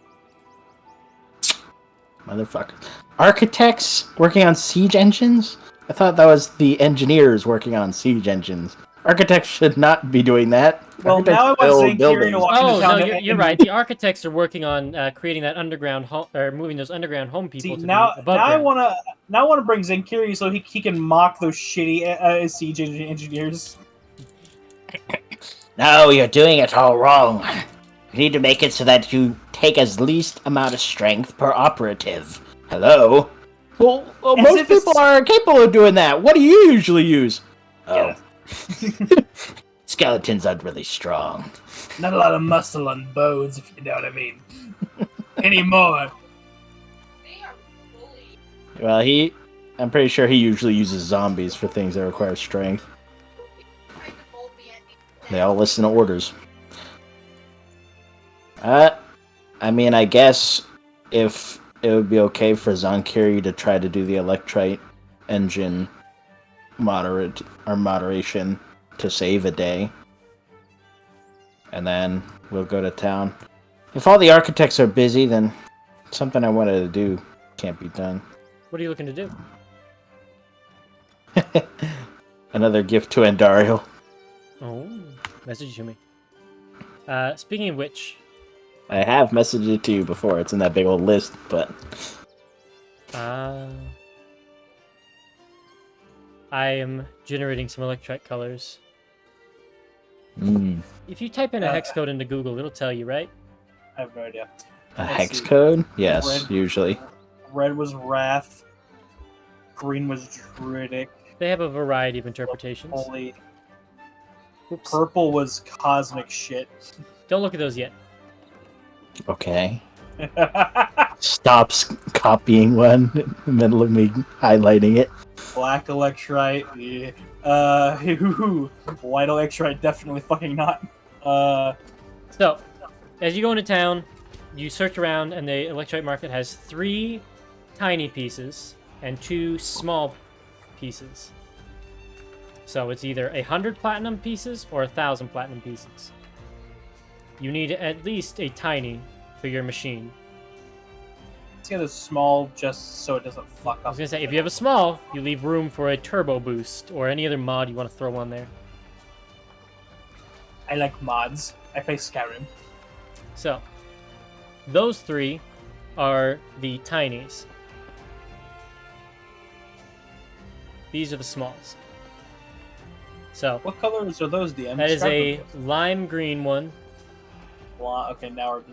Motherfucker. Architects working on siege engines? I thought that was the engineers working on siege engines. Architects should not be doing that. Well, Architects now I want build Zane Curie to buildings. walk Oh, into no, town. you're right. The architects are working on creating that underground home, or moving those underground home people See, to now be above I ground. want to bring Zane Curie so he can mock those shitty siege engineers. No, you're doing it all wrong. You need to make it so that you take as least amount of strength per operative. Hello? Well As most if people it's- are capable of doing that. What do you usually use? Yeah. Skeletons aren't really strong. Not a lot of muscle on bones, if you know what I mean. Anymore. Well, I'm pretty sure he usually uses zombies for things that require strength. They all listen to orders. I mean, I guess if it would be okay for Zonkiri to try to do the electrite engine moderation to save a day. And then we'll go to town. If all the architects are busy, then something I wanted to do can't be done. What are you looking to do? Another gift to Andariel. Oh, message to me. Speaking of which, I have messaged it to you before. It's in that big old list, but I am generating some electrite colors. If you type in a hex code into Google, it'll tell you, right? I have no idea. a Let's hex see. code? Yes, Red. usually. Red was Wrath. Green was Druidic. They have a variety of interpretations. Holy. Oops. Purple was Cosmic shit. Don't look at those yet. Okay. Stops copying one in the middle of me highlighting it. Black Electrite. Yeah. White Electrite, definitely fucking not. So, as you go into town, you search around, and the electrite market has 3 tiny pieces and 2 small pieces. So it's either 100 platinum pieces or 1,000 platinum pieces. You need at least a tiny for your machine. Let's get a small just so it doesn't fuck up. I was gonna say, if you have a small, you leave room for a turbo boost or any other mod you want to throw on there. I like mods. I play Skyrim. So, those 3 are the tinies. These are the smalls. So What colors are those, DM? that is Describe a them. lime green one. Okay, now we're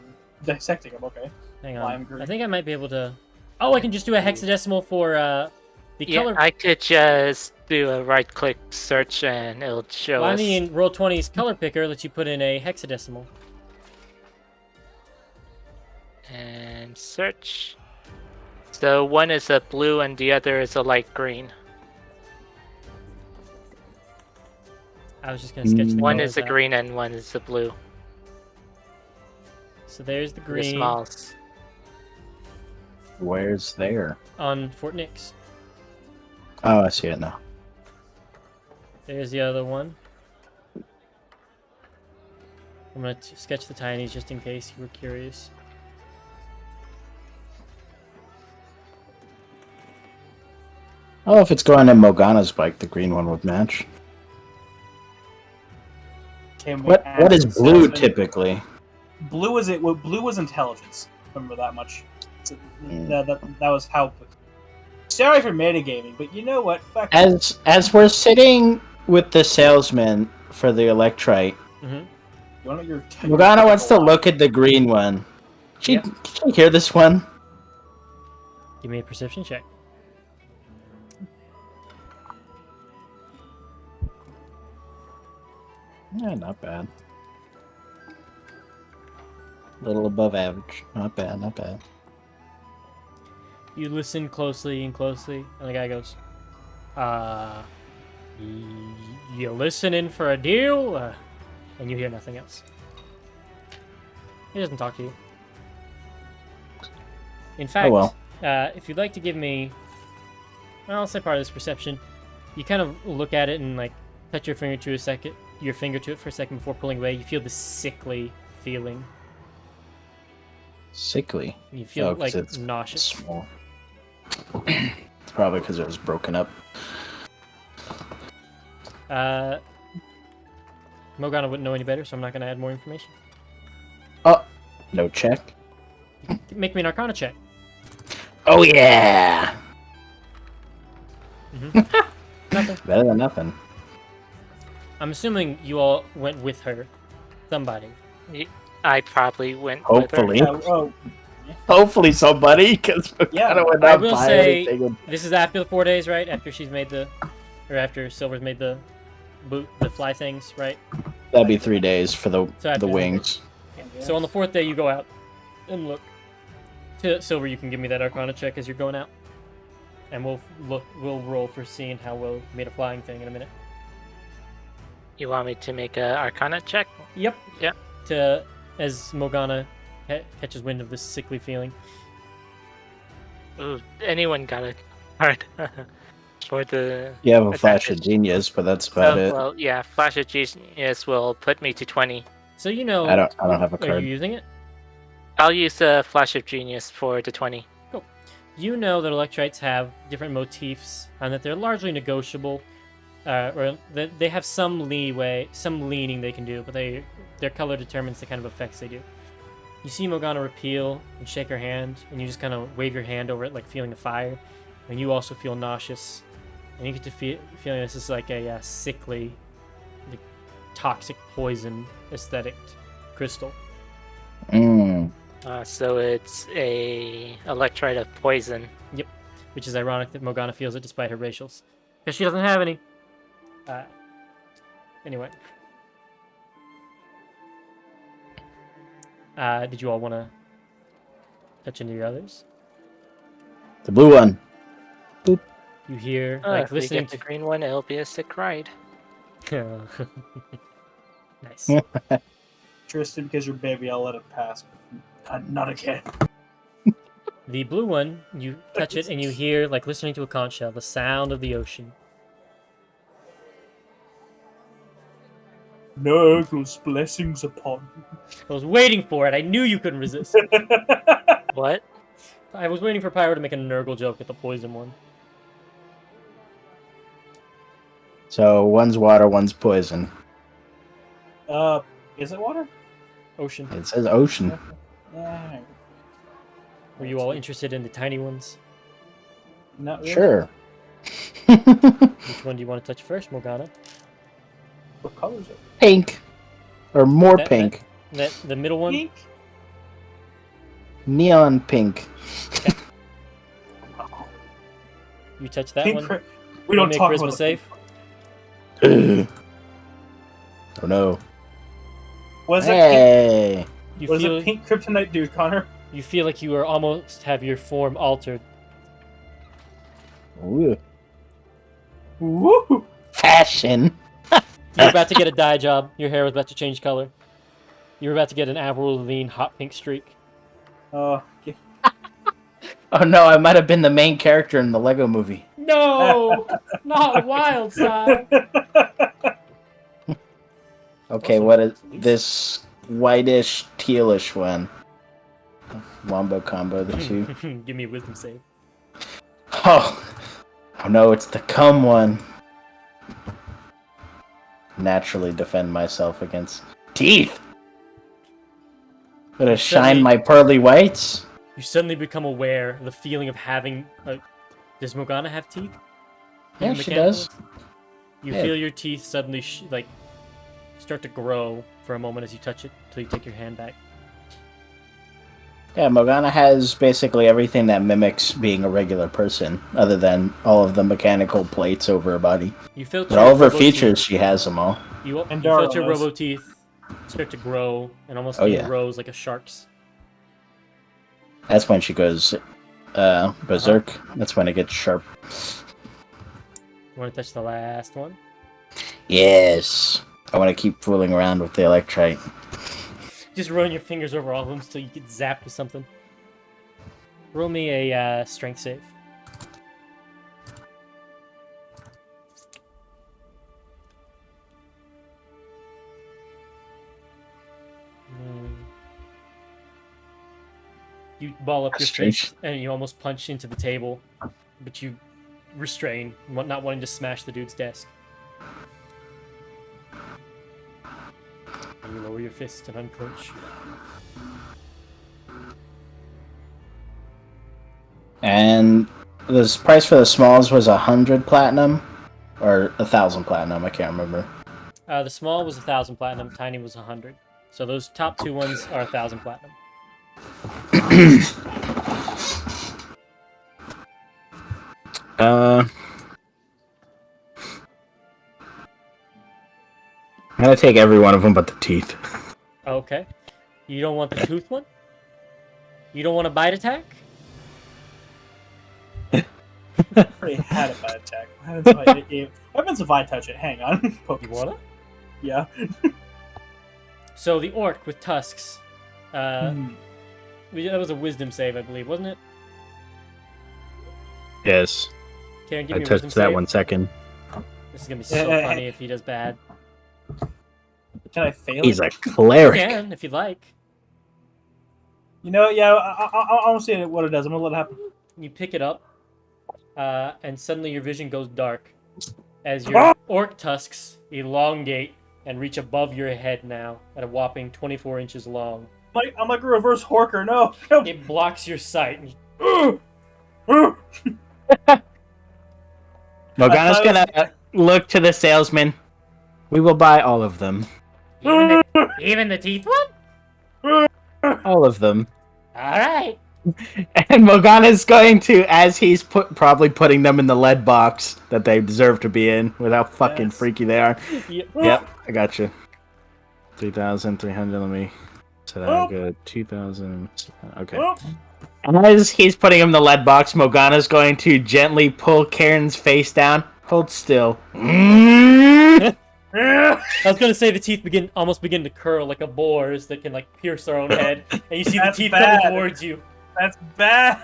dissecting them. Okay. Hang on. Lime green. I think I might be able to. Oh, I can just do a hexadecimal for the Yeah, color. I could just do a right-click search and it'll show Well, I us. mean, Roll20's color picker lets you put in a hexadecimal. And search. So one is a blue and the other is a light green. I was just gonna sketch the One colors is a out. green and one is a blue. So there's the For the green smalls. Where's there? on Fort Nix. Oh, I see it now. There's the other one. I'm gonna sketch the tinies just in case you were curious. Oh, if it's going in Morgana's bike, the green one would match. Can we What add is the blue salesman? typically? Blue is it? Well, blue was intelligence. Remember that much. So, Mm. that was how. Sorry for metagaming, but you know what? Fuck. As we're sitting with the salesman for the electrite, Mm-hmm. You want your Morgana wants to look at the green one. Yep. Can she hear this one? Give me a perception check. Yeah, not bad. A little above average. Not bad, not bad. You listen closely and closely, and the guy goes, you listening for a deal? And you hear nothing else. He doesn't talk to you. In fact, well. If you'd like to give me, well, I'll say part of this perception, you kind of look at it and like touch your finger to it for a second before pulling away. You feel this sickly feeling. Sickly. You feel 'cause like it's nauseous. small. It's probably because it was broken up. Morgana wouldn't know any better, so I'm not going to add more information. Oh, no check. Make me an Arcana check. Oh yeah. Nothing. Better than nothing. I'm assuming you all went with her. Somebody. I probably went Hopefully. Yeah, oh, Hopefully somebody, because Yeah, would I not will buy say anything. this is after the 4 days, right? After she's made the, or after Silver's made the boot, the fly things, right? That'd be 3 days for So after the 3 wings. So on the 4th day, you go out and look. To Silver, you can give me that Arcana check as you're going out, and we'll roll for seeing how well you made a flying thing in a minute. You want me to make a Arcana check? Yep. Yeah. As Morgana catches wind of this sickly feeling. Ooh, anyone got a card for the? You have a flash of advantage? genius, but that's about it. Well, yeah, Flash of Genius will put me to 20. So you know. I don't have a Are card. you using it? I'll use a Flash of Genius for the 20. You know that electrites have different motifs and that they're largely negotiable, or that they have some leeway, some leaning they can do, but their color determines the kind of effects they do. You see Morgana repeal and shake her hand, and you just kind of wave your hand over it like feeling a fire, and you also feel nauseous, and you get to feeling this is like a sickly, like, toxic poison aesthetic crystal. Mm. So it's a Electrite of Poison. Yep, which is ironic that Morgana feels it despite her racials, because she doesn't have any. Anyway. Did you all want to touch into your others? The blue one. You hear, like, If we listening get the green one, it'll be a sick ride. to... Nice. Tristan, because you're baby, I'll let it pass. But not again. The blue one, you touch it and you hear, like listening to a conch shell, the sound of the ocean. Nurgle's blessings upon I was waiting for it. I knew you couldn't resist. you. What? I was waiting for Pyro to make a Nurgle joke at the poison one. So one's water, one's poison. Is it water? Ocean. It says ocean. Yeah. Were you all interested in the tiny ones? Not really. Sure. Which one do you want to touch first, Morgana? What color is it? Pink. Or more That- pink. The middle one? Pink. Neon pink. You touch that Pink. one? We don't Make talk charisma about the save. Oh no. Was it Hey. You pink? Was feel it pink kryptonite dude, Connor? you feel like you are almost have your form altered. Ooh. Woo! Fashion. You're about to get a dye job. Your hair was about to change color. You're about to get an Avril Lavigne hot pink streak. Okay. Oh no, I might have been the main character in the Lego movie. No, not wild side. Okay, Awesome. what is this whitish, tealish one? Wombo combo, the two. Give me a wisdom save. Oh no, it's the cum one. Naturally defend myself against teeth. Gonna shine my pearly whites. You suddenly become aware of the feeling of having. Does Morgana have teeth? Yeah, Even she mechanical does. ones? You Yeah. feel your teeth suddenly start to grow for a moment as you touch it until you take your hand back. Yeah, Morgana has basically everything that mimics being a regular person, other than all of the mechanical plates over her body. You felt But all of her robo features, teeth. she has them all. You And felt your Darwin knows. robo teeth start to grow and almost Oh, in yeah. rows like a shark's. That's when she goes berserk. That's when it gets sharp. You want to touch the last one? Yes. I want to keep fooling around with the electrite. Just run your fingers over all of them until you get zapped with something. Roll me a strength save. You ball up your Strange. fist and you almost punch into the table, but you restrain, not wanting to smash the dude's desk. And you lower your fist and unclench. And the price for the smalls was 100 platinum? Or 1,000 platinum, I can't remember. The small was 1,000 platinum, tiny was 100. So those top two ones are 1,000 platinum. I'm gonna take every one of them but the teeth. Okay. You don't want the tooth one? You don't want a bite attack? I already had a bad attack. What happens if I touch it? Hang on. You wanna? Yeah. So the orc with tusks. That Hmm. was a wisdom save, I believe, wasn't it? Yes. Karen, give I me a wisdom touched that save. 1 second. This is gonna be so funny if he does bad. Can I fail He's it? a cleric. You can, if you'd like. You know, yeah, I want to see what it does. I'm gonna let it happen. You pick it up, and suddenly your vision goes dark as your orc tusks elongate and reach above your head now at a whopping 24 inches long. I'm like a reverse horker. No. It blocks your sight. And Morgana's I thought it gonna look to the salesman. We will buy all of them. Even the teeth one? All of them. Alright. And Morgana's going to, as he's probably putting them in the lead box that they deserve to be in, with how fucking Yes. freaky they are. Yep. Yep, I got you. 3,300. Let me. So that good. 2,000. Okay. As he's putting him in the lead box, Morgana's going to gently pull Karen's face down. Hold still. I was gonna say the teeth almost begin to curl like a boar's that can pierce their own head, and you see That's the teeth bad. coming towards you. That's bad.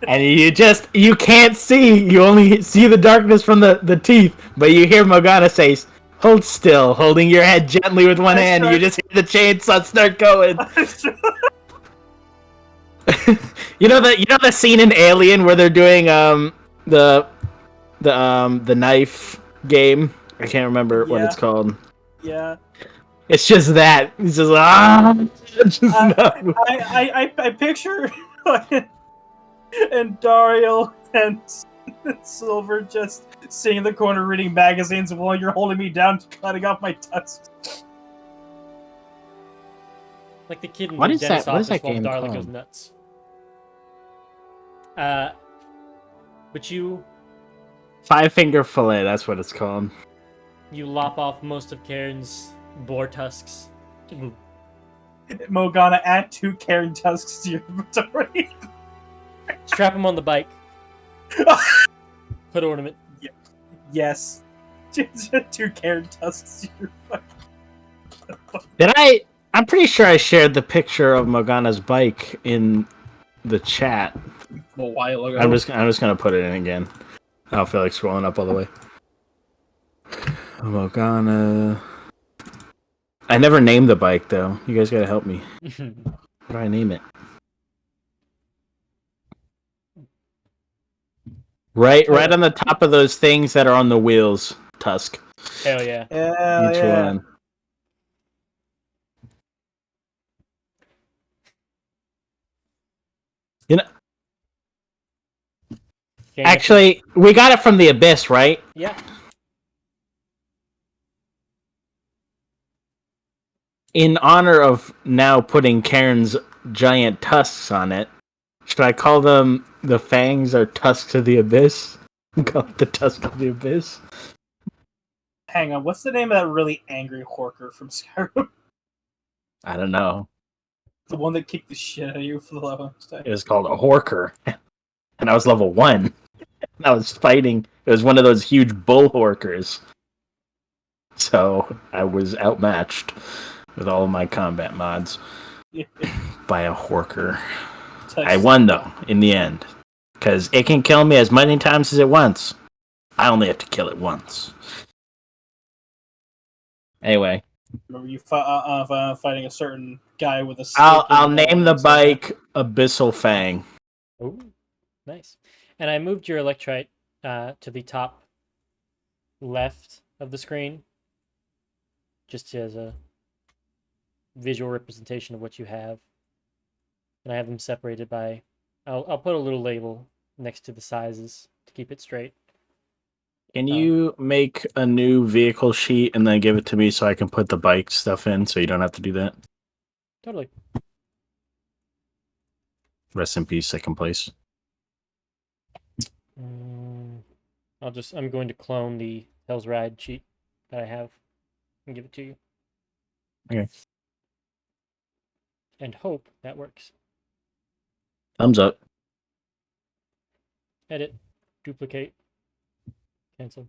And you can't see. You only see the darkness from the teeth. But you hear Morgana say, hold still, holding your head gently with one hand. You just hear the chainsaw start going. You know the scene in Alien where they're doing the knife game? I can't remember what it's called. Yeah. It's just that. It's just no. I picture and Dario and Silver just sitting in the corner reading magazines while you're holding me down, cutting off my tusks. Like the kid in What the is dentist's that? What is office that while game Darla called? goes nuts. But you Five Finger Fillet, that's what it's called. lop off most of Karen's boar tusks. Morgana, add 2 Karen tusks to your inventory. Strap him on the bike. Put ornament. Yes. 2 Karen tusks to your fucking... Did I? I'm pretty sure I shared the picture of Morgana's bike in the chat. A while ago. I'm just gonna put it in again. I don't feel like scrolling up all the way. Morgana. I never named the bike though. You guys gotta help me. How do I name it? Right on the top of those things that are on the wheels. Tusk. Hell yeah. Hell Each yeah. one. You know, Can't actually, we got it from the Abyss, right? Yeah. In honor of now putting Karen's giant tusks on it, should I call them the fangs or tusks of the abyss? Call it the tusk of the abyss. Hang on, what's the name of that really angry Horker from Skyrim? I don't know. The one that kicked the shit out of you for the longest time. It was called a Horker, and I was level 1. And I was fighting. It was one of those huge bull Horkers. So I was outmatched with all of my combat mods by a Horker. I won though in the end, because it can kill me as many times as it wants. I only have to kill it once. Anyway, Remember you fighting a certain guy with a stick. I'll name the bike Abyssal Fang. Oh, nice. And I moved your electrite to the top left of the screen, just as a visual representation of what you have. And I have them separated by. I'll put a little label next to the sizes to keep it straight. Can you make a new vehicle sheet and then give it to me so I can put the bike stuff in so you don't have to do that? Totally. Rest in peace, second place. I'm going to clone the Hell's Ride sheet that I have and give it to you. Okay. And hope that works. Thumbs up. Edit, duplicate, cancel.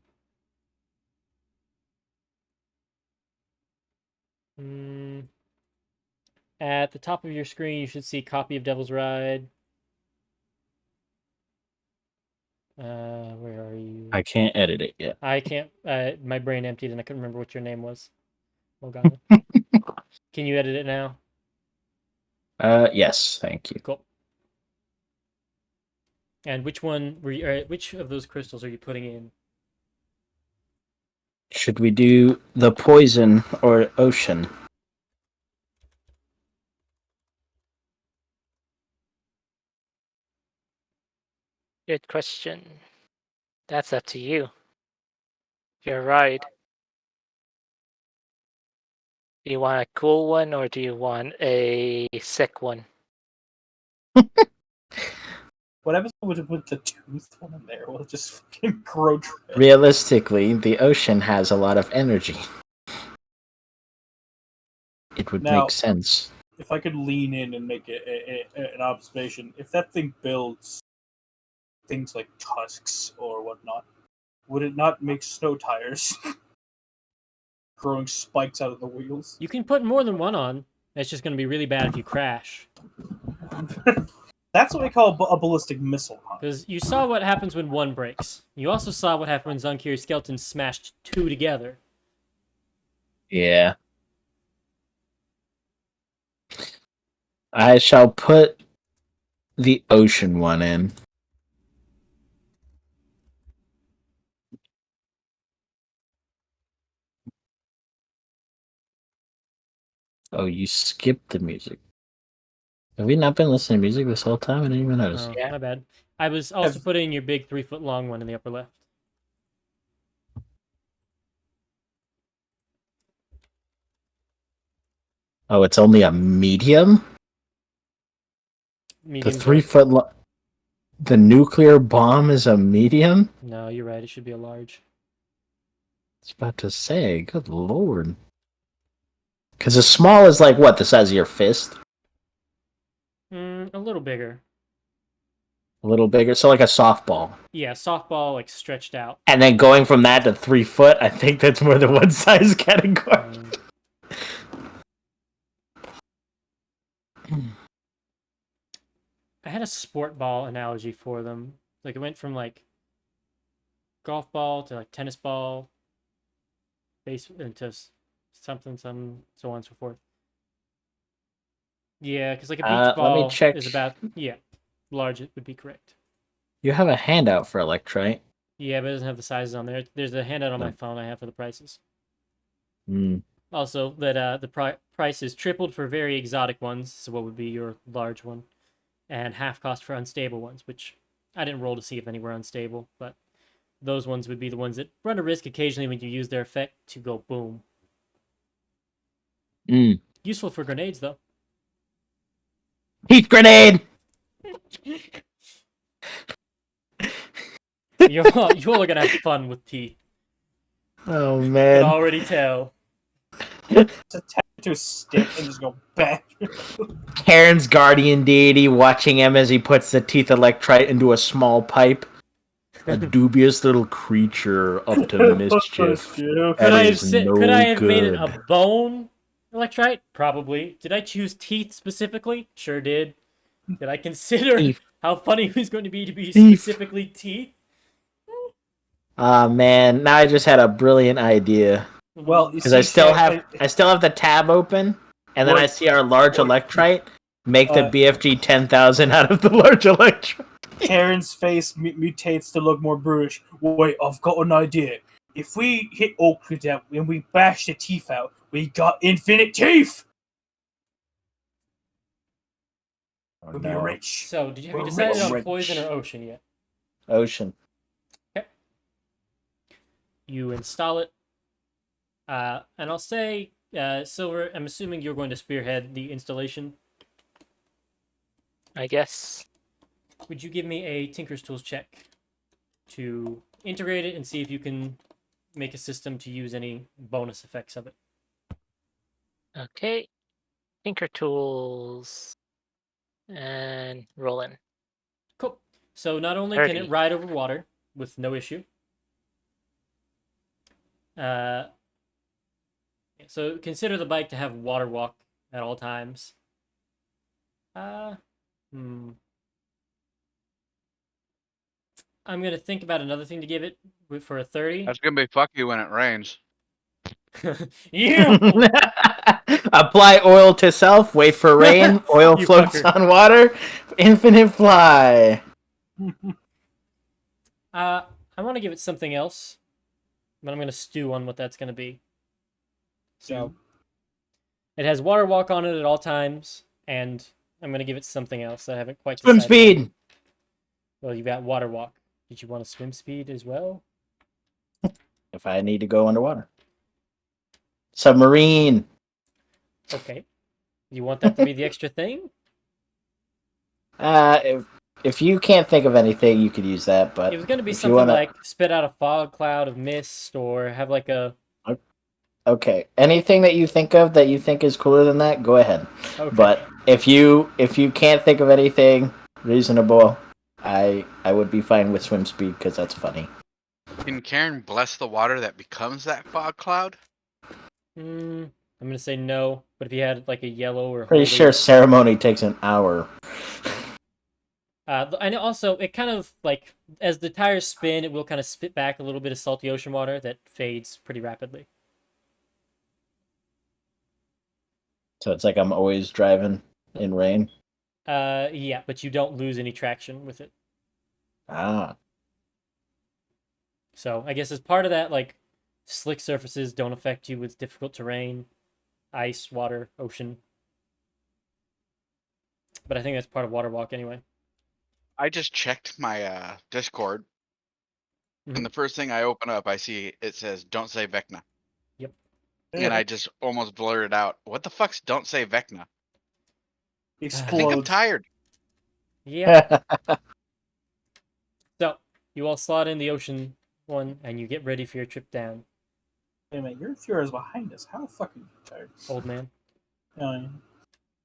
At the top of your screen, you should see copy of Devil's Ride. Where are you? I can't edit it yet. I can't. My brain emptied and I couldn't remember what your name was. Morgana. Can you edit it now? Yes, thank you. Cool. And which one were you? Which of those crystals are you putting in? Should we do the poison or ocean? Good question. That's up to you. You're right. Do you want a cool one or do you want a sick one? What happens when we put the tooth one in there? Will it just fucking grow? Realistically, the ocean has a lot of energy. It would Now, make sense. If I could lean in and make an observation, if that thing builds things like tusks or whatnot, would it not make snow tires? Growing spikes out of the wheels? You can put more than one on. It's just going to be really bad if you crash. That's what we call a ballistic missile. Because you saw what happens when one breaks. You also saw what happened when Zonkir's skeleton smashed 2 together. Yeah. I shall put the ocean one in. Oh, you skipped the music. Have we not been listening to music this whole time? I didn't even notice. Oh, Yeah. my bad. I was also putting your big 3-foot long one in the upper left. Oh, it's only a medium? The Medium's 3-foot. The nuclear bomb is a medium? No, you're right. It should be a large. I was about to say, good lord. Because a small is like what, the size of your fist? A little bigger. A little bigger, so like a softball. Yeah, softball like stretched out. And then going from that to 3 foot, I think that's more than one size category. I had a sport ball analogy for them. Like it went from like golf ball to like tennis ball, base into something, so on and so forth. Yeah, because like a beach Let me ball check. is about large. It would be correct. You have a handout for Electrite. Yeah, but it doesn't have the sizes on there. There's a handout on my phone I have for the prices. Also, that the price is tripled for very exotic ones, so what would be your large one, and half cost for unstable ones, which I didn't roll to see if any were unstable, but those ones would be the ones that run a risk occasionally when you use their effect to go boom. Useful for grenades, though. Heat grenade! You're all gonna have fun with teeth. Oh, I can man. already tell. Just attach it to a stick and just go bang. Karen's guardian deity watching him as he puts the teeth Electrite into a small pipe. A dubious little creature up to mischief. Dude. Could I have is no could I have made it good. a bone electrite? Probably. Did I choose teeth specifically? Sure did. Did I consider Teeth. how funny it was going to be Teeth. specifically teeth? Ah, man. Now I just had a brilliant idea. Well, you Because see, I still Karen- have the tab open, and then I see our large Electrite. Make the BFG 10,000 out of the large Electrite. Karen's face mutates to look more brutish. Wait, I've got an idea. If we hit Oakwood out and we bash the teeth out, we got infinite teeth! Oh, We'll be no. rich. So, have you We're decided on rich. poison or ocean yet? Ocean. You install it. And I'll say, Silver, I'm assuming you're going to spearhead the installation. I guess. Would you give me a Tinker's Tools check to integrate it and see if you can make a system to use any bonus effects of it? Okay. Tinker Tools. And roll in. Cool. So not only can 30. it ride over water with no issue, so consider the bike to have water walk at all times. I'm gonna think about another thing to give it for a 30. That's gonna be fucky when it rains. Yeah. Apply oil to self, wait for rain, oil You floats fucker. on water, infinite fly. I want to give it something else, but I'm gonna stew on what that's gonna be. So it has water walk on it at all times, and I'm gonna give it something else that I haven't quite Swim decided on. speed. Well, you've got water walk. Did you want a swim speed as well? If I need to go underwater. Submarine. Okay. You want that to be the extra thing? If you can't think of anything, you could use that. But It was gonna be if you something wanna- like spit out a fog cloud of mist, or have like a. Okay, anything that you think of that you think is cooler than that, go ahead. Okay. But if you can't think of anything reasonable, I would be fine with swim speed because that's funny. Can Karen bless the water that becomes that fog cloud? I'm gonna say no, but if you had like a yellow or Pretty holy... sure ceremony takes an hour. And also it kind of like as the tires spin, it will kind of spit back a little bit of salty ocean water that fades pretty rapidly. So it's like I'm always driving in rain. Yeah, but you don't lose any traction with it. Ah. So I guess as part of that, like slick surfaces don't affect you with difficult terrain, ice, water, ocean. But I think that's part of Water Walk anyway. I just checked my Discord, Mhm. and the first thing I open up, I see it says "Don't say Vecna," and I just almost blurted out, "What the fuck's don't say Vecna?" I think I'm Explodes. tired. Yeah. So you all slot in the ocean one, and you get ready for your trip down, Wait a minute, your Fuhrer is behind us. How the fuck are you tired? old man. Uh,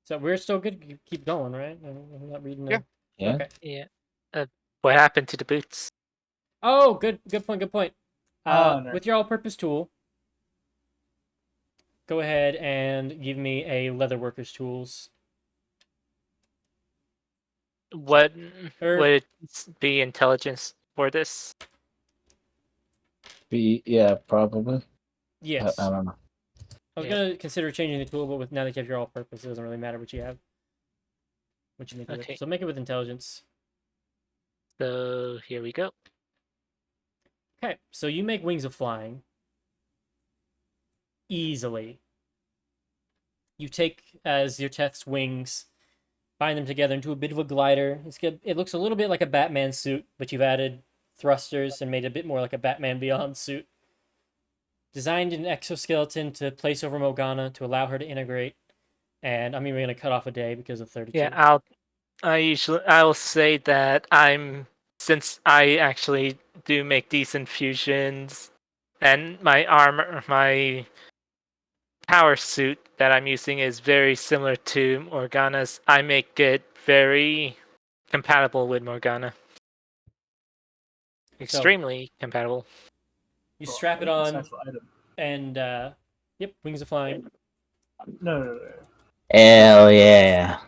So we're still good. You keep going, right? I'm not reading. Yeah. Yeah. Okay. Yeah. What happened to the boots? Oh, good point. Good point. no. With your all-purpose tool, go ahead and give me a leatherworker's tools. What Or- would it be intelligence for this? Yeah, probably. Yes. I don't know. I was Yeah. gonna consider changing the tool, but with now that you have your all-purpose, it doesn't really matter what you have. What you make it Okay. with. So make it with intelligence. So here we go. Okay, so you make wings of flying easily. You take as your Teth's wings, bind them together into a bit of a glider. It's good. It looks a little bit like a Batman suit, but you've added thrusters and made it a bit more like a Batman Beyond suit. Designed an exoskeleton to place over Morgana to allow her to integrate. And I'm even going to cut off a day because of 32. Yeah, I will say that since I actually do make decent fusions, and my power suit that I'm using is very similar to Morgana's. I make it very compatible with Morgana. Extremely compatible. You strap it on, and yep, wings of flying. No. Hell yeah.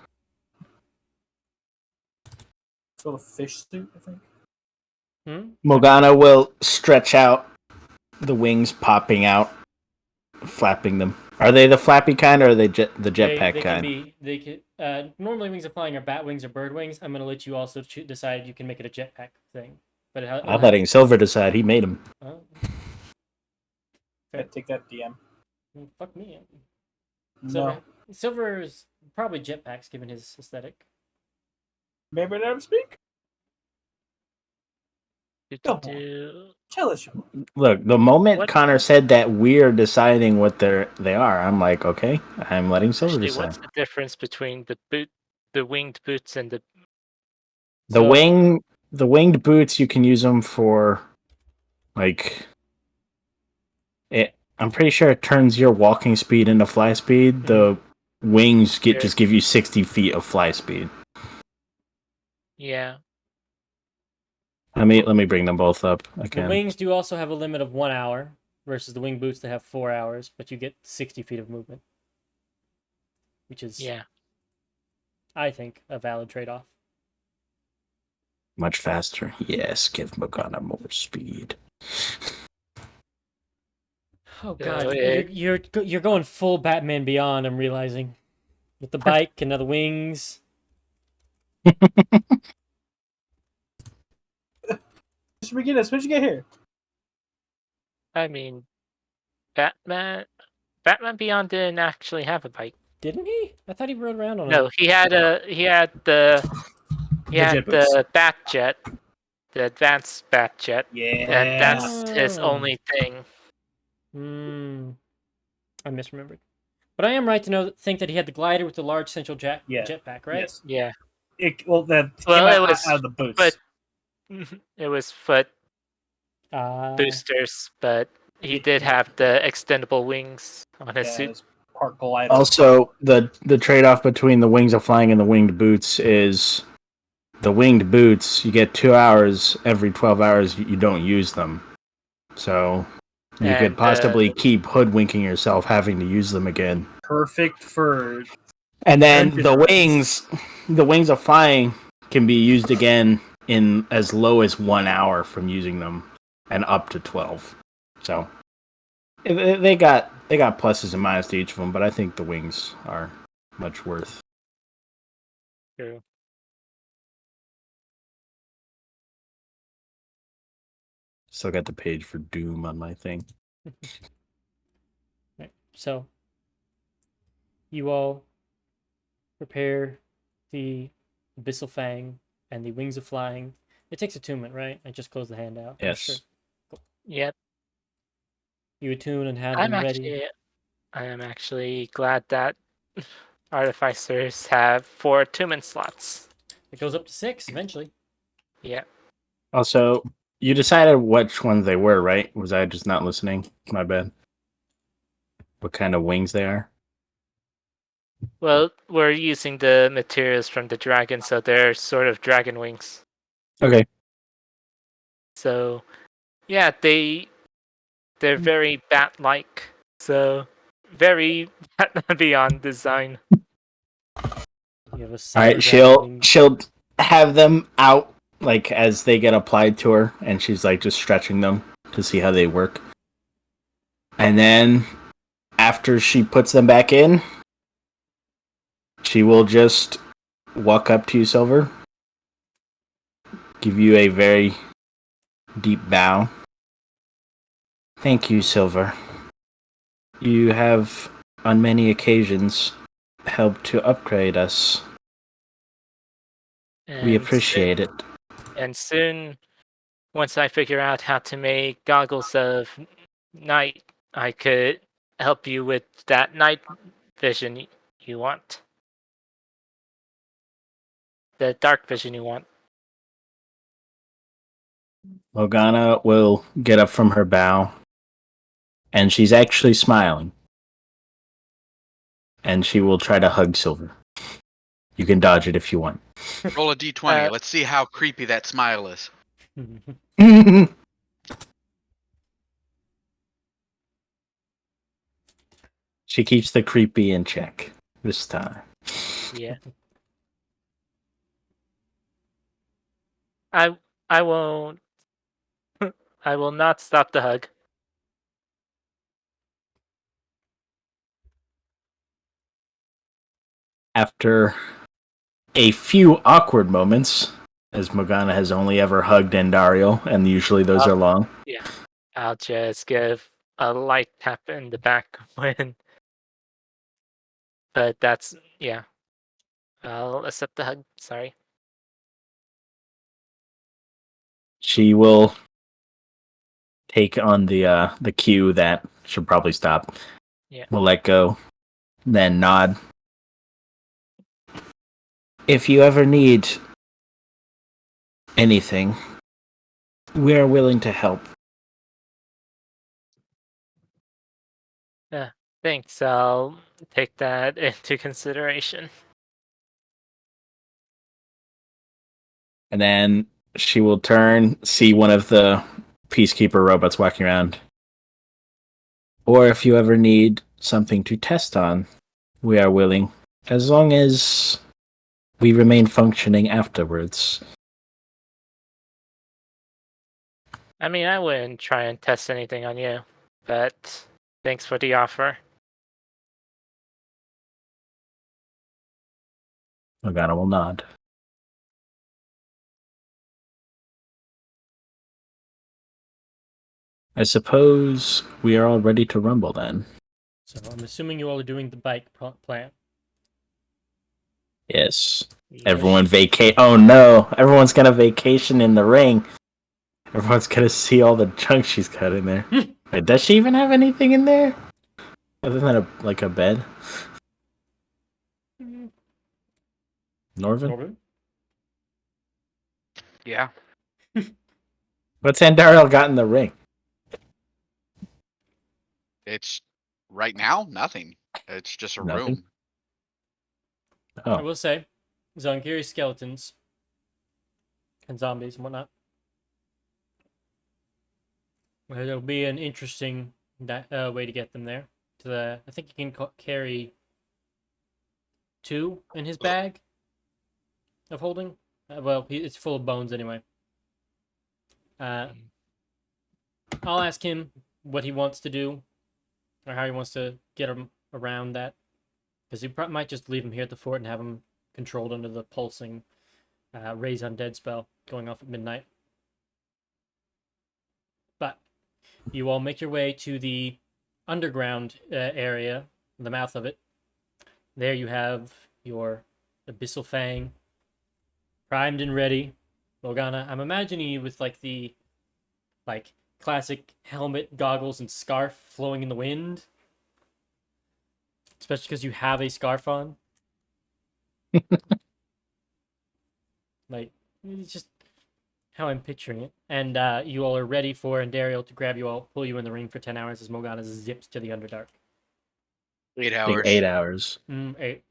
So the fish suit, I think. Morgana will stretch out, the wings popping out, flapping them. Are they the flappy kind, or are they the jetpack They kind? can be. They can. Normally, wings of flying are bat wings or bird wings. I'm going to let you also decide you can make it a jetpack thing. But I'm letting Silver decide. He made them. Yeah, take that, DM. Fuck me. No. Silver is probably jetpacks given his aesthetic. Maybe let him speak. Come on. Tell us your mind. Look, the moment What? Connor said that we're deciding what they are, I'm like, okay, I'm letting Silver Actually, decide. what's the difference between the winged boots, and the The winged boots, you can use them for, like, it. I'm pretty sure it turns your walking speed into fly speed. The wings just give you 60 feet of fly speed. Yeah. Let me bring them both up again. The wings do also have a limit of 1 hour versus the wing boots that have 4 hours, but you get 60 feet of movement, which is, I think, a valid trade-off. Much faster. Yes, give Morgana more speed. Oh god, you're going full Batman Beyond. I'm realizing with the bike and now the wings. Mr. McGinnis, when'd you get here? I mean, Batman Beyond didn't actually have a bike. Didn't he? I thought he rode around on No, he had the Bat Jet, the advanced Bat Jet. Yeah. And that's his only thing. I misremembered. But I am right to think that he had the glider with the large central jetpack, right? Yes. Yeah. It was out of the boots. But it was foot boosters, but he did have the extendable wings on his suit. Part glider. Also, the trade-off between the wings of flying and the winged boots is the winged boots, you get 2 hours every 12 hours you don't use them. So you could possibly keep hoodwinking yourself having to use them again. Perfect for... And then the wings of flying can be used again in as low as 1 hour from using them, and up to 12. So they got pluses and minuses to each of them, but I think the wings are much worth. True. Still got the page for Doom on my thing. Right. So you all prepare the Abyssal Fang and the Wings of Flying. It takes attunement, right? I just closed the hand out. Yes. Sure. Yep. You attune and have them ready. I am actually glad that artificers have 4 attunement slots. It goes up to 6 eventually. Yeah. Also, you decided which ones they were, right? Was I just not listening? My bad. What kind of wings they are? Well, we're using the materials from the dragon, so they're sort of dragon wings. Okay. So, yeah, they're very bat-like. So, very beyond design. You have a All cyber right, dragon wing. she'll have them out like as they get applied to her, and she's like just stretching them to see how they work. And then after she puts them back in, she will just walk up to you, Silver, give you a very deep bow. Thank you, Silver. You have, on many occasions, helped to upgrade us. We appreciate it. And soon, once I figure out how to make goggles of night, I could help you with that night vision you want. The dark vision you want. Morgana will get up from her bow, and she's actually smiling. And she will try to hug Silver. You can dodge it if you want. Roll a d20. Let's see how creepy that smile is. She keeps the creepy in check this time. Yeah. I won't. I will not stop the hug. After a few awkward moments, as Morgana has only ever hugged Andariel, and usually those are long. Yeah. I'll just give a light tap in the back when. But that's yeah. I'll accept the hug. Sorry. She will take on the cue that should probably stop. Yeah. We'll let go, then nod. If you ever need anything, we are willing to help. Thanks. I'll take that into consideration. And then she will turn, see one of the Peacekeeper robots walking around. Or if you ever need something to test on, we are willing, as long as we remain functioning afterwards. I mean, I wouldn't try and test anything on you, but thanks for the offer. Morgana will nod. I suppose we are all ready to rumble then. So I'm assuming you all are doing the bike plan. Yes. Yes. Everyone vacate. Oh no! Everyone's gonna vacation in the ring. Everyone's gonna see all the junk she's got in there. Wait, does she even have anything in there? Other than a bed? Norvin? Yeah. What's Andariel got in the ring? It's right now nothing. It's just a Nothing? room. I Oh. will say, Zonkiri skeletons and zombies and whatnot. Well, it'll be an interesting way to get them there. I think you can carry 2 in his bag of holding. Well, it's full of bones anyway. I'll ask him what he wants to do, or how he wants to get him around that, because he might just leave him here at the fort and have him controlled under the pulsing raise undead spell going off at midnight. But you all make your way to the underground area, the mouth of it. There you have your Abyssal Fang, primed and ready. Morgana, I'm imagining you with like the classic helmet, goggles, and scarf flowing in the wind. Especially because you have a scarf on. Like, it's just how I'm picturing it. And you all are ready for Andariel to grab you all, pull you in the ring for 10 hours as Morgana zips to the Underdark. 8 I think hours. 8 hours. 8.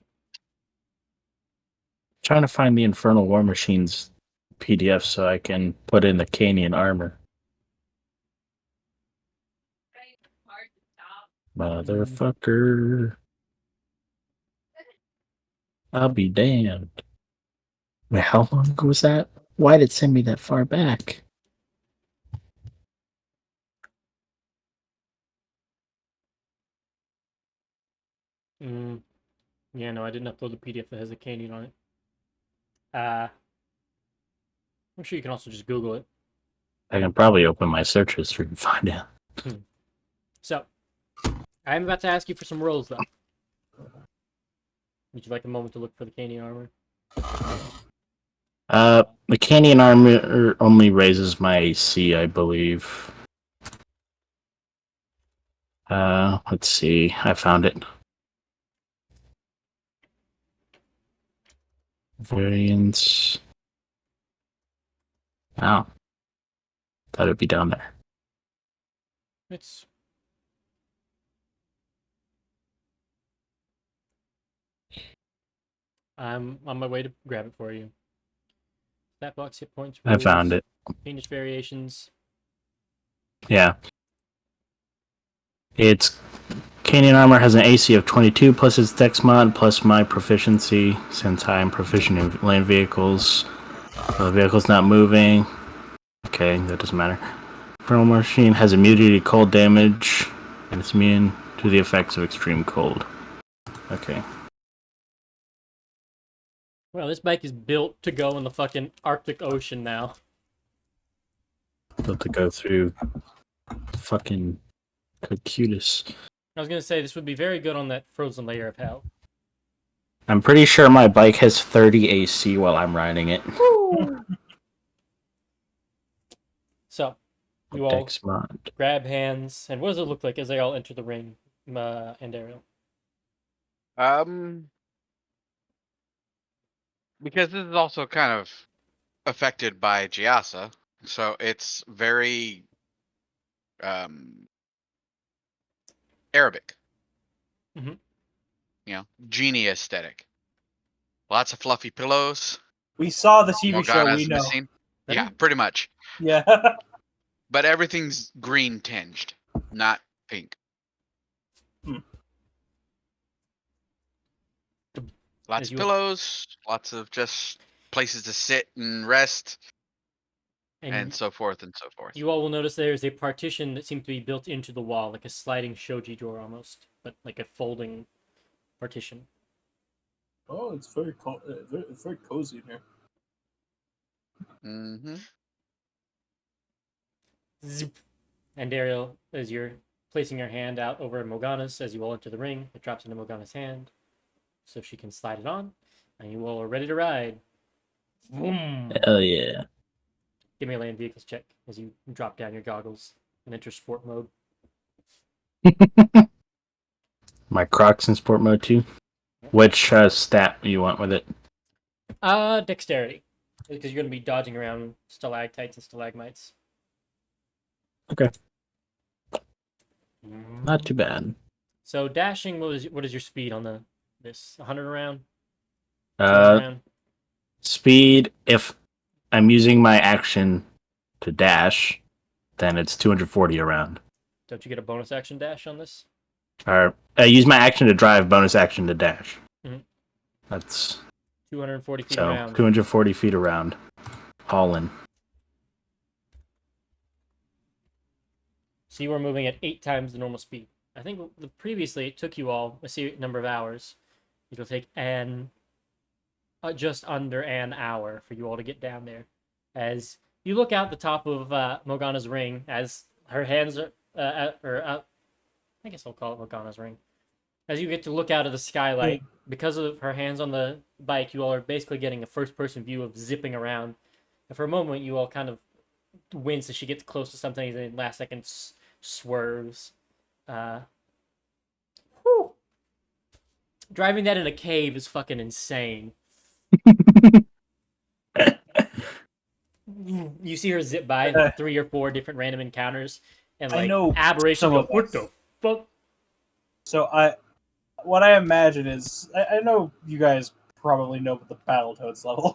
Trying to find the Infernal War Machines PDF so I can put in the Canian armor. Motherfucker. I'll be damned. Wait, how long ago was that? Why did it send me that far back? Yeah, no, I didn't upload the PDF that has a Canadian on it. I'm sure you can also just Google it. I can probably open my search history and find out. So, I'm about to ask you for some rolls, though. Would you like a moment to look for the Canadian armor? The Canian armor only raises my AC, I believe. Let's see. I found it. Variants. Oh. Thought it'd be down there. It's... I'm on my way to grab it for you. That box hit points. I found it. Fiendish variations. Yeah. It's Canian armor has an AC of 22 plus its Dex mod plus my proficiency since I am proficient in land vehicles. The vehicle's not moving. Okay, that doesn't matter. Infernal Machine has immunity to cold damage and it's immune to the effects of extreme cold. Okay. Well, this bike is built to go in the fucking Arctic Ocean now. Built to go through fucking Cocutus. I was gonna say this would be very good on that frozen layer of hell. I'm pretty sure my bike has 30 AC while I'm riding it. So, you all Dex mod. grab hands, and what does it look like as they all enter the ring, Andariel? Because this is also kind of affected by Giasa, so it's very Arabic. Mhm. You know, genie aesthetic. Lots of fluffy pillows. We saw the TV show. Morgana's We know. missing. Yeah, pretty much. Yeah. But everything's green tinged, not pink. Lots As of you- pillows, lots of just places to sit and rest, And and so forth and so forth. you all will notice there is a partition that seems to be built into the wall, like a sliding shoji door almost, but like a folding partition. Oh, it's very very cozy in here. Mm-hmm. Zip. And Ariel, as you're placing your hand out over Morgana's, as you all enter the ring, it drops into Morgana's hand, so she can slide it on, and you all are ready to ride. Vroom. Hell yeah. Give me a land vehicles check as you drop down your goggles and enter sport mode. My Crocs in sport mode too. Which stat you want with it? Dexterity, because you're going to be dodging around stalactites and stalagmites. Okay. Not too bad. So dashing, what is your speed on this? 100 around? 200 around? Speed, if I'm using my action to dash, then it's 240 around. Don't you get a bonus action dash on this? Or I use my action to drive, bonus action to dash. Mhm. That's 240 feet so around. 240 feet around. Haulin. So you were moving at 8 times the normal speed. I think previously it took you all a number of hours. It'll take just under an hour for you all to get down there. As you look out the top of Morgana's ring, as her hands are, I guess I'll call it Morgana's ring. As you get to look out of the skylight, because of her hands on the bike, you all are basically getting a first-person view of zipping around. And for a moment, you all kind of wince as she gets close to something, and then last second swerves. Whew. Driving that in a cave is fucking insane. You see her zip by in 3 or 4 different random encounters, and I like know aberration. some Go, of what this. the fuck? So what I imagine is, I know you guys probably know the Battletoads level.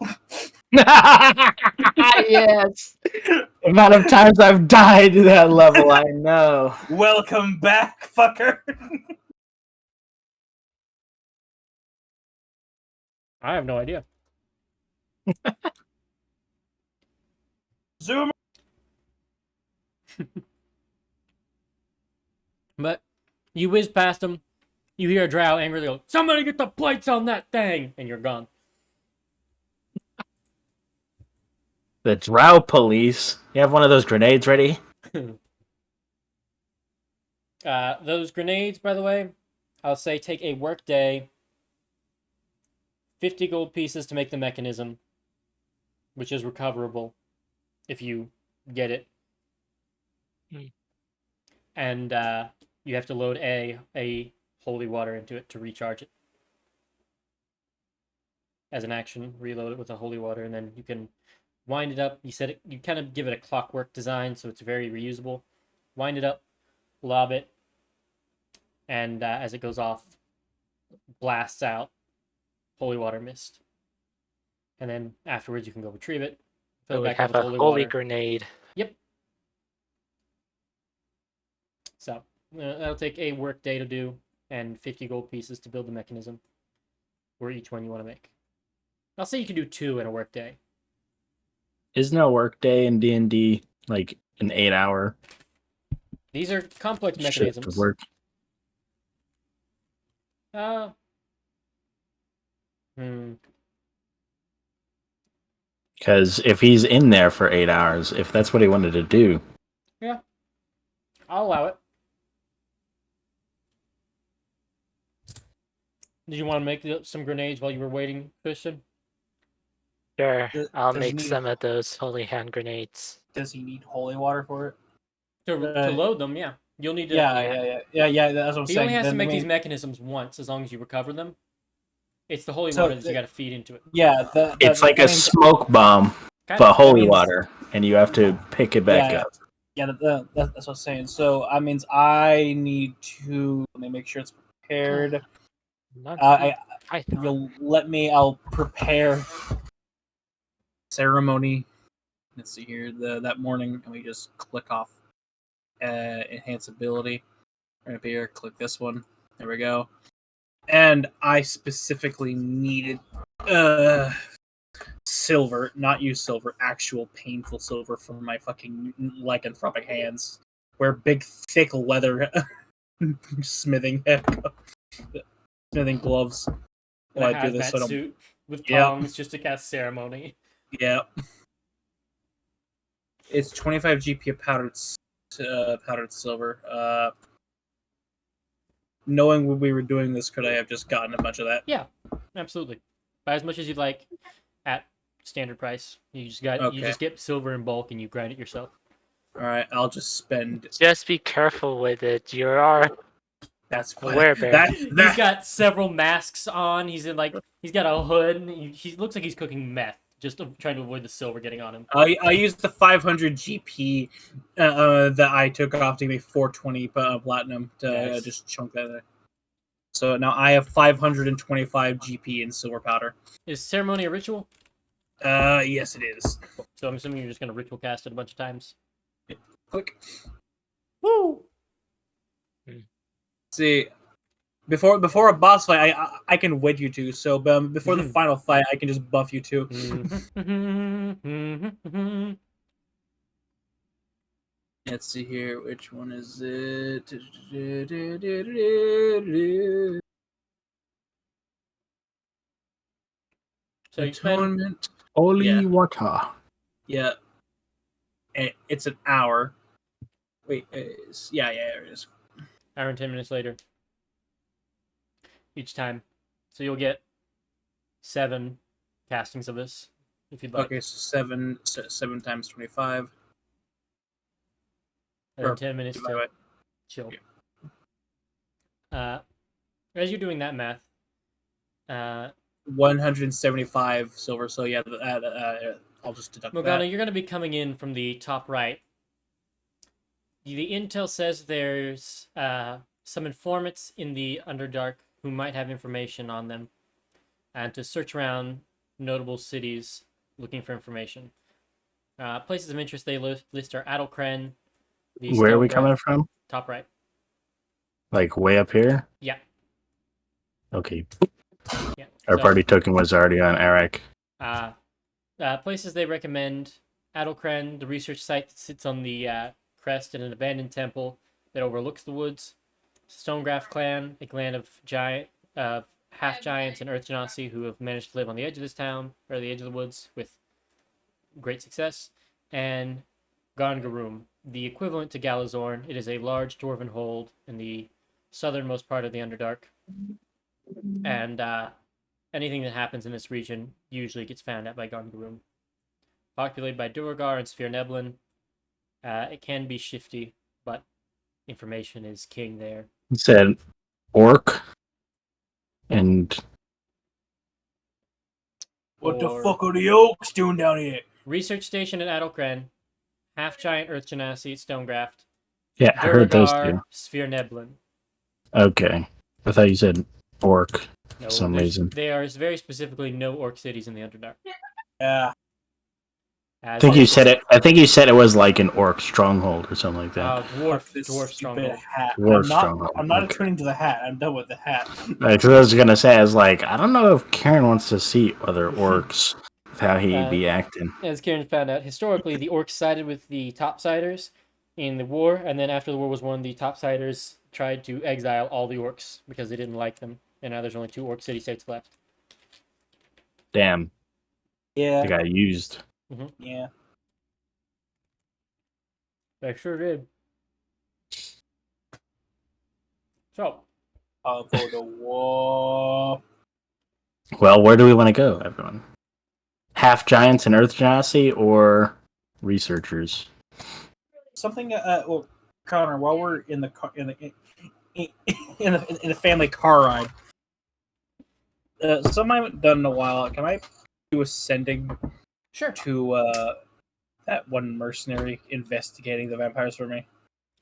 Yes. The amount of times I've died to that level, I know. Welcome back, fucker. I have no idea. Zoom. But you whiz past them. You hear a drow angrily go, "Somebody get the plates on that thing!" And you're gone. The drow police. You have one of those grenades ready? Those grenades, by the way, I'll say take a work day, 50 gold pieces to make the mechanism, which is recoverable if you get it. And you have to load a holy water into it to recharge it. As an action, reload it with a holy water, and then you can wind it up. You kind of give it a clockwork design, so it's very reusable. Wind it up, lob it, and as it goes off, blasts out holy water mist. And then afterwards, you can go retrieve it, fill So it we back up have with a holy holy water. grenade. Yep. So that'll take a work day to do, and 50 gold pieces to build the mechanism for each one you want to make. I'll say you can do 2 in a work day. Isn't a work day in D&D like an 8-hour These are complex shift mechanisms. of work? Because if he's in there for 8 hours, if that's what he wanted to do, Yeah, I'll allow it. Did you want to make some grenades while you were waiting, Christian? Sure, I'll Does make need- some of those holy hand grenades. Does he need holy water for it? To load them, yeah. You'll need to. Yeah. That's what I'm He saying. only has to Then, make I mean, these mechanisms once, as long as you recover them. It's the holy So water that you the- got to feed into it. Yeah, it's like that a means- smoke bomb, Kind but of. holy means- water, and you have to pick it back Yeah, up. Yeah, that's what I'm saying. So that means I need to let me make sure it's prepared. You'll let me. I'll prepare ceremony. Let's see here. That morning, and we just click off enhance ability. Right up here, click this one. There we go. And I specifically needed silver, not use silver, actual painful silver from my fucking lycanthropic hands. Wear big, thick leather smithing gloves. And While I I do have this, that so I don't. suit with Yep. tongs just to cast ceremony. Yeah. It's 25 GP of powdered silver. Knowing when we were doing this, could I have just gotten a bunch of that? Yeah, absolutely. Buy as much as you'd like at standard price. You just get silver in bulk and you grind it yourself. All right, I'll just spend. Just be careful with it. You are That's a werebear. He's got several masks on. He's got a hood. And he looks like he's cooking meth, just trying to avoid the silver getting on him. I used the 500 GP that I took off to make 420 platinum to just chunk that in. So now I have 525 GP in silver powder. Is ceremony a ritual? Yes, it is. So I'm assuming you're just gonna ritual cast it a bunch of times. Click. Woo! See, before a boss fight, I can wed you two. So before the final fight, I can just buff you two. Let's see here. Which one is it? So you spend Atonement. Holy water. Yeah. It's an hour. Wait. Yeah. There it is. hour and 10 minutes later. each time. So you'll get 7 castings of this if you'd like. Okay, so 7 times 25. And then or 10 minutes divide to chill. As you're doing that math, 175 silver. So yeah, I'll just deduct Morgana, that. you're going to be coming in from the top right. The intel says there's some informants in the Underdark who might have information on them, and to search around notable cities looking for information. Places of interest they list are Adelkren. Where are we coming from? Top right. Like way up here? Yeah. Okay. Yeah. Our So, party token was already on Eric. places they recommend: Adelkren, the research site that sits on the crest in an abandoned temple that overlooks the woods. Stonegraph clan, a clan of half giants and earth genasi who have managed to live on the edge of this town, or the edge of the woods, with great success. And Garngarum, the equivalent to Galazorn. It is a large dwarven hold in the southernmost part of the Underdark. And anything that happens in this region usually gets found out by Garngarum. Populated by Duergar and Sphere Neblin. It can be shifty, but information is king there. It said orc and What the Or- fuck are the Oaks doing down here? Research station at Adelkren. Half giant earth genasi at Stonegraft. yeah, I heard those Duergar, two. Sphere Neblin. Okay. I thought you said orc No, for some there's- reason. There are very specifically no orc cities in the Underdark. Yeah. I think you said it was like an orc stronghold or something like that. Dwarf This stronghold. stupid hat. Dwarf I'm not. stronghold, I'm not okay. attuning to the hat. I'm done with the hat. Because I was gonna say, I was like, I don't know if Karen wants to see other orcs with how he'd be acting. As Kieran found out, historically the orcs sided with the topsiders in the war, and then after the war was won, the topsiders tried to exile all the orcs because they didn't like them, and now there's only 2 orc city-states left. Damn, Yeah. they got used. Yeah. They sure did. So, For the war. Well, where do we want to go, everyone? Half giants and Earth Genasi or researchers? Something. Well, Connor, while we're in the car, in the family car ride, something I haven't done in a while. Can I do a sending sure. to that one mercenary investigating the vampires for me?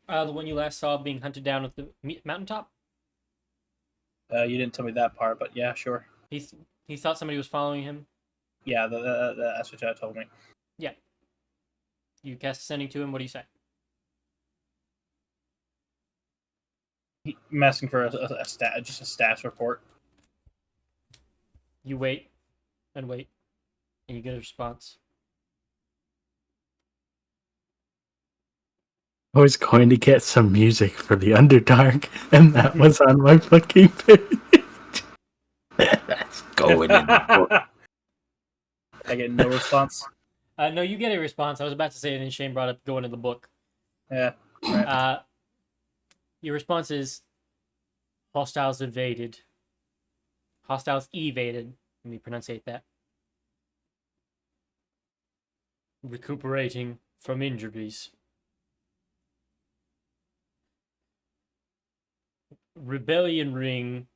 The one you last saw being hunted down at the mountaintop? You didn't tell me that part, but yeah, sure. He thought somebody was following him. Yeah, that's what you told me. Yeah. You cast sending to him. What do you say? I'm asking for a status report. You wait and wait, and you get a response. I was going to get some music for the Underdark, and that was on my fucking page. That's going in the book. I get no response. No, you get a response. I was about to say it, and then Shane brought up going in the book. Yeah. Right. Your response is hostiles evaded. Hostiles evaded. Let me pronunciate that. Recuperating from injuries. Rebellion ring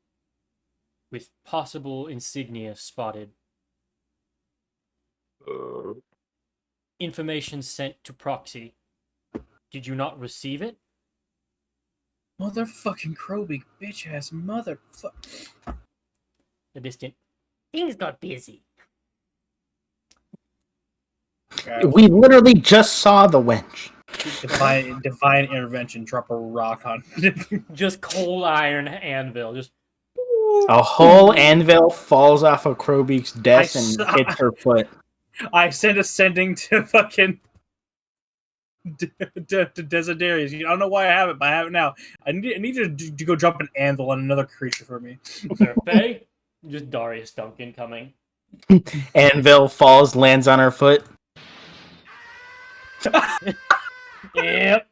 with possible insignia spotted. Information sent to proxy. Did you not receive it? Motherfucking Crowbeak, bitch ass motherfucker. The distant. Things got busy. We literally just saw the wench. Divine intervention. Drop a rock on. Just cold iron anvil. Just. A whole anvil falls off of Crowbeak's desk and hits her foot. I send a sending to fucking Desiderius. I don't know why I have it, but I have it now. I need you to go drop an anvil on another creature for me. Serpay? Just Darius Duncan coming. Anvil falls, lands on her foot. Yep.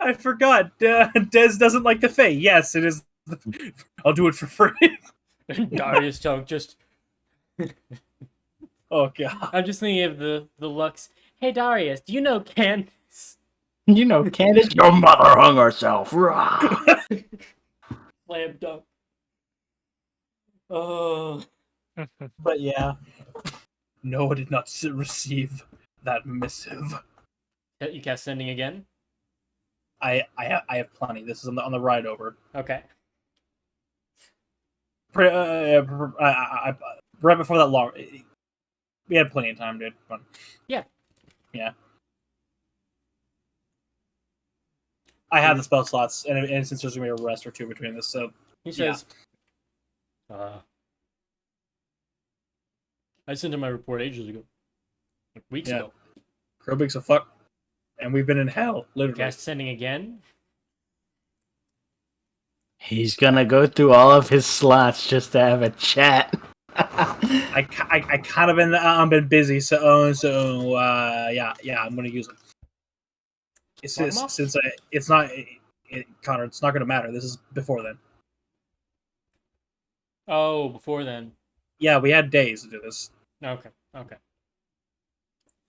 I forgot. Des doesn't like the Fae. Yes, it is I'll do it for free. Darius tongue just. Oh god. I'm just thinking of the Lux. Hey Darius, do you know Candace? You know, Candace, your mother hung herself. Rah. Slam dunk. Oh. But yeah, no, I did not receive that missive. You cast sending again? I have plenty. This is on the ride over. Okay. Right before that long, we had plenty of time, dude. Fun. Yeah. Yeah. I have the spell slots, and since there's gonna be a rest or two between this, so He says, I sent in my report ages ago. Like weeks ago. Crowbeak's a fuck, and we've been in hell, literally. Cast sending again? He's gonna go through all of his slots just to have a chat. I kind of been busy, so yeah, I'm gonna use it. It's not Connor. It's not gonna matter. This is before then. Oh, before then. Yeah, we had days to do this. Okay.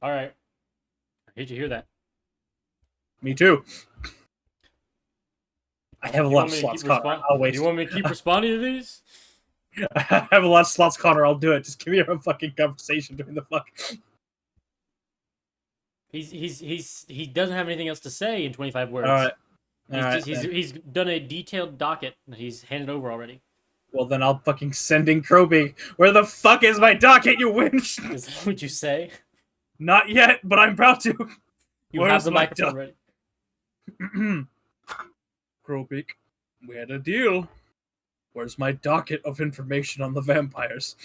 All right. I hate to hear that. Me too. I have a lot of You want me to slots, keep Connor. I'll waste. You want me to keep responding to these? I have a lot of slots, Connor. I'll do it. Just give me a fucking conversation during the fuck. He doesn't have anything else to say in 25 words. All right. He's done a detailed docket that he's handed over already. Well, then I'll fucking send in Crowbeak. Where the fuck is my docket, you winch? Is that what you say? Not yet, but I'm about to. You Where's have the my microphone ready. Crowbeak, we had a deal. Where's my docket of information on the vampires?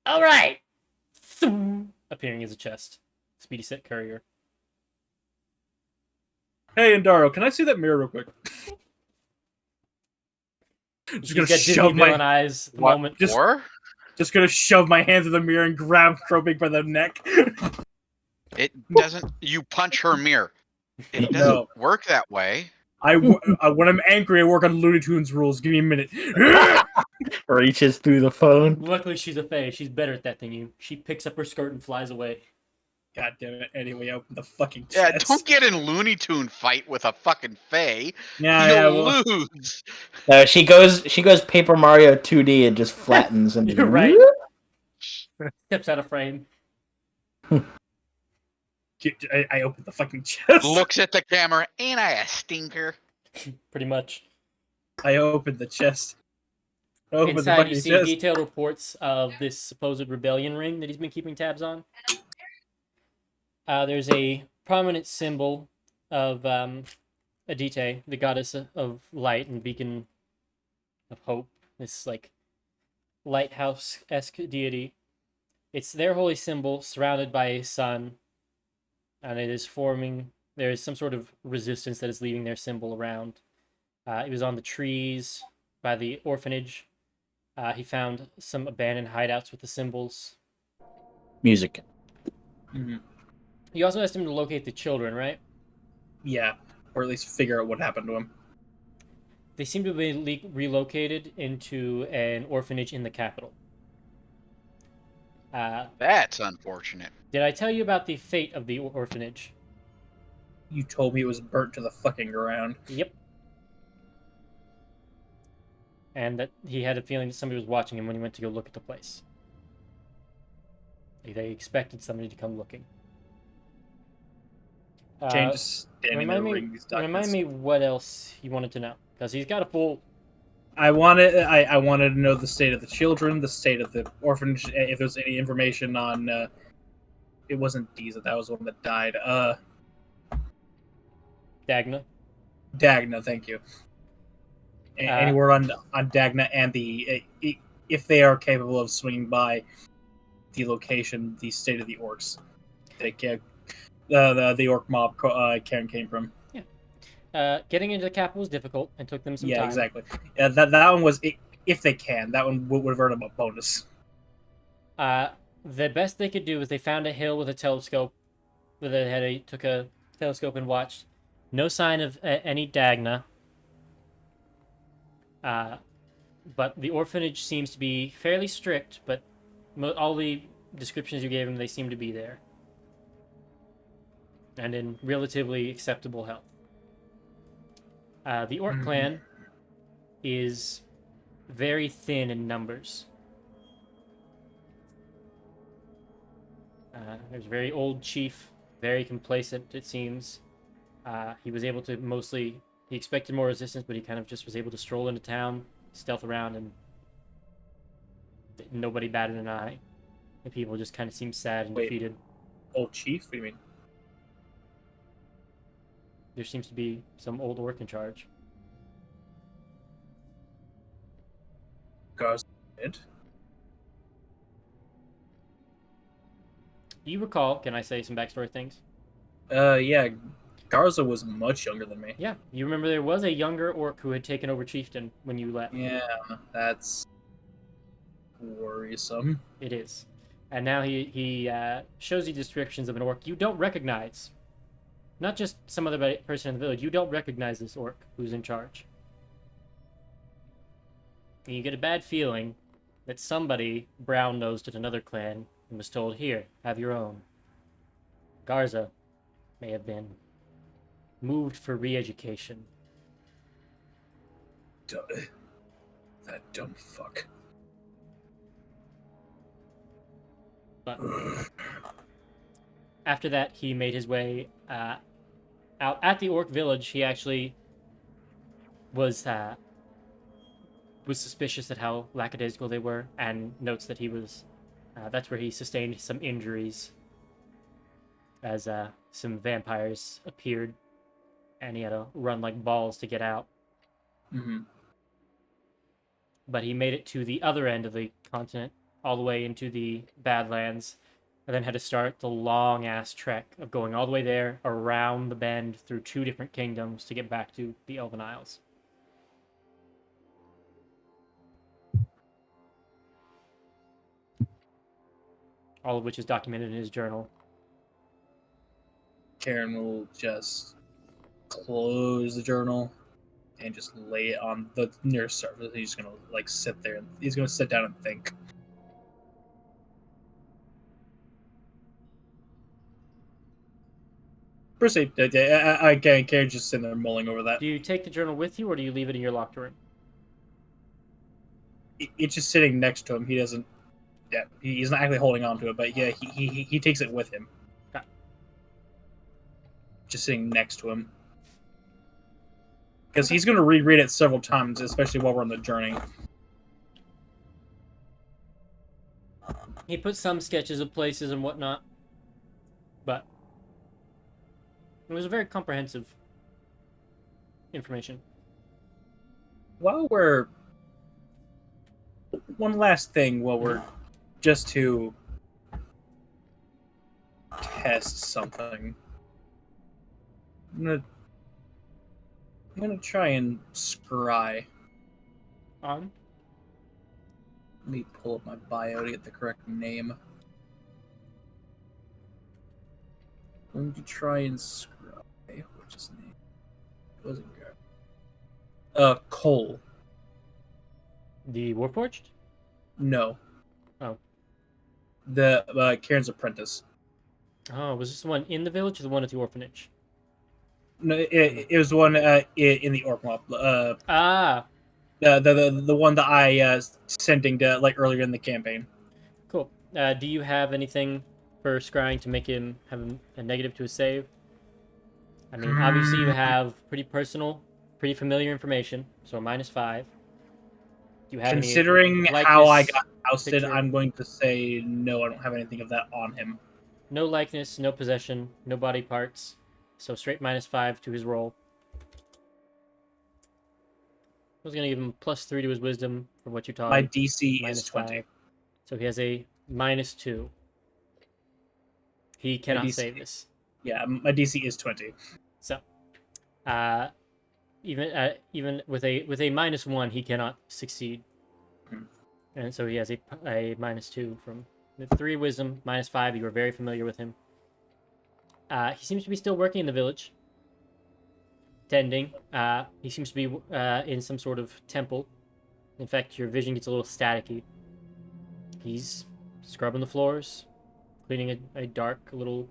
All right. Appearing as a chest. Speedy set courier. Hey, Indaro, can I see that mirror real quick? Just gonna shove my eyes. The moment. Just gonna shove my hand through the mirror and grab Crowbeak by the neck. It doesn't. You punch her mirror. It doesn't work that way. When I'm angry, I work on Looney Tunes rules. Give me a minute. Reaches through the phone. Luckily, she's a fae. She's better at that than you. She picks up her skirt and flies away. God damn it. Anyway, open the fucking Yeah, chest. don't get in Looney Tune fight with a fucking fae. Yeah, You'll lose. She goes Paper Mario 2D and just flattens. And You're right. Steps out of frame. I open the fucking chest. Looks at the camera. Ain't I a stinker? Pretty much. I opened the chest. Inside, you see detailed reports of this supposed rebellion ring that he's been keeping tabs on. There's a prominent symbol of Adite, the goddess of light and beacon of hope. This like lighthouse-esque deity. It's their holy symbol surrounded by a sun, and it is forming. There is some sort of resistance that is leaving their symbol around. It was on the trees by the orphanage. He found some abandoned hideouts with the symbols. Music. Mm-hmm. You also asked him to locate the children, right? Yeah, or at least figure out what happened to them. They seem to be relocated into an orphanage in the capital. That's unfortunate. Did I tell you about the fate of the orphanage? You told me it was burnt to the fucking ground. Yep. And that he had a feeling that somebody was watching him when he went to go look at the place. They expected somebody to come looking. Jane just standing there reading these documents. Remind me what else you wanted to know, because he's got a full. I wanted to know the state of the children, the state of the orphanage, if there's any information on. It wasn't Diza, that was the one that died. Dagna. Dagna, thank you. Any word on Dagna and if they are capable of swinging by the location, the state of the orcs, the orc mob Karen came from. Yeah. Getting into the capital was difficult and took them some time. Yeah, exactly. Yeah, that one was if they can. That one would have earned them a bonus. The best they could do is they found a hill with a telescope. Took a telescope and watched. No sign of any Dagna. But the orphanage seems to be fairly strict, but all the descriptions you gave him, they seem to be there. And in relatively acceptable health. The Orc clan is very thin in numbers. There's a very old chief, very complacent, it seems. He was able to mostly... He expected more resistance, but he kind of just was able to stroll into town, stealth around, and nobody batted an eye. And people just kind of seemed sad and defeated. Old chief? What do you mean? There seems to be some old orc in charge. Garza did? You recall, can I say some backstory things? Yeah. Garza was much younger than me. Yeah, you remember there was a younger orc who had taken over chieftain when you left. Yeah, that's worrisome. It is. And now he shows you descriptions of an orc you don't recognize. Not just some other person in the village. You don't recognize this orc who's in charge. And you get a bad feeling that somebody brown-nosed at another clan and was told, here, have your own. Garza may have been moved for re-education. That dumb fuck. But after that, he made his way out at the orc village. He actually was suspicious at how lackadaisical they were, and notes that he was. That's where he sustained some injuries, as some vampires appeared, and he had to run like balls to get out. Mm-hmm. But he made it to the other end of the continent, all the way into the Badlands, and then had to start the long-ass trek of going all the way there, around the bend, through 2 different kingdoms to get back to the Elven Isles. All of which is documented in his journal. Karen will just close the journal and just lay it on the near surface. He's gonna like sit there and he's gonna sit down and think. Proceed. I can't. Karen's just sitting there mulling over that. Do you take the journal with you, or do you leave it in your locked room? It's just sitting next to him. He doesn't. Yeah, he's not actually holding on to it, but yeah, he takes it with him. Okay. Just sitting next to him. Because he's going to reread it several times, especially while we're on the journey. He put some sketches of places and whatnot, but it was a very comprehensive information. While we're... One last thing while we're... Just to... test something. I'm gonna try and scry. On? Let me pull up my bio to get the correct name. I'm going to try and scry. What's his name? It wasn't good. Cole. The Warforged? No. Oh. The Karen's apprentice. Oh, was this the one in the village or the one at the orphanage? No, it was one in the Orc Mob. The one that I sending to like earlier in the campaign. Cool. Do you have anything for scrying to make him have a negative to his save? I mean, obviously you have pretty personal, pretty familiar information, so -5. Do you have Considering any how I likeness, got ousted, picture? I'm going to say no. I don't have anything of that on him. No likeness, no possession, no body parts. So straight -5 to his roll. I was going to give him +3 to his wisdom for what you taught My him. DC is -5. 20. So he has a -2. He cannot DC save this. Yeah, my DC is 20. So, even with a -1, he cannot succeed. And so he has a -2 from the 3 wisdom, -5. You are very familiar with him. He seems to be still working in the village. tending. He seems to be in some sort of temple. In fact, your vision gets a little staticky. He's scrubbing the floors, cleaning a dark little...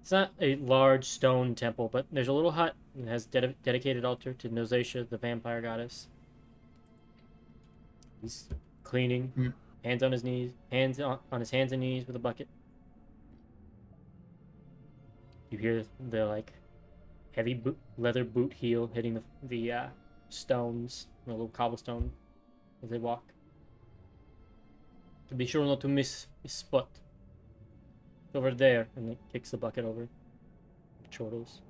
It's not a large stone temple, but there's a little hut that has dedicated altar to Nosatia, the vampire goddess. He's cleaning, hands on his knees, on his hands and knees with a bucket. You hear the like heavy leather boot heel hitting the stones, the little cobblestone as they walk. To be sure not to miss his spot. Over there, and he kicks the bucket over. Chortles.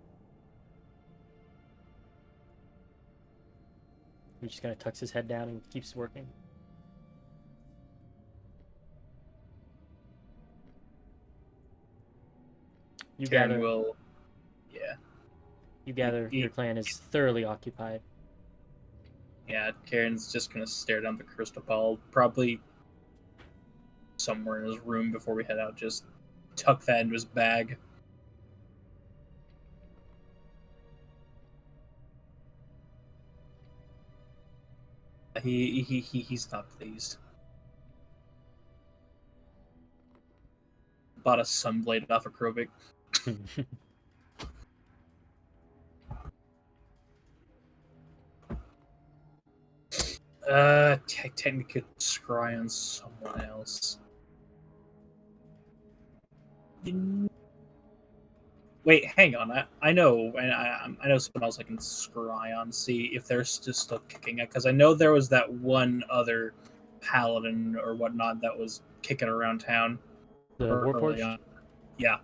He just kind of tucks his head down and keeps working. You Karen gather. will. Yeah. You gather your clan is thoroughly occupied. Yeah, Karen's just gonna stare down the crystal ball, probably somewhere in his room before we head out. Just tuck that into his bag. He's not pleased. Bought a sunblade off of Crowbeak. Technically could scry on someone else. Wait, hang on. I know, and I know someone else I can scry on. See if they're still kicking it, because I know there was that one other paladin or whatnot that was kicking around town. The early Warforged? on. Yeah.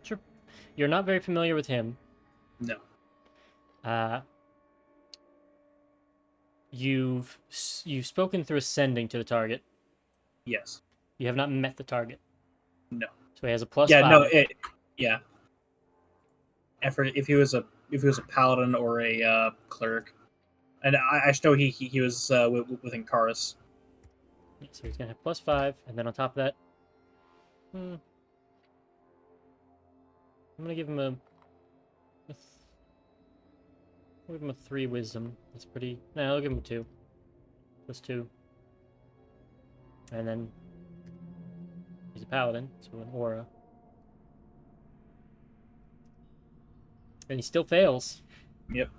Sure. You're not very familiar with him. No. You've spoken through ascending to the target. Yes. You have not met the target. No. So he has a +5. Yeah. No. Yeah. If he was a paladin or a cleric, and I just know he was with Inkaris. So he's gonna have +5, and then on top of that, I'm gonna give him a. I'll give him a 3 wisdom. That's pretty. No, I'll give him a 2. +2. And then he's a paladin, so an aura. And he still fails. Yep.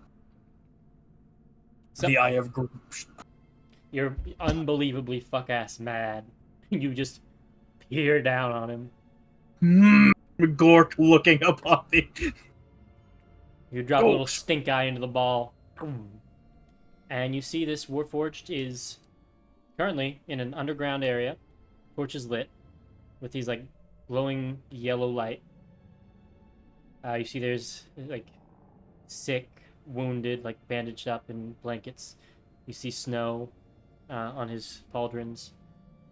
So, The Eye of Group. you're unbelievably fuck-ass mad. You just peer down on him. Gork looking up on me. You drop a little Ghost. stink eye into the ball. And you see this Warforged is currently in an underground area. Torch is lit with these like glowing yellow light. You see there's like sick, wounded, like bandaged up in blankets. You see snow on his pauldrons.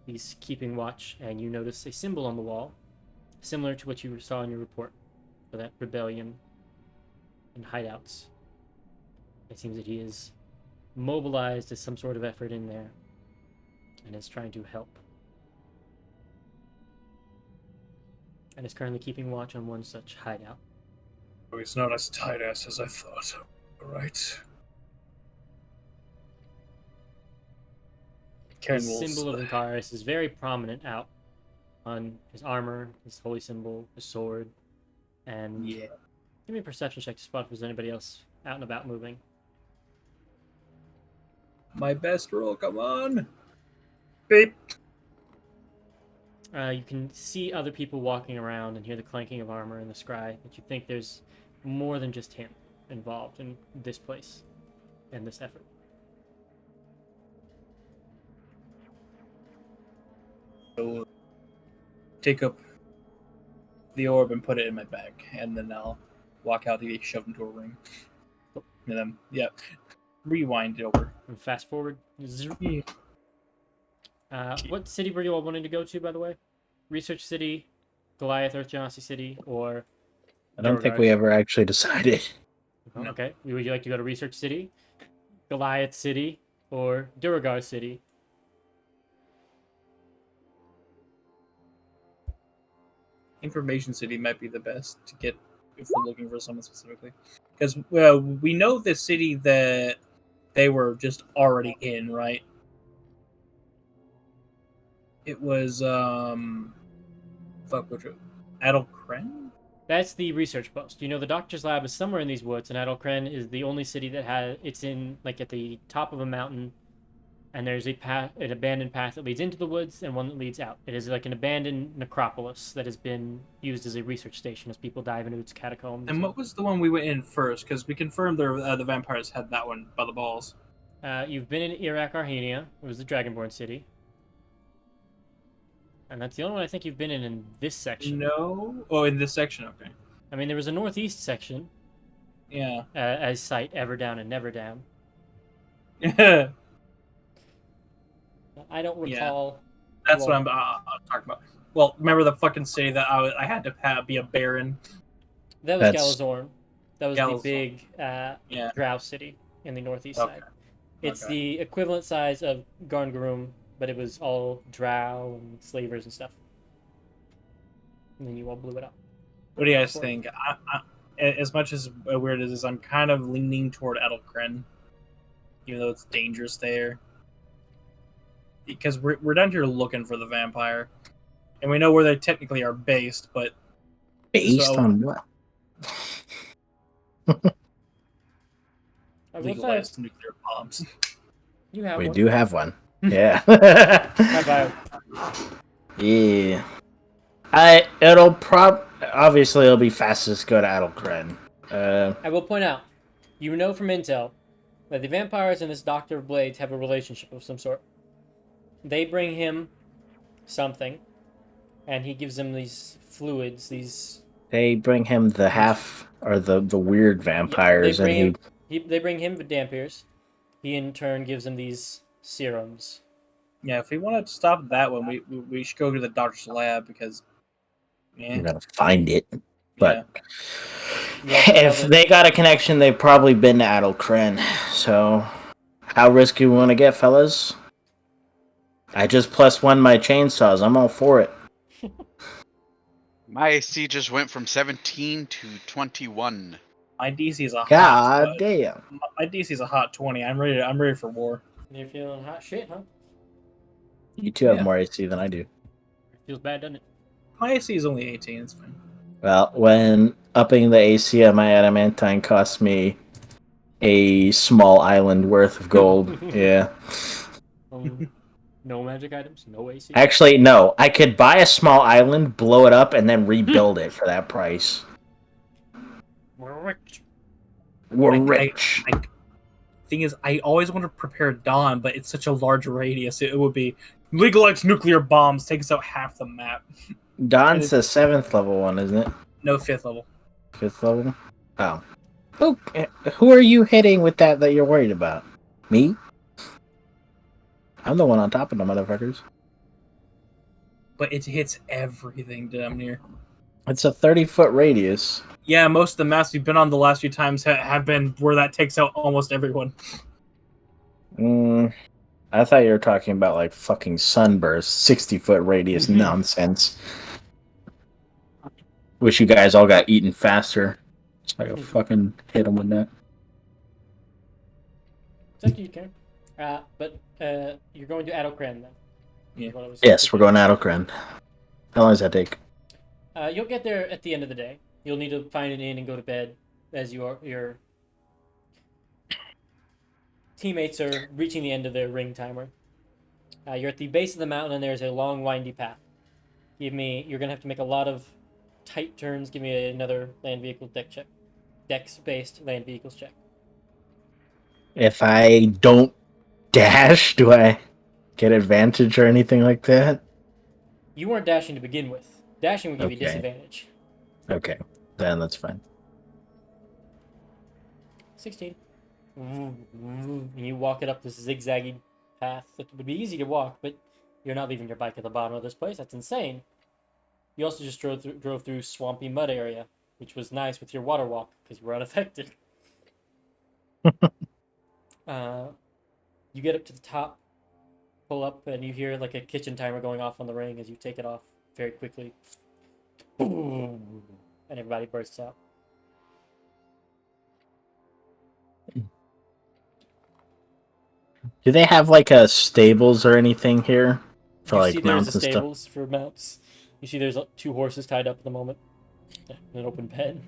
He's keeping watch, and you notice a symbol on the wall, similar to what you saw in your report for that rebellion and hideouts. It seems that he is mobilized as some sort of effort in there and is trying to help. And is currently keeping watch on one such hideout. Oh, he's not as tight ass as I thought. Alright. The symbol of Inkaris is very prominent out on his armor, his holy symbol, his sword, and Yeah. give me a perception check to spot if there's anybody else out and about moving. My best roll, come on. Beep. You can see other people walking around and hear the clanking of armor in the scry, but you think there's more than just him involved in this place and this effort. So, take up the orb and put it in my bag, and then I'll walk out to get shoved into a ring. And then, yeah, rewind it over. And fast forward. Yeah. What city were you all wanting to go to, by the way? Research City, Goliath, Earth Genasi City, or... I don't think we ever actually decided. No. Okay. Would you like to go to Research City, Goliath City, or Duragar City? Information City might be the best to get if we're looking for someone specifically. Because we know the city that they were just already in, right? It was fuck, which Adelkren? That's the research post. You know, the doctor's lab is somewhere in these woods, and Adelkren is the only city that has. It's in like at the top of a mountain, and there's a path, an abandoned path that leads into the woods, and one that leads out. It is like an abandoned necropolis that has been used as a research station as people dive into its catacombs. And what was the one we went in first? Because we confirmed the vampires had that one by the balls. You've been in Iraq, Arhenia. It was the Dragonborn city. And that's the only one I think you've been in this section. No? Oh, in this section, okay. I mean, there was a northeast section. Yeah. As site Everdown and Neverdown. Yeah. I don't recall. That's what I'm talking about. Well, remember the fucking city that I had to be a baron? That was Galazorn. That was Galazorn. the big drow city in the northeast Okay. side. It's the equivalent size of Garngarum, but it was all drow and slavers and stuff. And then you all blew it up. What do you guys think? As much as weird as it is, I'm kind of leaning toward Adelkren, even though it's dangerous there. Because we're down here looking for the vampire, and we know where they technically are based, but Based on what? Legalized nuclear bombs. You have We one. do have one. Yeah. Yeah. Obviously it'll be fastest to go to Adelkren. I will point out, you know from intel, that the vampires and this Doctor of Blades have a relationship of some sort. They bring him something, and he gives them these fluids, these... They bring him the half, or the weird vampires, they bring him the Dampiers. He in turn gives them these serums. Yeah, if we want to stop that one, we should go to the doctor's lab because... Yeah. You're gonna find it. But Yeah, if they got a connection, they've probably been to Adelkren. So, how risky we want to get, fellas? I just +1 my chainsaws. I'm all for it. My AC just went from 17 to 21. My DC is a God damn. My DC is a hot 20. I'm ready for war. You're feeling hot shit, huh? You two have more AC than I do. Feels bad, doesn't it? My AC is only 18. It's fine. Well, when upping the AC on my adamantine cost me a small island worth of gold, yeah. No magic items, no AC. Actually, no. I could buy a small island, blow it up, and then rebuild it for that price. We're rich. We're rich. Thing is, I always want to prepare Dawn, but it's such a large radius. It would be legalized nuclear bombs takes out half the map. Dawn's the 7th level one, isn't it? No, 5th level. 5th level? Oh. Who are you hitting with that you're worried about? Me? I'm the one on top of the motherfuckers. But it hits everything damn near. It's a 30-foot radius. Yeah, most of the maps we've been on the last few times have been where that takes out almost everyone. I thought you were talking about like fucking sunburst, 60-foot radius nonsense. Wish you guys all got eaten faster. So I could fucking hit them with that. It's up to you, Karen. But you're going to Adelkren then. Yeah. Yes, we're going to Adelkren. How long does that take? You'll get there at the end of the day. You'll need to find an inn and go to bed as your teammates are reaching the end of their ring timer. You're at the base of the mountain and there's a long windy path. You're gonna have to make a lot of tight turns. Give me another land vehicle deck check. Dex-based land vehicles check. If I don't dash, do I get advantage or anything like that? You weren't dashing to begin with. Dashing would give you Okay. disadvantage. Okay, then that's fine. 16. And you walk it up this zigzaggy path that would be easy to walk, but you're not leaving your bike at the bottom of this place. That's insane. You also just drove through swampy mud area, which was nice with your water walk because you were unaffected. You get up to the top, pull up, and you hear like a kitchen timer going off on the ring as you take it off very quickly. Boom! And everybody bursts out. Do they have like a stables or anything here for You like see there's a mounts and stuff? stables for mounts. You see there's 2 horses tied up at the moment. An open pen.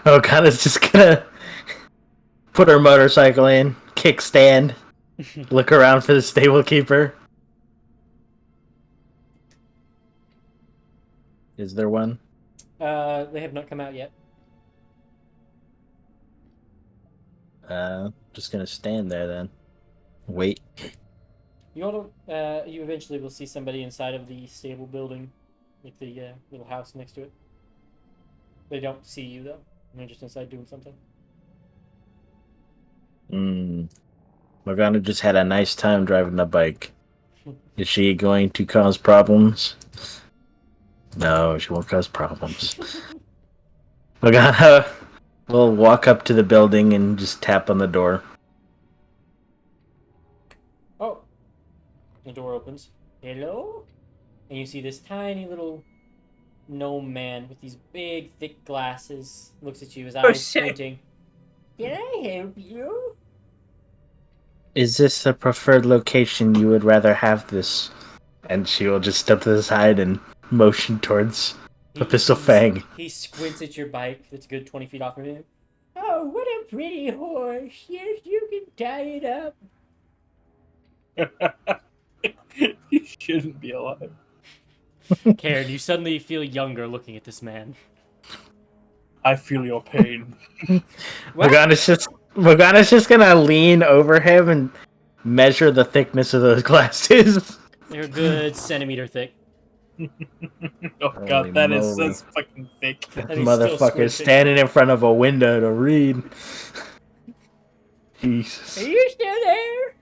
Oh god, it's just gonna put her motorcycle in, kickstand, look around for the stable keeper. Is there one? They have not come out yet. Just gonna stand there then. Wait. You eventually will see somebody inside of the stable building, like the little house next to it. They don't see you though. They're just inside doing something. Morgana just had a nice time driving the bike. Is she going to cause problems? No, she won't cause problems. Morgana will walk up to the building and just tap on the door. Oh, the door opens. Hello? And you see this tiny little gnome man with these big, thick glasses. Looks at you, his eyes shit. squinting. Can I help you? Is this a preferred location you would rather have this? And she will just step to the side and motion towards the pistol fang. He squints at your bike that's a good 20 feet off of him. Oh, what a pretty horse. Yes, you can tie it up. You shouldn't be alive. Karen, you suddenly feel younger looking at this man. I feel your pain. Morgana's just gonna lean over him and measure the thickness of those glasses. They're a good centimeter thick. Oh Holy god, moly. that's fucking thick. And he's still Motherfucker squinting. standing in front of a window to read. Jesus. Are you still there?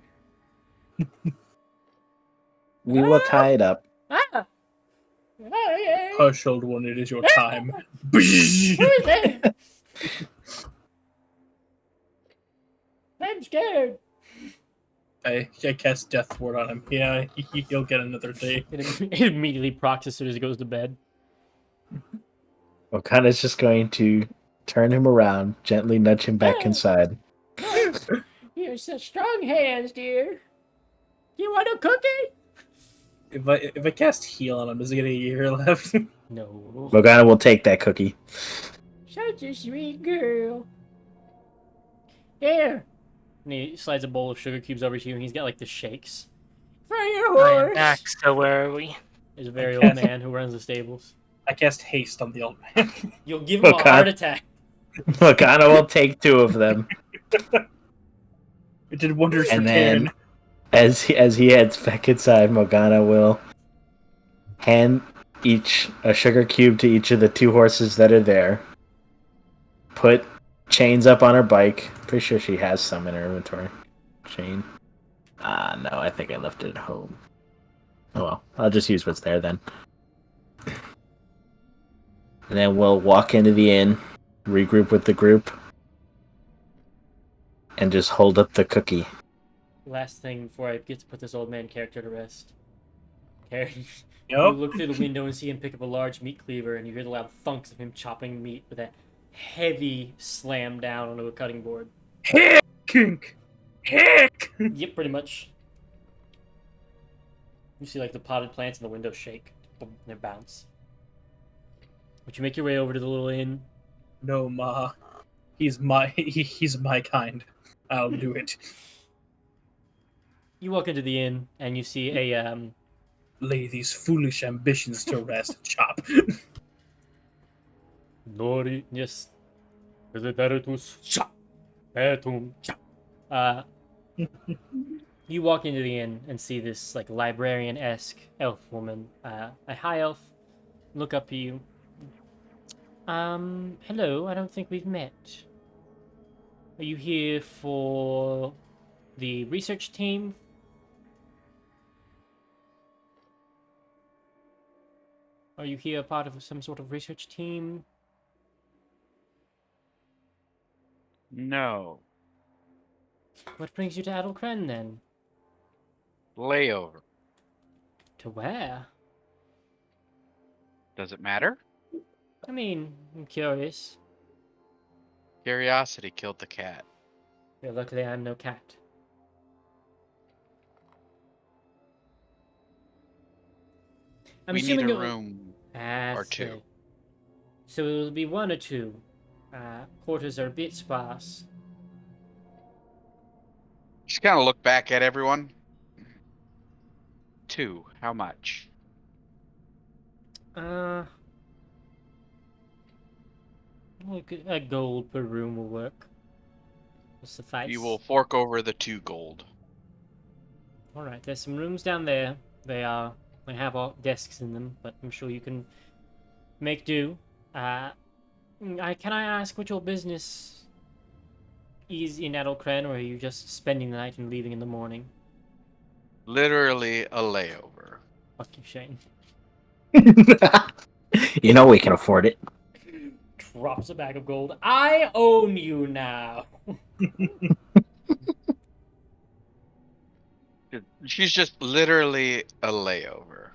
We will tie it up. Ah! Hey, Hush, old one, it is your time. who is that? I'm scared. I cast Death Ward on him. Yeah, he'll get another day. It immediately procs as soon as he goes to bed. Wakana's just going to turn him around, gently nudge him back inside. You have such strong hands, dear. You want a cookie? If I cast Heal on him, does he get a year left? No. Morgana will take that cookie. Such a sweet girl. Here. And he slides a bowl of sugar cubes over to you, and he's got like the shakes. For your I am horse. back, so where are we? There's a very old man who runs the stables. I cast Haste on the old man. You'll give him a Okay. heart attack. Morgana will take 2 of them. It did wonders for And then, Karen. as he heads back inside, Morgana will hand a sugar cube to each of the 2 horses that are there. Put chains up on her bike. Pretty sure she has some in her inventory. Chain. No, I think I left it at home. Oh well, I'll just use what's there then. And then we'll walk into the inn, regroup with the group, and just hold up the cookie. Last thing before I get to put this old man character to rest. Karen, you Yup. look through the window and see him pick up a large meat cleaver, and you hear the loud thunks of him chopping meat with a heavy slam down onto a cutting board. Heck! Heck! Yep, pretty much. You see like the potted plants in the window shake. Boom, and they bounce. But you make your way over to the little inn. No, Ma. He's my kind. I'll do it. You walk into the inn and you see a Lay these foolish ambitions to rest, Chop. Nori, yes. Desideratus chop. Etum chop. You walk into the inn and see this like librarian-esque elf woman, a high elf, look up to you. Hello, I don't think we've met. Are you here for the research team? Are you here part of some sort of research team? No. What brings you to Adelkren then? Layover. To where? Does it matter? I mean, I'm curious. Curiosity killed the cat. Yeah, luckily I'm no cat. I'm we need assuming a you'll- room or two. So it'll be 1 or 2. Quarters are a bit sparse. Just kind of look back at everyone. 2. How much? A gold per room will work. Will suffice. You will fork over the 2 gold. All right, there's some rooms down there. They have all desks in them, but I'm sure you can make do. Can I ask what your business is in Adelcren, or are you just spending the night and leaving in the morning? Literally a layover. Fuck you, Shane. You know we can afford it. Drops a bag of gold. I own you now. She's just literally a layover.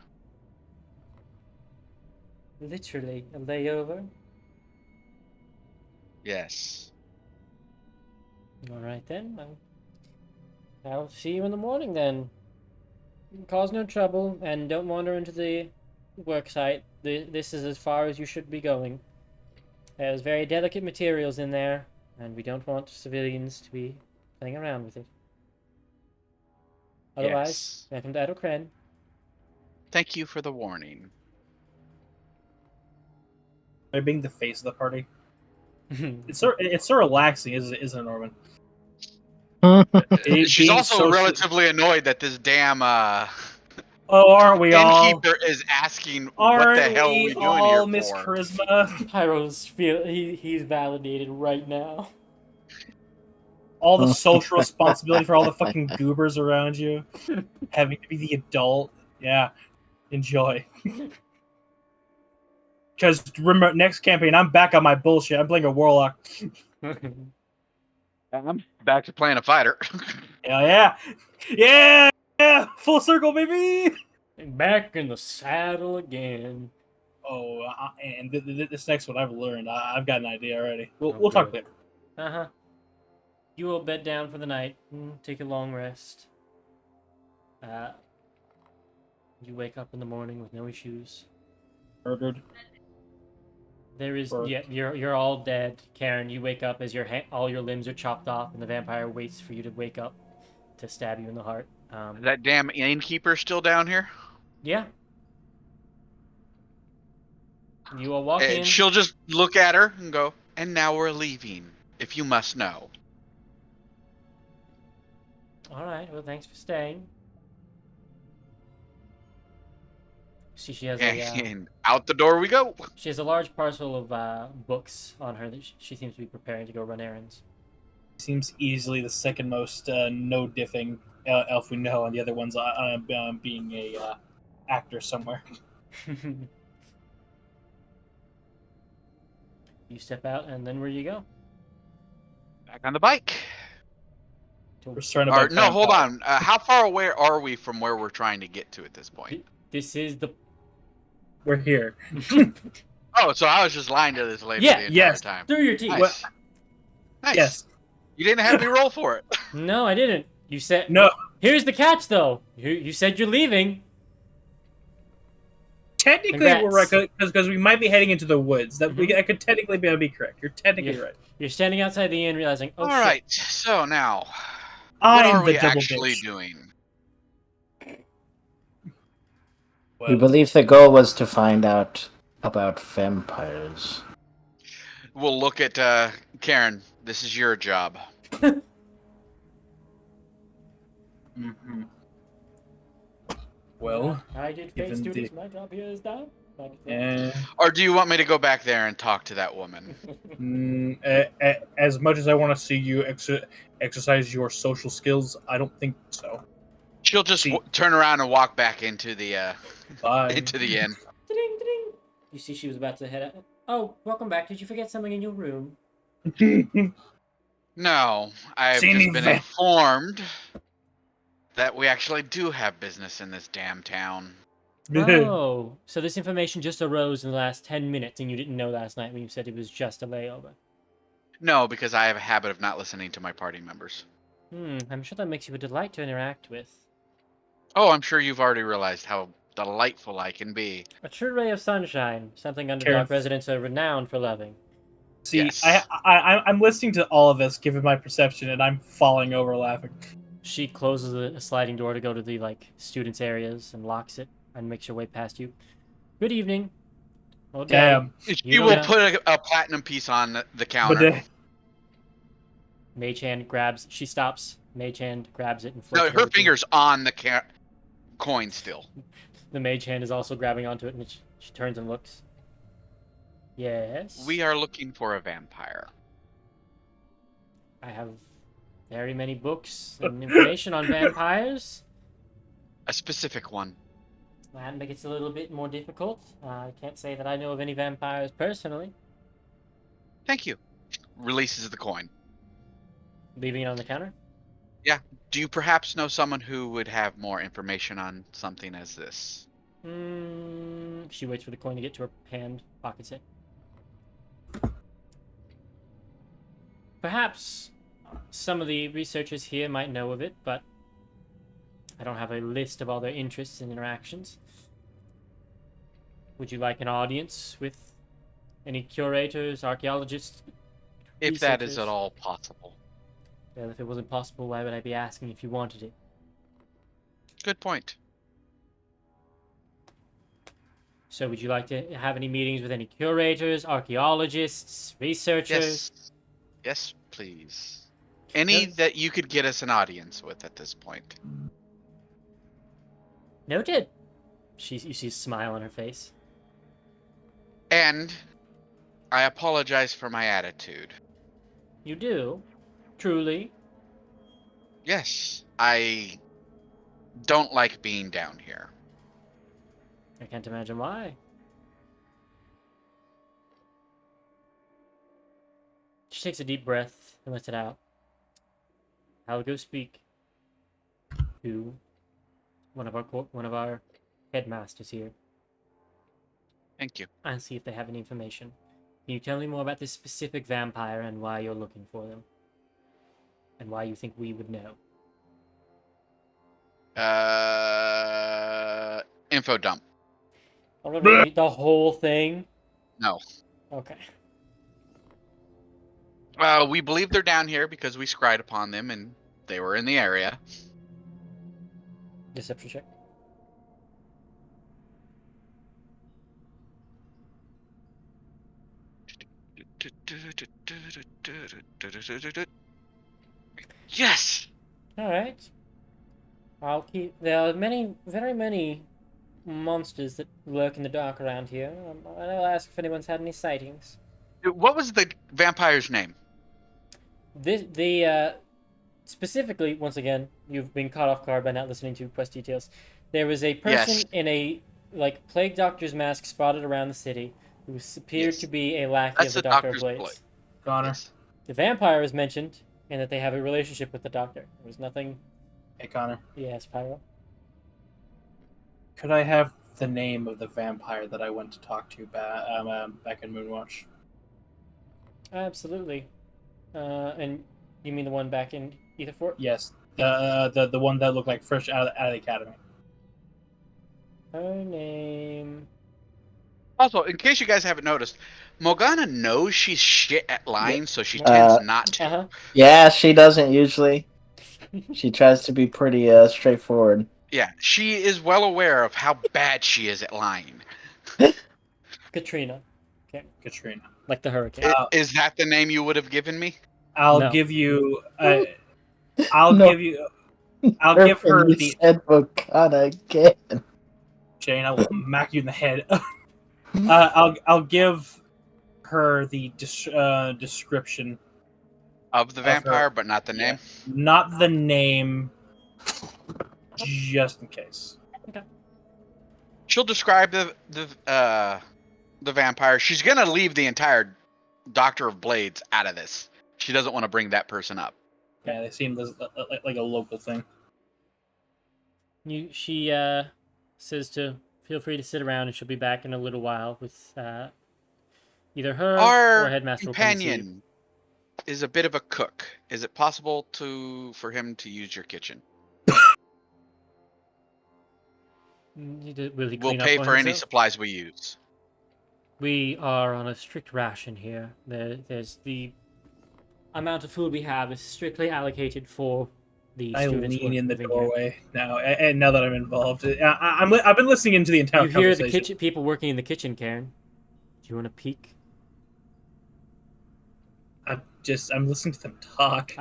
Literally a layover. Yes. All right then. I'll see you in the morning then. Cause no trouble and don't wander into the work site. This is as far as you should be going. There's very delicate materials in there, and we don't want civilians to be playing around with it. Otherwise, welcome to Adelcren. Thank you for the warning. By being the face of the party. It's so relaxing, isn't it, Norman? She's Being also social- relatively annoyed that this damn Oh, aren't we all? innkeeper is asking Aren't what the hell we we doing all, here Miss for. Charisma? Pyro's he's validated right now. All the social responsibility for all the fucking goobers around you. Having to be the adult. Yeah. Enjoy. Because remember, next campaign, I'm back on my bullshit. I'm playing a warlock. I'm back to playing a fighter. Hell yeah. Yeah! Yeah! Full circle, baby! Back in the saddle again. Oh, and this next one I've learned. I've got an idea already. We'll Oh, talk good. later. You will bed down for the night. Take a long rest. You wake up in the morning with no issues. Murdered. There is, Burnt. yeah, you're all dead, Karen. You wake up as all your limbs are chopped off, and the vampire waits for you to wake up to stab you in the heart. Is that damn innkeeper still down here? Yeah. You will walk in. And she'll just look at her and go, and now we're leaving, if you must know. All right. Well, thanks for staying. See, she has And out the door we go. she has a large parcel of books on her that she seems to be preparing to go run errands. Seems easily the second most no diffing elf we know, and the other one's being a actor somewhere. You step out, and then where you go? Back on the bike. We're starting to No, hold on. How far away are we from where we're trying to get to at this point? This is the. We're here. Oh, so I was just lying to this lady Yeah, the entire yes. time. Through your teeth. Nice. Nice. Yes. You didn't have me roll for it. No, I didn't. You said. No. Here's the catch, though. You said you're leaving. Technically, Congrats. we're right because we might be heading into the woods. That I could technically be correct. You're technically Yeah. right. You're standing outside the inn, realizing, oh All shit. right. So now, what I'm are the we double actually bitch. doing? We believe the goal was to find out about vampires. We'll look at Karen. This is your job. Mm-hmm. Well, I did face given duties. the- My job here is done. Or do you want me to go back there and talk to that woman? As much as I want to see you exercise your social skills, I don't think so. She'll just See. turn around and walk back into the Bye. into the inn. Ding, ding. You see, she was about to head out. Oh, welcome back. Did you forget something in your room? No, I've Seen just these been va- informed that we actually do have business in this damn town. Oh, so this information just arose in the last 10 minutes, and you didn't know last night when you said it was just a layover. No, because I have a habit of not listening to my party members. I'm sure that makes you a delight to interact with. Oh, I'm sure you've already realized how delightful I can be. A true ray of sunshine, something Underdark Karen. residents are renowned for loving. See, Yes. I'm listening to all of this, given my perception, and I'm falling over laughing. She closes a sliding door to go to the students' areas and locks it and makes her way past you. Good evening. Oh, Damn. She will put a platinum piece on the But counter. Mage hand grabs. She stops. Mage hand grabs it and flips No, it her over to you. finger's on the coin still. The mage hand is also grabbing onto it, and she turns and looks. Yes. We are looking for a vampire. I have very many books and information on vampires. A specific one. That makes it a little bit more difficult. I can't say that I know of any vampires personally. Thank you. Releases the coin. Leaving it on the counter. Do you perhaps know someone who would have more information on something as this? She waits for the coin to get to her hand, pockets it. Perhaps some of the researchers here might know of it, but I don't have a list of all their interests and interactions. Would you like an audience with any curators, archaeologists? If that is Researchers. at all possible. Well, if it wasn't possible, why would I be asking if you wanted it? Good point. So would you like to have any meetings with any curators, archaeologists, researchers? Yes. Yes, please. Any that you could get us an audience with at this point. Noted. You see a smile on her face. And I apologize for my attitude. You do? Truly? Yes, I don't like being down here. I can't imagine why. She takes a deep breath and lets it out. I'll go speak to one of our headmasters here Thank you. and see if they have any information. Can you tell me more about this specific vampire and why you're looking for them? And why you think we would know? Info dump. Already the whole thing? No. Okay. We believe they're down here because we scried upon them and they were in the area. Deception check. Yes! Alright. I'll keep. There are very many monsters that lurk in the dark around here. I'll ask if anyone's had any sightings. What was the vampire's name? Specifically, once again, you've been caught off guard by not listening to quest details. There was a person Yes. in a plague doctor's mask spotted around the city who appeared Yes. to be a lackey That's of the the Doctor of Doctor's Blades. Blade. Connor. Yes. The vampire is mentioned, and that they have a relationship with the Doctor. There was nothing. Hey, Connor. Yes, Pyro. Could I have the name of the vampire that I went to talk to back in Moonwatch? Absolutely. And you mean the one back in Etherfort? Yes. The one that looked like fresh out of the academy. Her name. Also, in case you guys haven't noticed, Morgana knows she's shit at lying, so she Uh, tends not to. Uh-huh. Yeah, she doesn't usually. She tries to be pretty straightforward. Yeah, she is well aware of how bad she is at lying. Katrina. Katrina. Like the hurricane. Is that the name you would have given me? I'll No. give you. I'll No. give you. I'll give her You the. said Morgana again. Jane, I will smack you in the head. I'll give her the description, Of the Of her. vampire, but not the Yeah. name? not the name, just in case. She'll describe the vampire. She's gonna leave the entire Doctor of Blades out of this. She doesn't want to bring that person up. Yeah, they seem like a local thing. She says to feel free to sit around, and she'll be back in a little while with either her or Our headmaster will come and see you. companion is a bit of a cook. Is it possible for him to use your kitchen? Will he We'll clean up pay for for any himself? supplies we use. We are on a strict ration here. There's the amount of food we have is strictly allocated for the I students lean in the living here. doorway now, and now that I'm involved, I've been listening into the entire You hear the conversation. kitchen people working in the kitchen, Karen. Do you want to peek? I'm listening to them talk.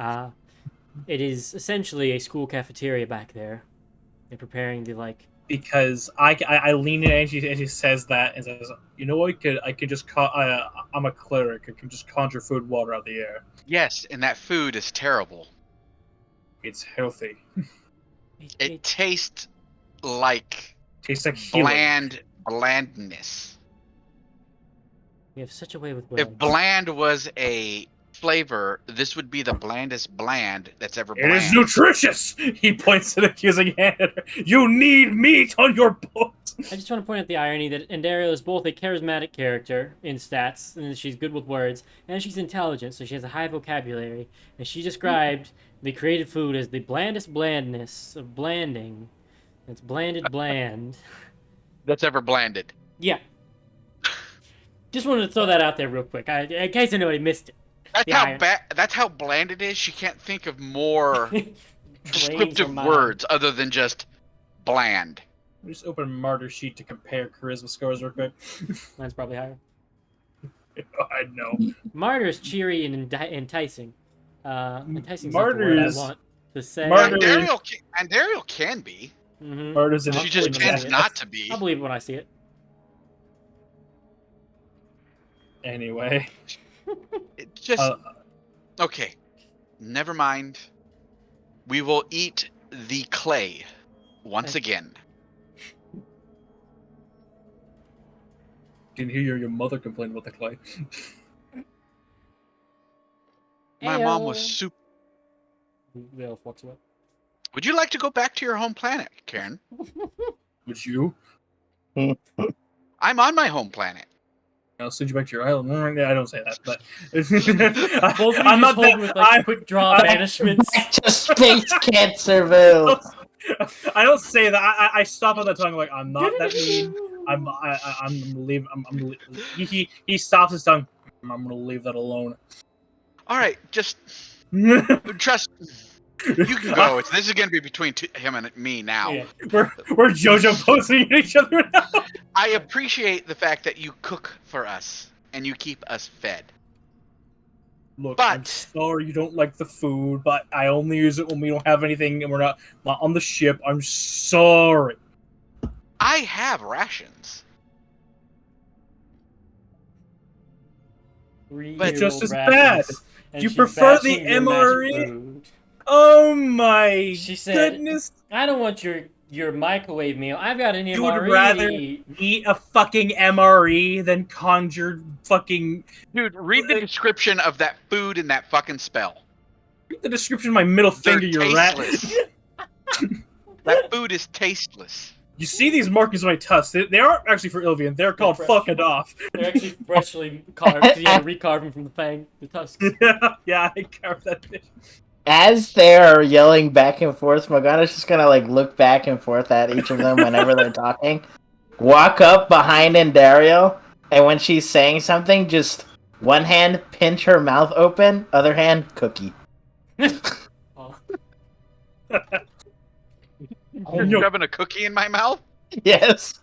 It is essentially a school cafeteria back there. They're preparing the Because I lean in and she says that and says, you know, I could just I'm a cleric. I can just conjure food and water out of the air. Yes, and that food is terrible. It's healthy. It tastes like Tastes like healing. blandness. We have such a way with If words. bland was a flavor, this would be the blandest bland that's ever It bland. is nutritious. He points an accusing hand at her. You need meat on your boat. I just want to point out the irony that Endario is both a charismatic character in stats, and she's good with words, and she's intelligent, so she has a high vocabulary. And she described the created food as the blandest blandness of blanding. It's blanded bland. That's ever blanded. Yeah. Just wanted to throw that out there real quick, in case anybody missed it. That's The how iron. That's how bland it is. She can't think of more Drains her descriptive mind. words other than just bland. Just open Martyr sheet to compare charisma scores real quick. Mine's probably higher. I know. Martyr's cheery and enticing. Enticing is not the Martyr word I is- want to say. Martyr- And Daryl can be. Mhm. Martyr's an I'll She believe just when I tends see it. not to be. I'll believe it when I see it. Anyway. It just Uh, okay. Never mind. We will eat the clay once again. Didn't hear your mother complain about the clay. My mom was Ayo. super. The elf walks away. Would you like to go back to your home planet, Karen? Would you? I'm on my home planet. I'll send you back to your island. I don't say that, but Both of you I'm just not hold that. with like quick draw I- banishments. Back to space Cancerville. I don't say that. I stop on the tongue like I'm not that mean. I'm leave. He stops his tongue. I'm gonna leave that alone. All right, just trust. You can go. This is going to be between him and me now. Yeah. We're JoJo posing at each other now. I appreciate the fact that you cook for us and you keep us fed. Look, I'm But- sorry you don't like the food, but I only use it when we don't have anything and we're not on the ship. I'm sorry. I have rations. But just as Rations, bad. and You she's prefer the bashing your magic MRE? food. Oh my She said- goodness. I don't want your microwave meal. I've got an You would MRE rather to eat. eat a fucking MRE than conjured fucking... Dude, read the description of that food and that fucking spell. Read the description of my middle They're finger, you rat. tasteless. That food is tasteless. You see these markings on my tusks. They aren't actually for Ilvian. They're called fresh. fuck it off. They're actually freshly carved. 'Cause you had to recarve them from the fang, the tusks. Yeah, I carved that bitch. As they're yelling back and forth, Morgana's just gonna like look back and forth at each of them whenever they're talking. Walk up behind Endario, and when she's saying something, just one hand pinch her mouth open, other hand cookie. Oh. You're no. shoving a cookie in my mouth? Yes.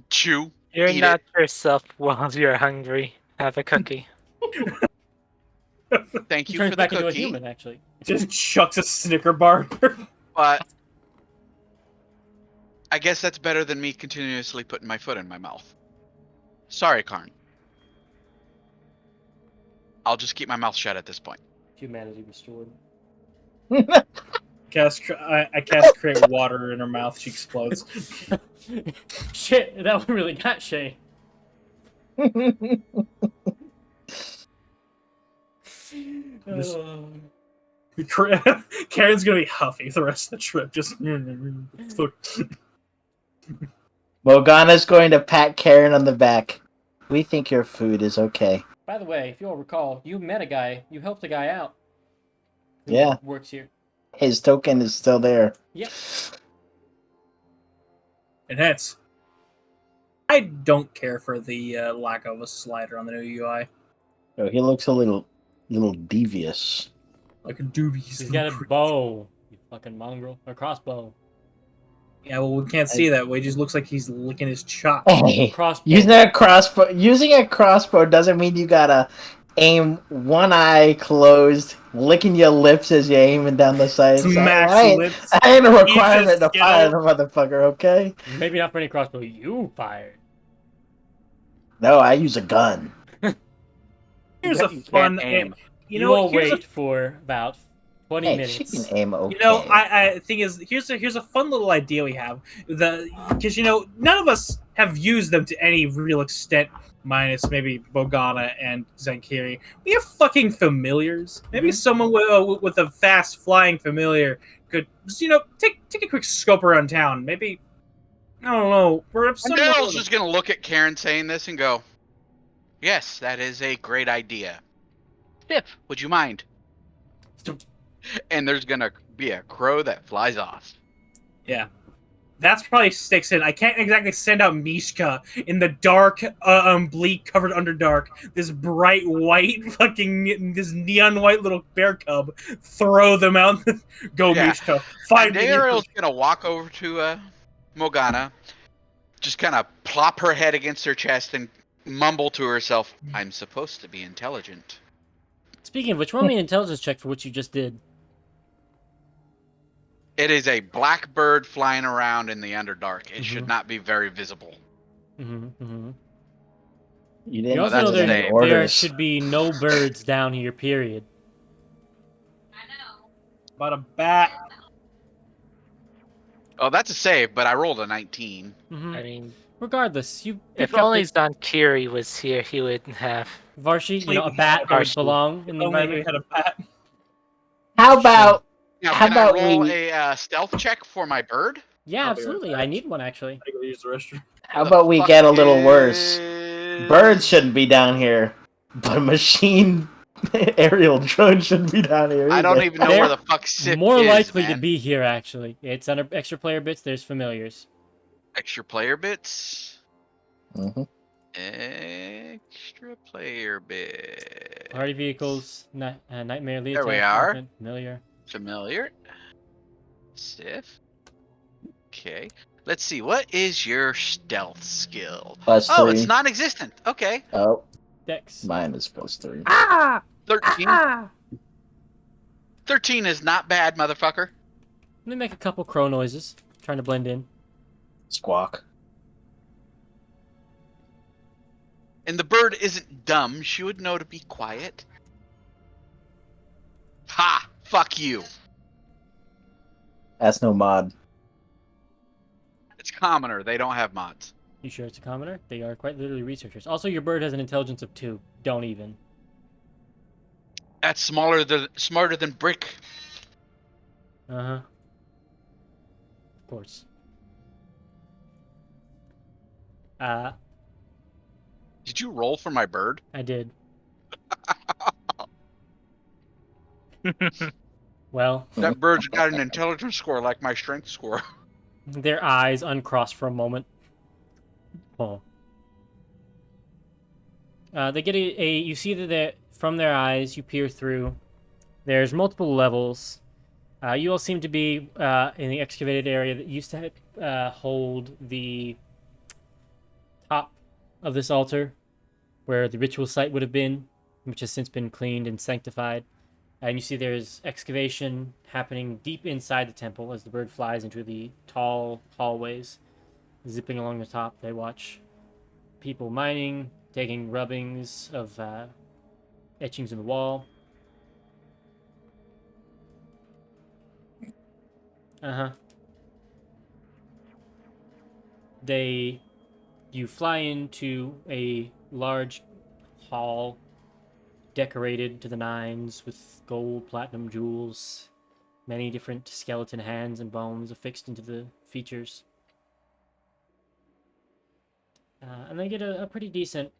Chew. You're Eat not yourself while you're hungry. Have a cookie. Thank He you turns for the back into a cookie. human, actually. Just chucks a Snicker bar. But I guess that's better than me continuously putting my foot in my mouth. Sorry, Karn. I'll just keep my mouth shut at this point. Humanity restored. I cast create water in her mouth. She explodes. Shit, that one really got Shay. Just- Oh. Karen's gonna be huffy the rest of the trip. Just Morgana's going to pat Karen on the back. We think your food is okay. By the way, if you'll recall, you met a guy. You helped a guy out. Who Yeah. Works here. His token is still there. Yep. Enhance. I don't care for the lack of a slider on the new UI. Oh, he looks a little devious. Like a dubious. He's got a bow. You fucking mongrel. Or crossbow. Yeah, well, we can't see that way. It just looks like he's licking his chops. Hey, Crossbow. using a crossbow doesn't mean you gotta aim one eye closed, licking your lips as you're aiming down the sights. Smash lips. I ain't a requirement to skill. fire the motherfucker, okay? Maybe not for any crossbow you fired. No, I use a gun. Here's a You can't fun aim. You You know, will here's wait for about 20 Hey, minutes. she can aim okay. You know, I thing is, here's a fun little idea we have. Because none of us have used them to any real extent, minus maybe Bogana and Zenkiri. We have fucking familiars. Maybe someone with a fast flying familiar could, take a quick scope around town. Maybe, I don't know. And Daryl's just gonna look at Karen saying this and go, "Yes, that is a great idea. Tiff, would you mind?" And there's gonna be a crow that flies off. Yeah. That's probably sticks in. I can't exactly send out Mishka in the dark, bleak, covered underdark. This bright white, this neon white little bear cub. Throw them out. Go, Yeah. Mishka. And 5 minutes. Daryl's gonna walk over to Morgana, just kind of plop her head against her chest and mumble to herself, "I'm supposed to be intelligent." Speaking of which, roll me an intelligence check for what you just did. It is a black bird flying around in the Underdark. It should not be very visible. You You didn't also that's know the there, name. there should be no birds down here, period. About a bat. Oh, that's a save, but I rolled a 19. I mean, Regardless, you if pick up only the, Zonkiri was here, he would have. Varshi, a bat that would Varshi. belong in the Only environment. we had a bat. How about Now, How can I about roll we- a stealth check for my bird? Yeah, I'll be right absolutely. back. I need one, actually. I go use the restroom. how about we get a little worse? Is- Birds shouldn't be down here, but machine aerial drones shouldn't be down here. I don't either. even know They're where the fuck Sif More is, likely to man. be here, actually. It's under extra player bits. There's familiars. Extra player bits. Mhm. Extra player bit. Party vehicles, nightmare lead. There we are. Familiar. Familiar. Sif. Okay. Let's see. What is your stealth skill? +3. Oh, it's non-existent. Okay. Oh, Dex. mine is +3. 13. 13 is not bad, motherfucker. Let me make a couple crow noises. Trying to blend in. Squawk. And the bird isn't dumb. She would know to be quiet. Ha! Fuck you. That's no mod. It's commoner. They don't have mods. You sure it's a commoner? They are quite literally researchers. Also, your bird has an intelligence of 2. Don't even. That's smarter than Brick. Uh-huh. Of course. Did you roll for my bird? I did. Well, That bird's got an intelligence score like my strength score. their eyes uncrossed for a moment. Oh. They get you see that from their eyes, you peer through. There's multiple levels. You all seem to be in the excavated area that used to hold the top of this altar, where the ritual site would have been, which has since been cleaned and sanctified. And you see there's excavation happening deep inside the temple as the bird flies into the tall hallways. Zipping along the top, they watch people mining, taking rubbings of etchings in the wall. You fly into a large hall decorated to the nines with gold, platinum jewels, many different skeleton hands and bones affixed into the features. And they get a pretty decent.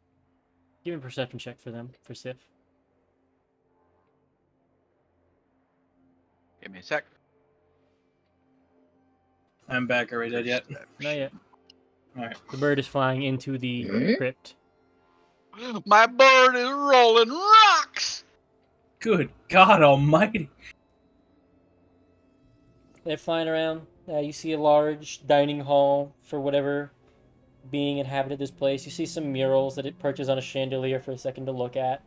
Give me a perception check for them, for Sif. Give me a sec. I'm back. Are we dead yet? Not yet. Alright. The bird is flying into the crypt. My bird is rolling rocks. Good God Almighty! They're flying around. You see a large dining hall for whatever being inhabited this place. You see some murals that it perches on a chandelier for a second to look at.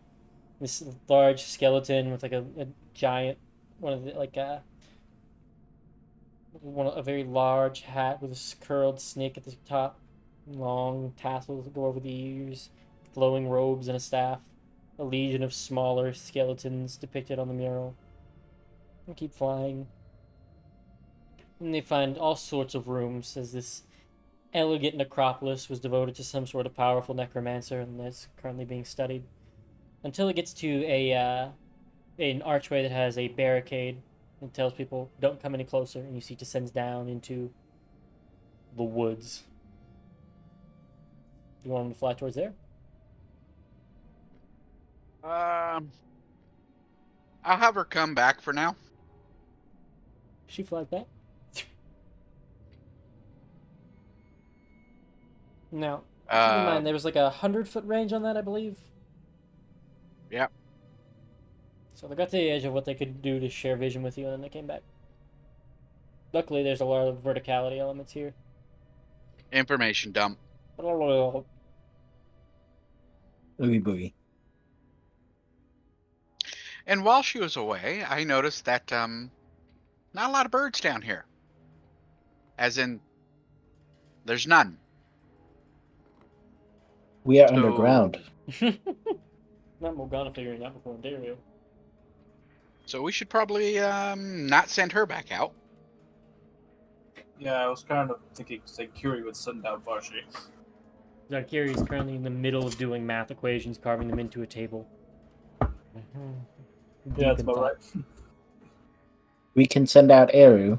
This large skeleton with like a giant, one of the like a very large hat with a curled snake at the top, long tassels that go over the ears, flowing robes and a staff. A legion of smaller skeletons depicted on the mural. They keep flying. And they find all sorts of rooms as this elegant necropolis was devoted to some sort of powerful necromancer and that's currently being studied. Until it gets to an archway that has a barricade and tells people don't come any closer, and you see it descends down into the woods. You want them to fly towards there? I'll have her come back for now. She flies back. Now, keep in mind there was like 100-foot range on that, I believe. Yeah. So they got to the edge of what they could do to share vision with you, and then they came back. Luckily, there's a lot of verticality elements here. Information dump. Boogie boogie. And while she was away, I noticed that not a lot of birds down here. As in, there's none. We are So- underground. Not Morgana figuring out before Ontario. So we should probably not send her back out. Yeah, I was kind of thinking Curie would send out Vashi. Zarkiri is currently in the middle of doing math equations, carving them into a table. Yeah, that's about right. We can send out Eru.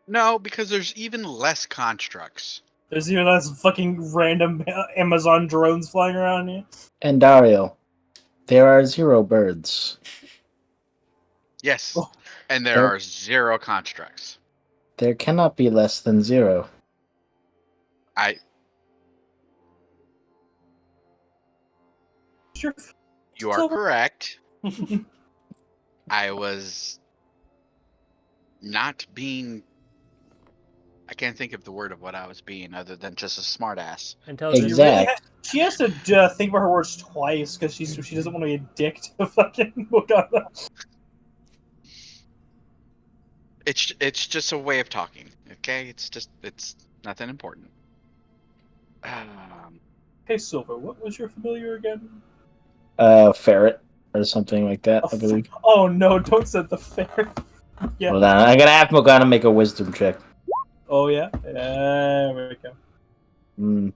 No, because there's even less constructs. There's even less fucking random Amazon drones flying around here. And Dario. There are 0 birds. Yes, Oh. and there There- are 0 constructs. There cannot be less than 0. Sure. You are correct. I was not being. I can't think of the word of what I was being other than just a smartass. Intelligence. Exact. She has to think about her words twice because she doesn't want to be a dick to fucking Morgana. It's just a way of talking. Okay, it's nothing important. Hey, Silver, what was your familiar again? Ferret or something like that, I believe. Oh no, don't send the fair. Yeah. Hold on, I'm gonna have Morgana make a wisdom check. Oh yeah? There we go.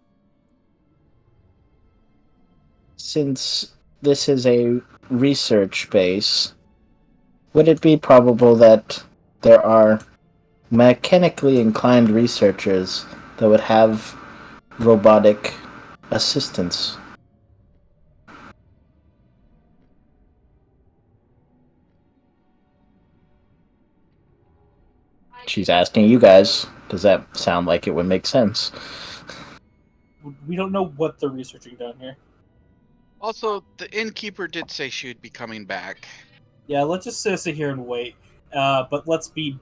Since this is a research base, would it be probable that there are mechanically inclined researchers that would have robotic assistance? She's asking you guys. Does that sound like it would make sense? We don't know what they're researching down here. Also, the innkeeper did say she would be coming back. Yeah, let's just sit here and wait. But let's keep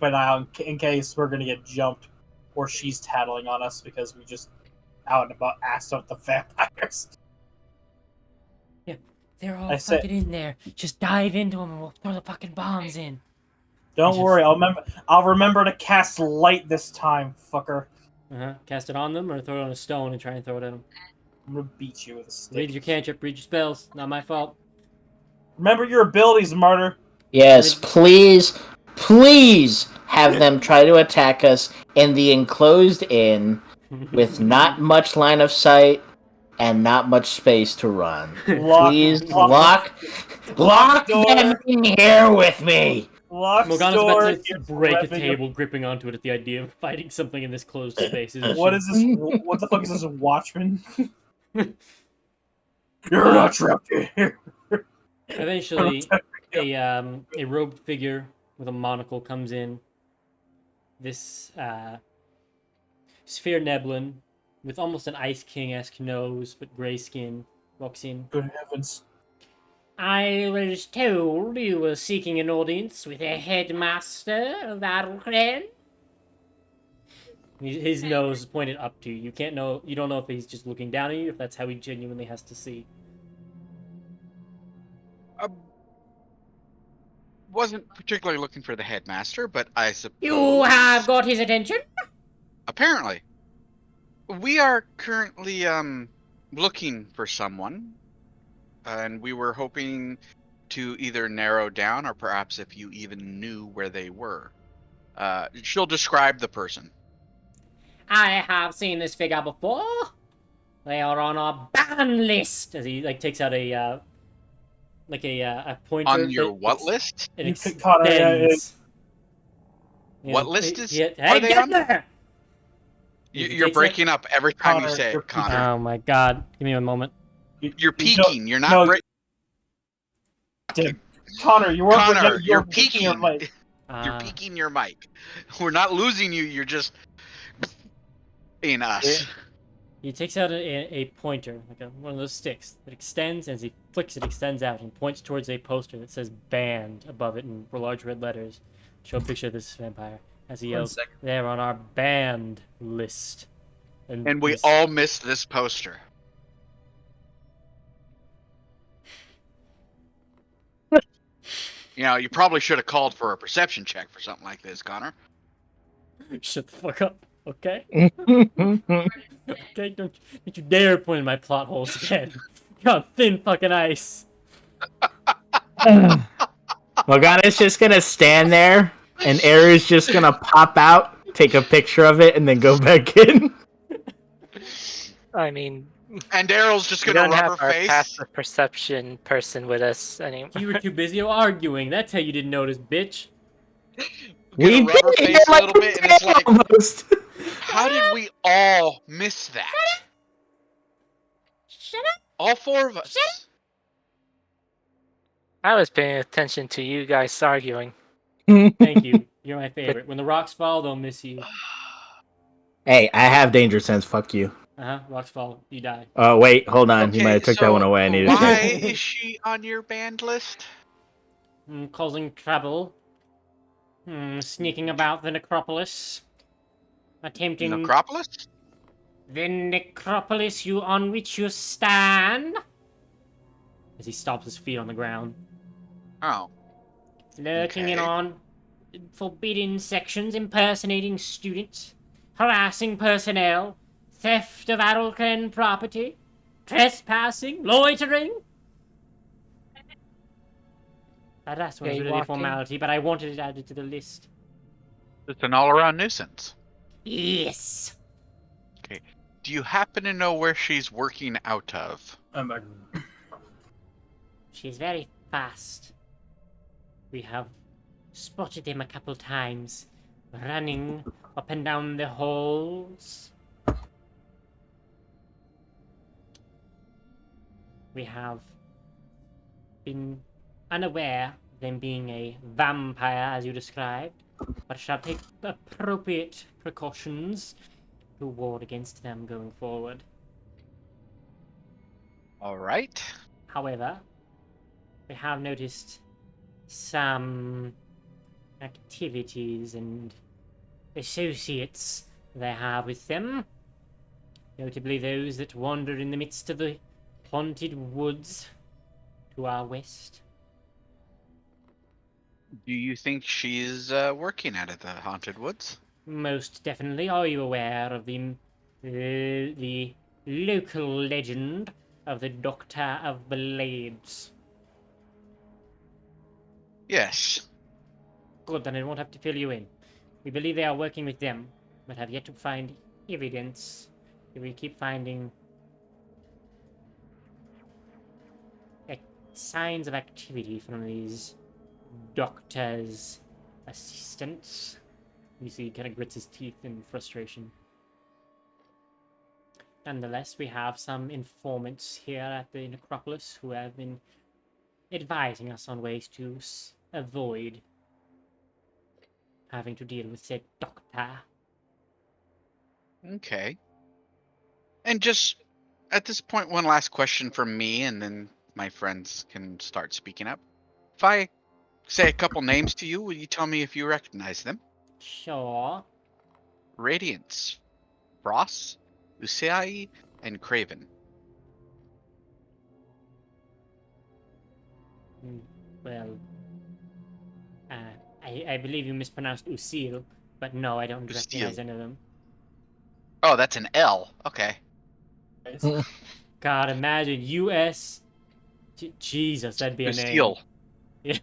an eye on in case we're gonna get jumped or she's tattling on us because we just out and about asked out the vampires. They're all I said- fucking in there. Just dive into them and we'll throw the fucking bombs in. Don't worry, I'll remember to cast light this time, fucker. Cast it on them or throw it on a stone and try and throw it at them. I'm gonna beat you with a stick. Read your cantrip, read your spells. Not my fault. Remember your abilities, martyr. Yes, please have them try to attack us in the enclosed inn with not much line of sight and not much space to run. Please lock them in here with me. Lock Morgana's door. about to break a table, gripping onto it at the idea of fighting something in this closed space. What is this? What the fuck is this? A Watchman? You're not trapped here. Eventually, a robed figure with a monocle comes in. This Sphere Neblin, with almost an Ice King-esque nose, but gray skin, walks in. Good heavens. I was told you were seeking an audience with a headmaster of Adelcran. His nose is pointed up to you. You don't know if he's just looking down at you, if that's how he genuinely has to see. Wasn't particularly looking for the headmaster, but I suppose You have got his attention? apparently we are currently looking for someone, and we were hoping to either narrow down or perhaps if you even knew where they were. She'll describe the person. I have seen this figure before. They are on our ban list. As he takes out a pointer. On your that what list? It You pick Connor, extends. What list is? Hey, are they get on? there! You're breaking up every time Connor, you say you're it, Connor. Oh my god. Give me a moment. You're peeking. You're not. Connor, you weren't. Connor, you're peeking your peeking. mic. You're peeking your mic. We're not losing you. You're just in us. He takes out a pointer, one of those sticks, that extends, and as he flicks it, extends out and points towards a poster that says "banned" above it in large red letters. Show a picture of this vampire as he yells, "They're on our banned list." And we all missed this poster. You know, you probably should have called for a perception check for something like this, Connor. Shut the fuck up, okay? Okay, don't you dare point in my plot holes again. You're on thin fucking ice. Morgana's just gonna stand there, and Aer's just gonna pop out, take a picture of it, and then go back in. I mean, And Daryl's just we gonna don't have rubber our face. passive perception person with us anymore. You were too busy arguing. That's how you didn't notice, bitch. We Gonna rubber did face a like little bit, and it's like, almost. how did we all miss that? Shut up! All four of us. I was paying attention to you guys arguing. Thank you. You're my favorite. When the rocks fall, they'll miss you. Hey, I have danger sense. Fuck you. Rocks fall, you die. Oh wait, hold on. Okay, You might have took that so one away. I need to why check. is she on your banned list? Causing trouble. Sneaking about the necropolis. Attempting... Necropolis? The necropolis on which you stand. As he stomps his feet on the ground. Oh. Lurking in Okay. on forbidden sections, impersonating students, harassing personnel, theft of Adelcran property, trespassing, loitering. That last one was really a Jaywalking. formality, but I wanted it added to the list. It's an all-around nuisance. Yes. Do you happen to know where she's working out of? I'm back. She's very fast. We have spotted them a couple times, running up and down the halls. We have been unaware of them being a vampire, as you described, but shall take appropriate precautions to ward against them going forward. All right. However, we have noticed some activities and associates they have with them, notably those that wander in the midst of the haunted woods to our west. Do you think she's working out of the haunted woods? Most definitely. Are you aware of the local legend of the Doctor of Blades? Yes. Good, then I won't have to fill you in. We believe they are working with them, but have yet to find evidence. We keep finding signs of activity from these doctor's assistants. You see, he kind of grits his teeth in frustration. Nonetheless, we have some informants here at the necropolis who have been advising us on ways to avoid having to deal with said doctor. Okay. And just at this point, one last question from me, and then my friends can start speaking up. If I say a couple names to you, will you tell me if you recognize them? Sure. Radiance, Frost, Usai, and Craven. Well, I believe you mispronounced Usil, but no, I don't recognize Usil. any of them. Oh, that's an L. Okay. God, imagine U.S. Jesus, that'd be a name. Usil. Yeah.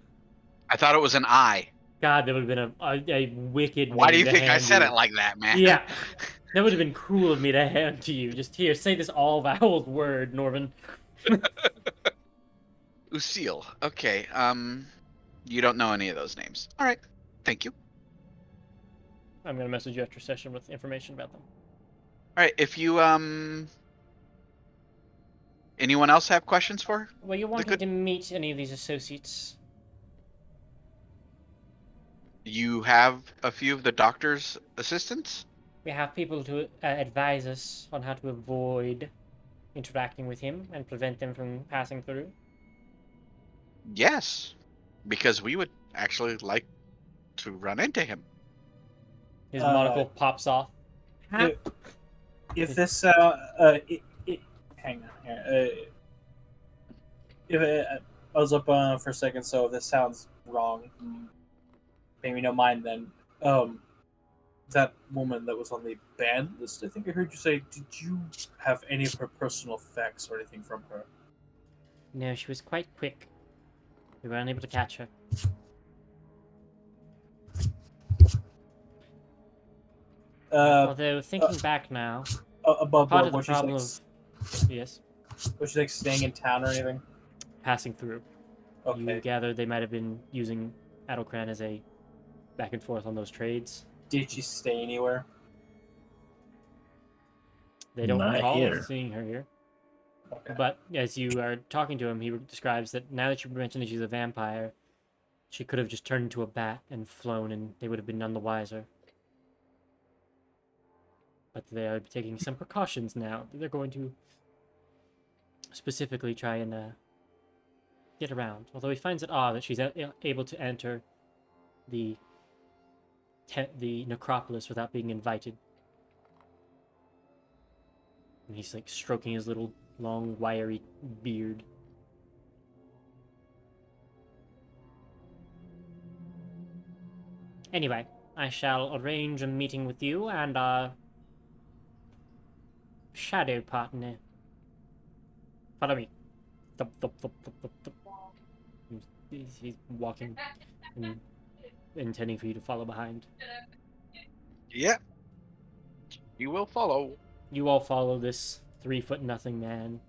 I thought it was an I. God, that would have been a wicked Why name do you to think I hand said you. it like that, man? Yeah. That would have been cruel of me to hand to you. Just here, say this all vowels word, Norvin. Usil. Okay. You don't know any of those names. All right. Thank you. I'm gonna message you after session with information about them. All right. If you anyone else have questions for? Were you wanting to meet any of these associates? You have a few of the doctor's assistants? We have people to advise us on how to avoid interacting with him and prevent them from passing through. Yes, because we would actually like to run into him. His monocle pops off. If this hang on here. I was up for a second, so if this sounds wrong, maybe don't mind then. That woman that was on the ban list, I think I heard you say, did you have any of her personal effects or anything from her? No, she was quite quick. We were unable to catch her. Although, thinking back now, above part of board, the problem of... Yes? Was she like staying in town or anything? Passing through. Okay. You gather they might have been using Adalcran as a back and forth on those trades. Did she stay anywhere? They don't Not recall here. seeing her here. Okay. But as you are talking to him, he describes that now that you mentioned that she's a vampire, she could have just turned into a bat and flown, and they would have been none the wiser. But they are taking some precautions now. They're going to specifically try and get around. Although he finds it odd that she's able to enter the necropolis without being invited. And he's like stroking his little long wiry beard. Anyway, I shall arrange a meeting with you and our shadow partner. Follow me. Thump, thump, thump, thump, thump, thump. He's walking and intending for you to follow behind. Yeah. You will follow. You all follow this 3-foot-nothing man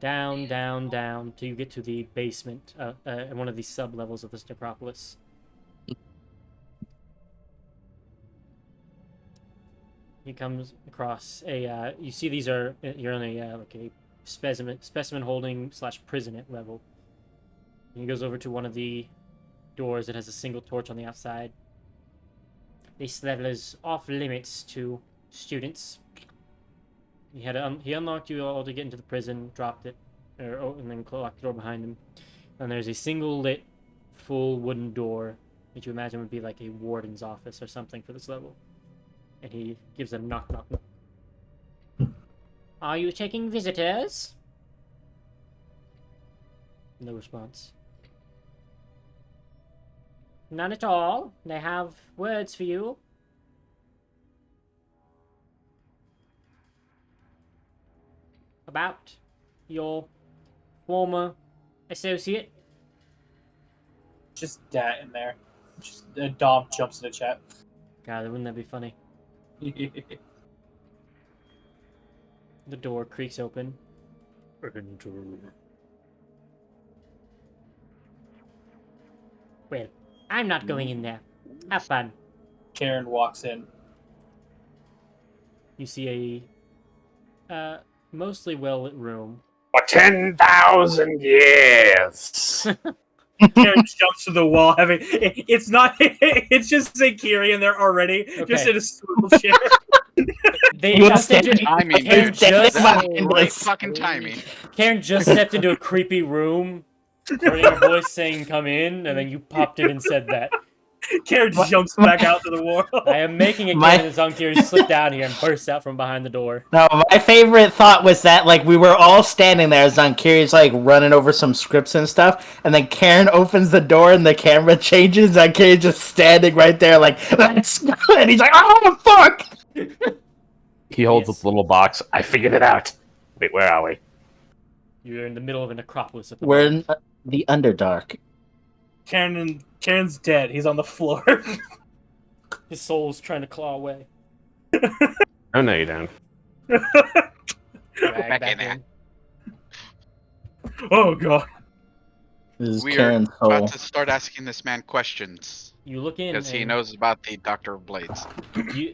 down, down, down till you get to the basement, one of the sub-levels of this necropolis. He comes across a. You see, these are you're on a like a specimen holding / prison level. And he goes over to one of the doors that has a single torch on the outside. This level is off limits to students. He unlocked you all to get into the prison, dropped it, and then locked the door behind him. And there's a single lit, full wooden door that you imagine would be like a warden's office or something for this level. And he gives a knock, knock, knock. Are you taking visitors? No response. None at all. They have words for you. About your former associate. Just dat in there. Just Dom jumps in the chat. God, wouldn't that be funny? The door creaks open. Enter. Well, I'm not going in there. Have fun. Karen walks in. You see a mostly well-lit room. For 10,000 years. Karen jumps to the wall, having it's not. It's just Zakiri in there already, just Okay. in a swivel chair. They You just stand- entered. Timing, Karen dude. just That's behind great us. fucking timing. Karen just stepped into a creepy room, heard your voice saying "come in," and then you popped in and said that. Karen jumps back out to the wall. I am making it My- canon that Zonkiri slipped down here and burst out from behind the door. No, my favorite thought was that like we were all standing there as Zonkiri's like running over some scripts and stuff, and then Karen opens the door and the camera changes. Zonkiri's just standing right there like, let's go, and he's like, oh fuck! He holds Yes. up the little box. I figured it out. Wait, where are we? You're in the middle of an necropolis at the We're moment. in the Underdark. Karen's dead. He's on the floor. His soul's trying to claw away. Oh no, you don't. Drag Back back in there. in. Oh god. This is We are Karen's soul. about to start asking this man questions You look in. because he and knows about the Doctor of Blades.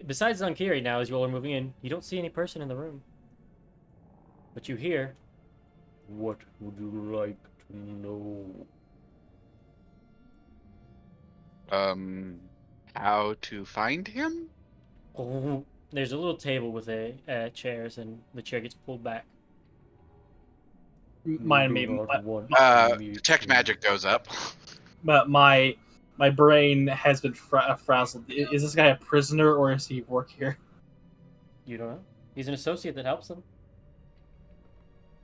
Besides Zonkiri, now as you all are moving in, you don't see any person in the room. But you hear. What would you like to know? How to find him? Oh, there's a little table with chairs, and the chair gets pulled back. Mine You made do not want to meet Detect me. magic goes up. but my brain has been frazzled. Is this guy a prisoner or is he work here? You don't know. He's an associate that helps them.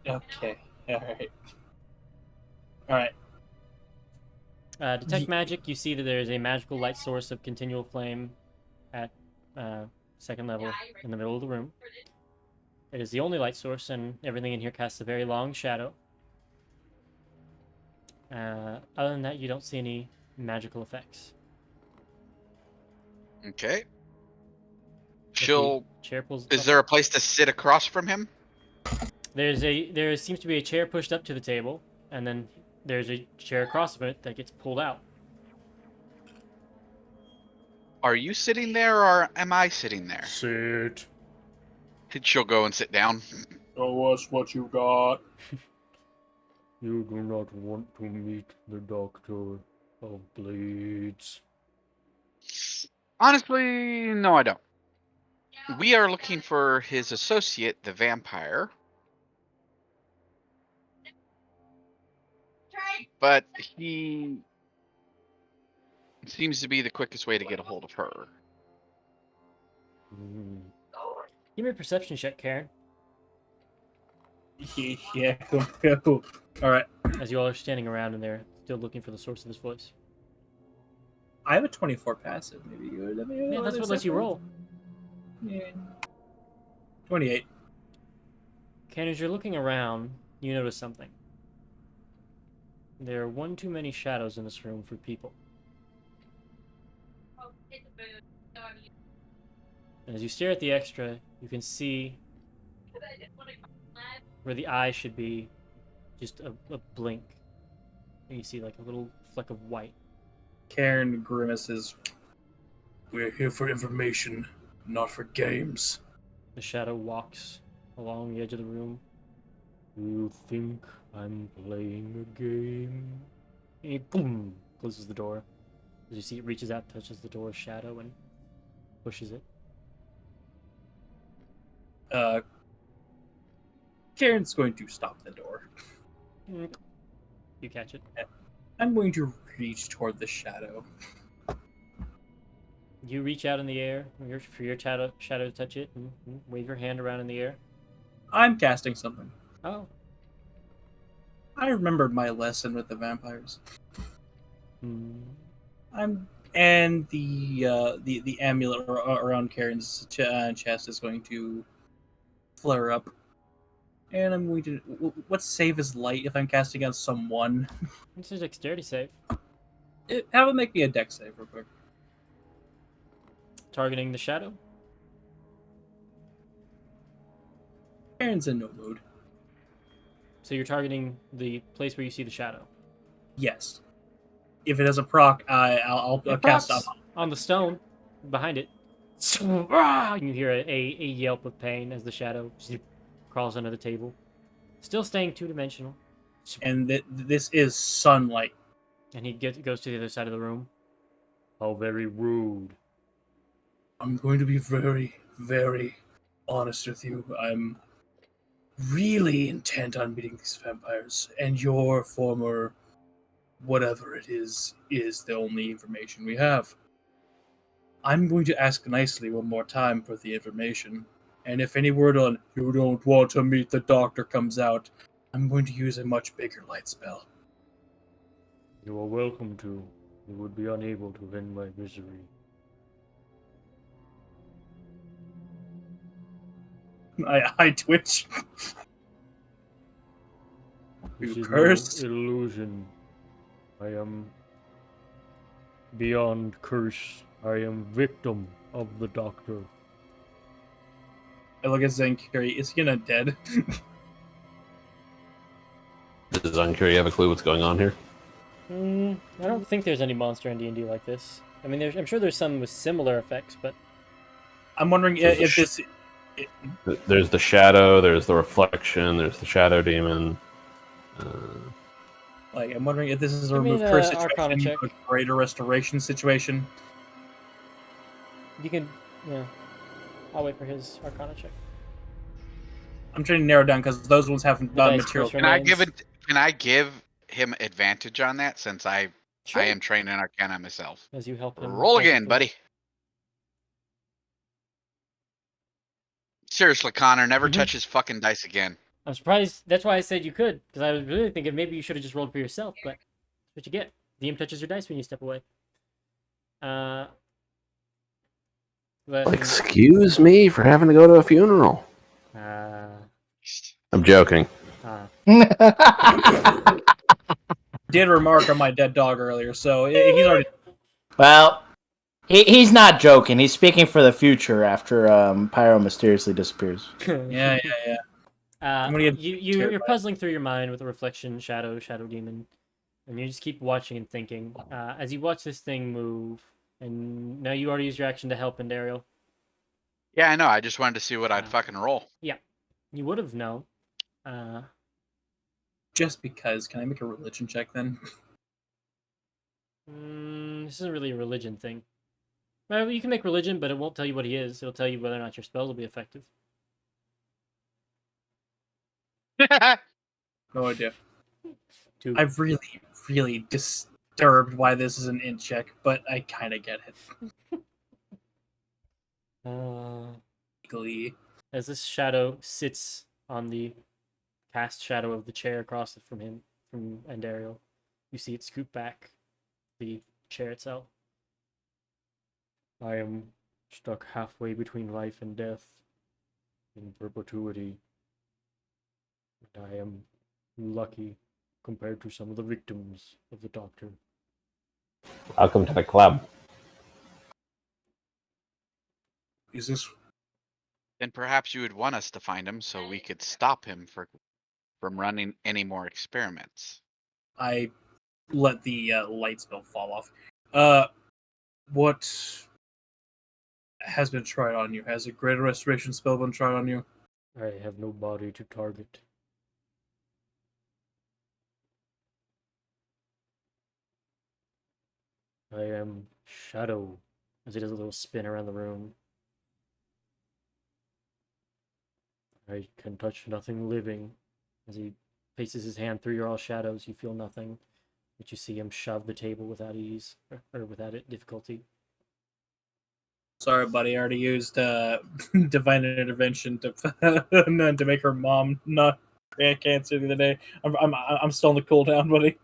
Okay. Alright. Detect magic. You see that there is a magical light source of continual flame at second level in the middle of the room. It is the only light source, and everything in here casts a very long shadow. Other than that, you don't see any magical effects. Okay. The chair pulls Is there a place to sit across from him? There seems to be a chair pushed up to the table, and then there's a chair across from it that gets pulled out. Are you sitting there or am I sitting there? Sit. She'll go and sit down. Show us what you got. You do not want to meet the Doctor of Blades. Honestly, no, I don't. We are looking for his associate, the vampire. But he seems to be the quickest way to get a hold of her. Give me a perception check, Karen. Yeah, cool. Alright. As you all are standing around and they're still looking for the source of his voice. I have a 24 passive. Maybe you would. Yeah, that's what lets you roll. Yeah. 28. Karen, as you're looking around, you notice something. There are one too many shadows in this room for people. And as you stare at the extra, you can see where the eye should be just a blink. And you see like a little fleck of white. Karen grimaces. We're here for information, not for games. The shadow walks along the edge of the room. You think I'm playing a game? And he boom closes the door. As you see, it reaches out, touches the door's shadow, and pushes it. Karen's going to stop the door. You catch it. I'm going to reach toward the shadow. You reach out in the air for your shadow to touch it, and wave your hand around in the air. I'm casting something. Oh. I remembered my lesson with the vampires. Hmm. And the amulet around Karen's chest is going to flare up. And I'm going to... What save is light if I'm casting on someone? This is a dexterity save. Have it make me a dex save real quick. Targeting the shadow. Karen's in no mood. So you're targeting the place where you see the shadow. Yes. If it has a proc, I'll It cast procs up. on the stone behind it. You hear a yelp of pain as the shadow crawls under the table. Still staying two-dimensional. And this is sunlight. And he goes to the other side of the room. How very rude. I'm going to be very, very honest with you, I'm really intent on meeting these vampires, and your former whatever it is the only information we have. I'm going to ask nicely one more time for the information, and if any word on "you don't want to meet the doctor" comes out, I'm going to use a much bigger light spell. You are welcome to. You would be unable to end my misery. I twitch. This You is cursed. no illusion. I am beyond curse. I am victim of the doctor. I look at Zenkiri. Is he gonna dead? Does Uncuri have a clue what's going on here? I don't think there's any monster in D&D like this. I mean, I'm sure there's some with similar effects, but I'm wondering There's if this. There's the shadow, there's the reflection, there's the shadow demon. Like, I'm wondering if this is a Give me remove an, curse Arcana situation, check. a greater restoration situation. you can, yeah. I'll wait for his Arcana check. I'm trying to narrow down because those ones have The non dice material. curse Can I remains. give it? Can I give him advantage on that since I Sure. am trained in Arcana myself? As you help him. Roll again, basically. buddy. Seriously, Connor, never Mhm. touch his fucking dice again. I'm surprised. That's why I said you could, because I was really thinking maybe you should have just rolled for yourself, but that's what you get. DM touches your dice when you step away. Let me- Excuse me for having to go to a funeral. I'm joking. Did remark on my dead dog earlier, so he's already. Well, he's not joking. He's speaking for the future after Pyro mysteriously disappears. Yeah. I'm gonna get you're terrified. puzzling through your mind with a reflection, shadow demon, and you just keep watching and thinking. As you watch this thing move, and now you already used your action to help Andariel. Yeah, I know. I just wanted to see what I'd fucking roll. You would have known. Just because. Can I make a religion check then? This isn't really a religion thing. Well, you can make religion, but it won't tell you what he is. It'll tell you whether or not your spells will be effective. No idea. Two. I'm really, really disturbed why this is an int check, but I kind of get it. Glee. As this shadow sits on the cast shadow of the chair across from him, from Andariel, you see it scoot back the chair itself. I am stuck halfway between life and death, in perpetuity. And I am lucky compared to some of the victims of the doctor. Welcome to the club. Is this? Then perhaps you would want us to find him so we could stop him from running any more experiments. I let the light spell fall off. What has been tried on you? Has a greater restoration spell been tried on you? I have no body to target. I am shadow, as he does a little spin around the room. I can touch nothing living. As he places his hand through your all shadows, you feel nothing, but you see him shove the table without ease, or without difficulty. Sorry, buddy. I already used divine intervention to make her mom not get cancer the other day. I'm still on the cooldown, buddy.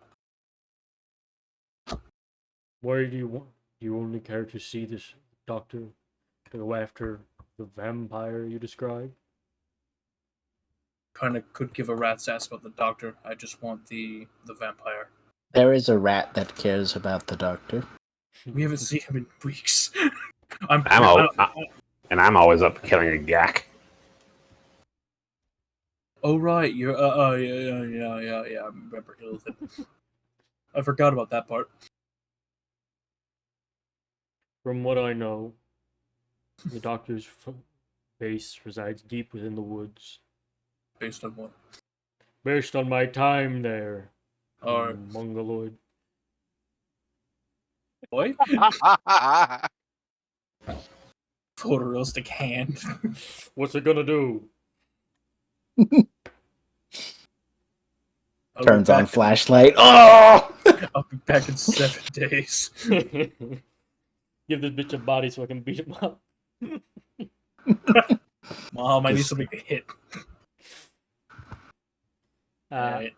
Why do you only care to see this doctor to go after the vampire you described? Kind of could give a rat's ass about the doctor. I just want the vampire. There is a rat that cares about the doctor. We haven't seen him in weeks. I'm always up for killing a gack. Oh right, you're yeah. I remember Illidan. I forgot about that part. From what I know, the doctor's base resides deep within the woods. Based on what? Based on my time there, Or Mongoloid. boy? photorealistic hand. What's it gonna do? Turns on flashlight. Oh! I'll be back in 7 days. Give this bitch a body so I can beat him up. Mom, I need something to hit. Right.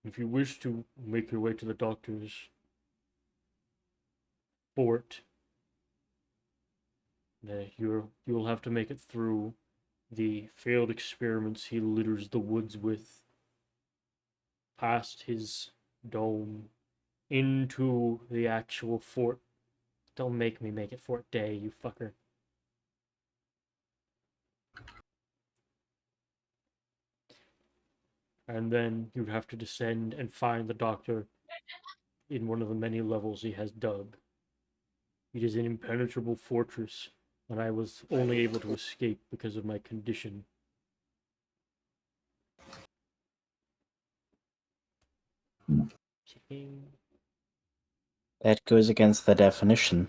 If you wish to make your way to the doctor's fort, you'll have to make it through the failed experiments he litters the woods with, past his dome, into the actual fort. Don't make me make it Fort Day, you fucker. And then you'd have to descend and find the doctor in one of the many levels he has dug. It is an impenetrable fortress, and I was only able to escape because of my condition. Checking. That goes against the definition.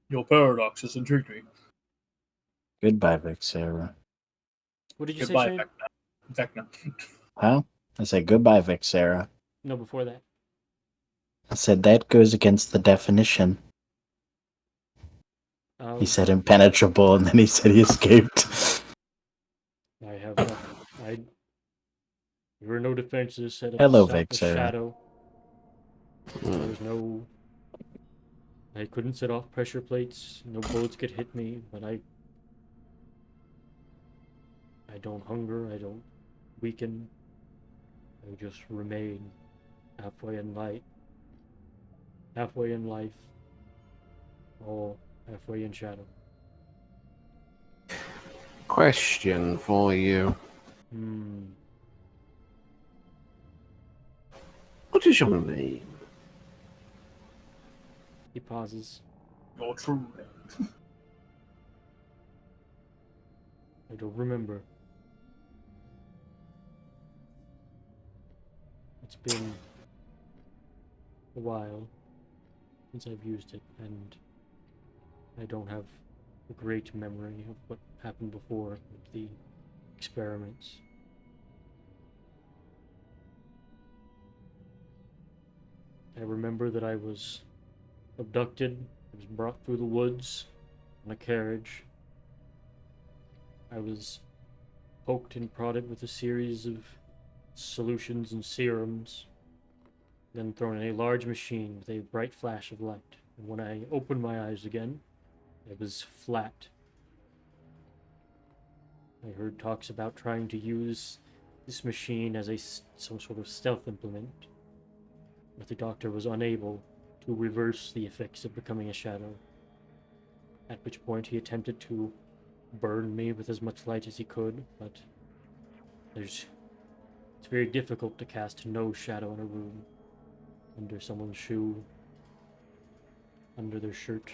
Your paradox has intrigued me. Goodbye, Vexera. What did you Goodbye, say, Shane? Vecna. Huh? I said goodbye, Vexera. No, before that. I said that goes against the definition. Oh, He said impenetrable, and then he said he escaped. I have nothing. There were no defenses set up Hello, to stop the Vexera. shadow. There was no... I couldn't set off pressure plates. No bullets could hit me, but I don't hunger. I don't weaken. I just remain halfway in light, halfway in life, or halfway in shadow. Question for you. What is your name? He pauses. Your true name. I don't remember. It's been a while since I've used it, and I don't have a great memory of what happened before with the experiments. I remember that I was abducted. I was brought through the woods on a carriage. I was poked and prodded with a series of solutions and serums, then thrown in a large machine with a bright flash of light. And when I opened my eyes again, it was flat. I heard talks about trying to use this machine as some sort of stealth implement, but the doctor was unable to reverse the effects of becoming a shadow, at which point he attempted to burn me with as much light as he could, but it's very difficult to cast no shadow in a room, under someone's shoe, under their shirt,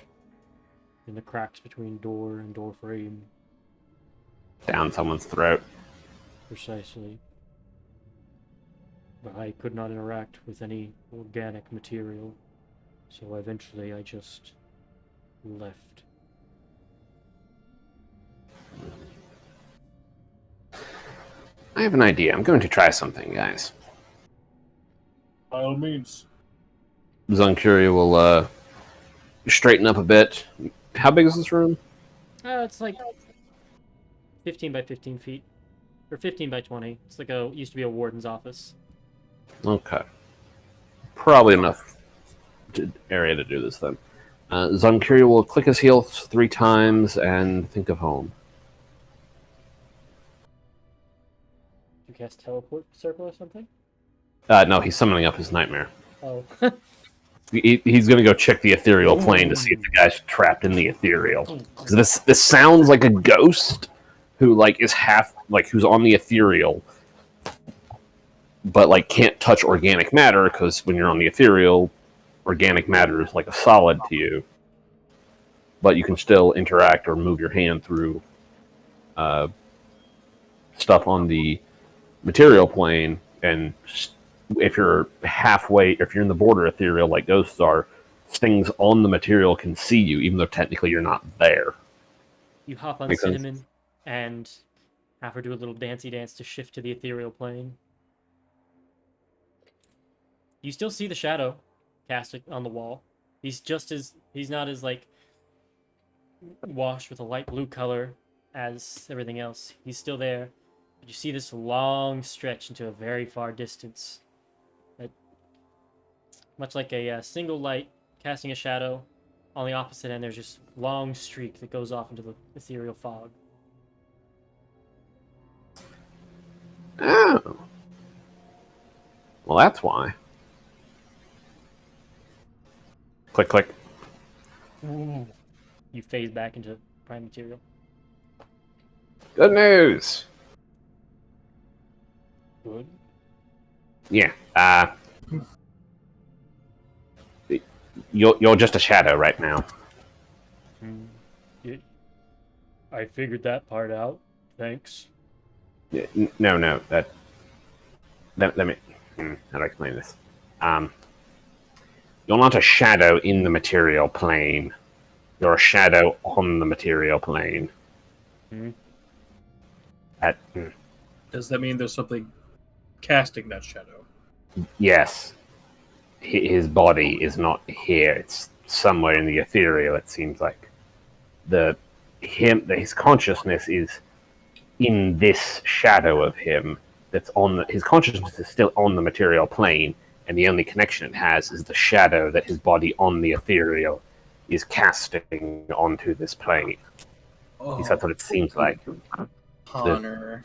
in the cracks between door and door frame. Down someone's throat. Precisely. But I could not interact with any organic material, so eventually I just left. I have an idea. I'm going to try something, guys. By all means. Zuncuria will straighten up a bit. How big is this room? It's like 15 by 15 feet. Or 15 by 20. It's like used to be a warden's office. Okay. Probably enough area to do this then. Zuncuria will click his heels 3 times and think of home. You cast teleport circle or something? No, he's summoning up his nightmare. Oh. He's going to go check the ethereal plane to see if the guy's trapped in the ethereal. Because this sounds like a ghost who is who's on the ethereal, but can't touch organic matter, because when you're on the ethereal, organic matter is like a solid to you. But you can still interact or move your hand through stuff on the material plane, and if you're halfway, if you're in the border ethereal like ghosts are, things on the material can see you, even though technically you're not there. You hop on Makes sense. Cinnamon and have her do a little dancey dance to shift to the ethereal plane. You still see the shadow cast on the wall. He's not as like washed with a light blue color as everything else. He's still there. But you see this long stretch into a very far distance. Much like a single light casting a shadow, on the opposite end there's just long streak that goes off into the ethereal fog. Oh. Well, that's why. Click, click. Ooh. You phase back into prime material. Good news. Good. Yeah. You're just a shadow right now. I figured that part out. Thanks. No. Let me. How do I explain this? You're not a shadow in the material plane. You're a shadow on the material plane. Does that mean there's something casting that shadow? Yes. His body is not here. It's somewhere in the ethereal, it seems like. His consciousness is in this shadow of him. His consciousness is still on the material plane, and the only connection it has is the shadow that his body on the ethereal is casting onto this plane. At least that's what it seems like. Connor.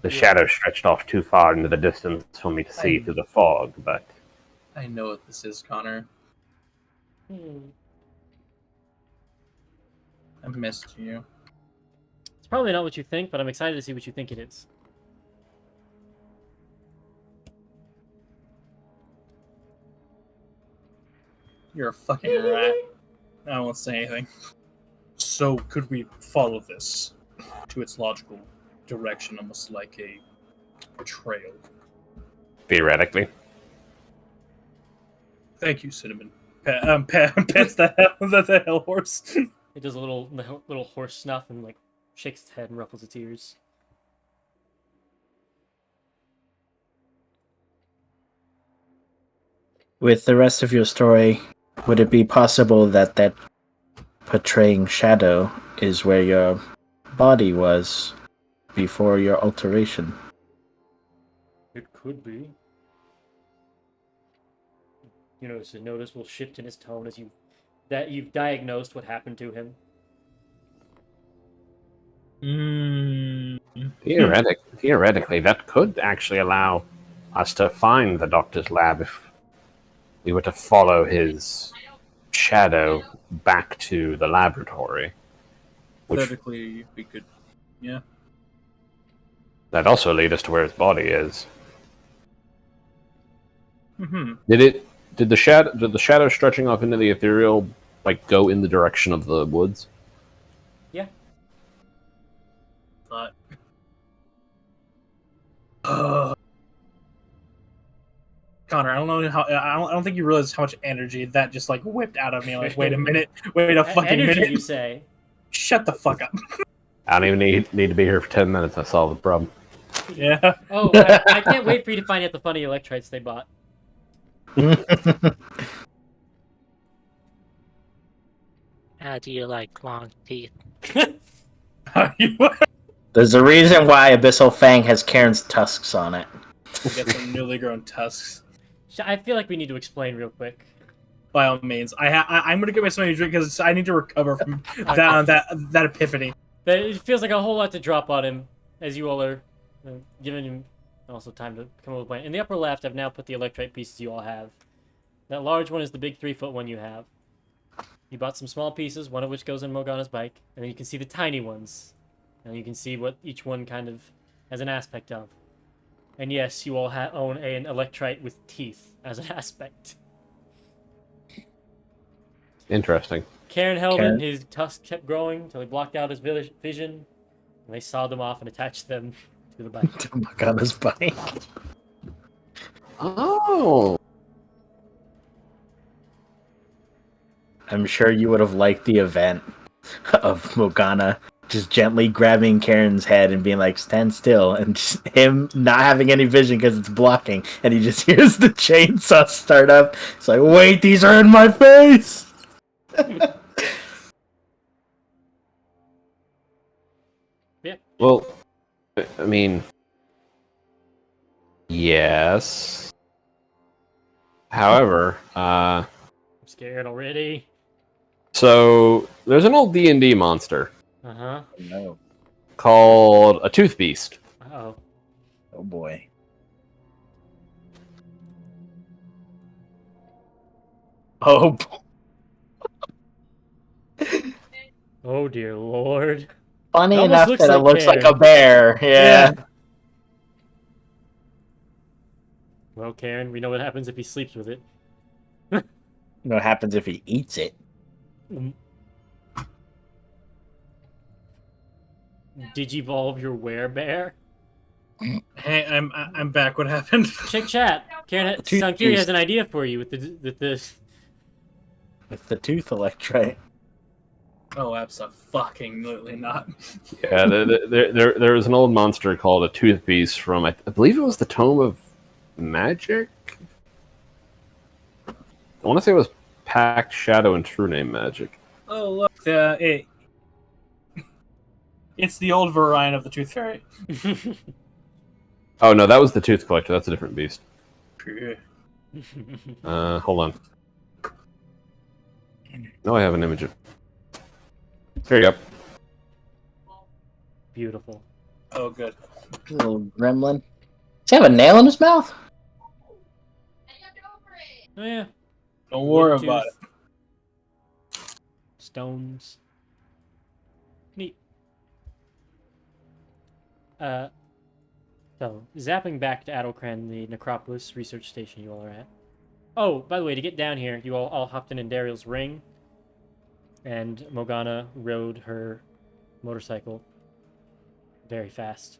The shadow stretched off too far into the distance for me to see through the fog, but... I know what this is, Connor. I missed you. It's probably not what you think, but I'm excited to see what you think it is. You're a fucking rat. I won't say anything. So, could we follow this to its logical direction, almost like a trail? Theoretically. Thank you, Cinnamon. Pets the hell horse. It does a little horse snuff and like shakes its head and ruffles its ears. With the rest of your story, would it be possible that that portraying shadow is where your body was before your alteration? It could be. You notice a noticeable shift in his tone as you've diagnosed what happened to him. Theoretically, that could actually allow us to find the doctor's lab if we were to follow his shadow back to the laboratory. Theoretically, we could, yeah. That'd also lead us to where his body is. Mm-hmm. Did the shadow stretching off into the ethereal like go in the direction of the woods? Yeah. But Connor, I don't think you realize how much energy that just like whipped out of me. Like, wait a minute, wait a fucking energy, minute. you say? Shut the fuck up. I don't even need to be here for 10 minutes. I solved the problem. Yeah. Oh, I can't wait for you to find out the funny electrites they bought. How do you like long teeth? There's a reason why Abyssal Fang has Karen's tusks on it. We get some newly grown tusks. I feel like we need to explain real quick. By all means, I'm gonna get myself a drink because I need to recover from that epiphany. But it feels like a whole lot to drop on him, as you all are giving him also time to come up with a plan. In the upper left, I've now put the electrite pieces you all have. That large one is the big 3-foot one you have. You bought some small pieces, one of which goes in Morgana's bike, and then you can see the tiny ones. And you can see what each one kind of has an aspect of. And yes, you all own an electrite with teeth as an aspect. Interesting. Karen held it, his tusk kept growing until he blocked out his vision. And they saw them off and attached them to the bike. To Morgana's bike. Oh. I'm sure you would have liked the event of Morgana just gently grabbing Karen's head and being like, stand still, and just him not having any vision because it's blocking, and he just hears the chainsaw start up. It's like, wait, these are in my face! Well, I mean, yes. However, I'm scared already. so there's an old D&D monster Uh-huh. No. called a Tooth Beast. Uh-oh. Oh boy. Oh Oh, dear Lord. Funny It almost enough looks that it like looks like Karen. a bear. Yeah. Well, Karen, we know what happens if he sleeps with it. You know what happens if he eats it? Digivolve your werebear. Hey, I'm back. What happened? Check chat. Karen, Tooth Sankiri Beast. has an idea for you with the With the tooth electrite. Oh, absolutely not. Yeah, there was an old monster called a Tooth Beast from, I believe it was the Tome of Magic? I want to say it was Pact, Shadow, and True Name Magic. Oh, look. It's the old variant of the Tooth Fairy. Oh, no, that was the Tooth Collector. That's a different beast. Hold on. No, I have an image of... There you go. Beautiful. Oh, good. Little gremlin. Does he have a nail in his mouth? Oh, yeah. Don't worry Wooden about tooth. Stones. Neat. So, zapping back to Adolcran, the Necropolis research station you all are at. Oh, by the way, to get down here, you all hopped in Dariel's ring, and Morgana rode her motorcycle very fast.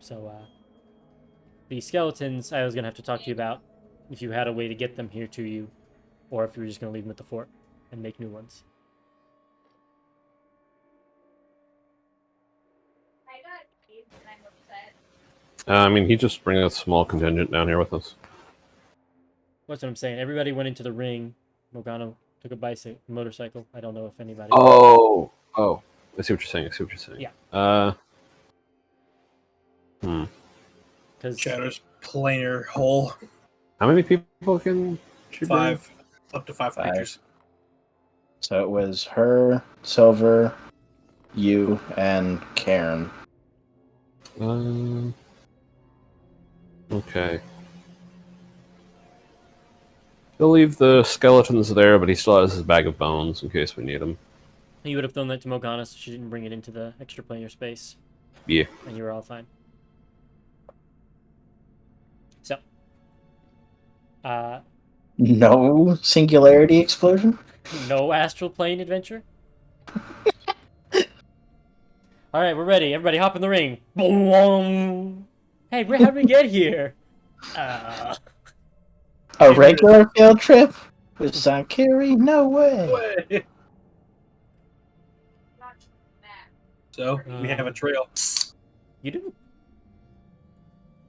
So, the skeletons I was going to have to talk to you about, if you had a way to get them here to you, or if you were just going to leave them at the fort and make new ones. I mean, he just bring a small contingent down here with us. That's what I'm saying. Everybody went into the ring. Morgana took a motorcycle. I don't know if anybody... Oh! I see what you're saying. Yeah. Because Shadow's planar hole. How many people can she bring? 5. Up to 5 creatures. So it was her, Silver, you, and Karen. Okay. He'll leave the skeletons there, but he still has his bag of bones in case we need them. you would have thrown that to Morgana so she didn't bring it into the extraplanar space. Yeah. And you were all fine. So. No singularity explosion? No astral plane adventure? Alright, we're ready. Everybody hop in the ring. Boom! Hey, how'd we get here? A regular field trip? With Zankiri? No way. So, we have a trail. You do.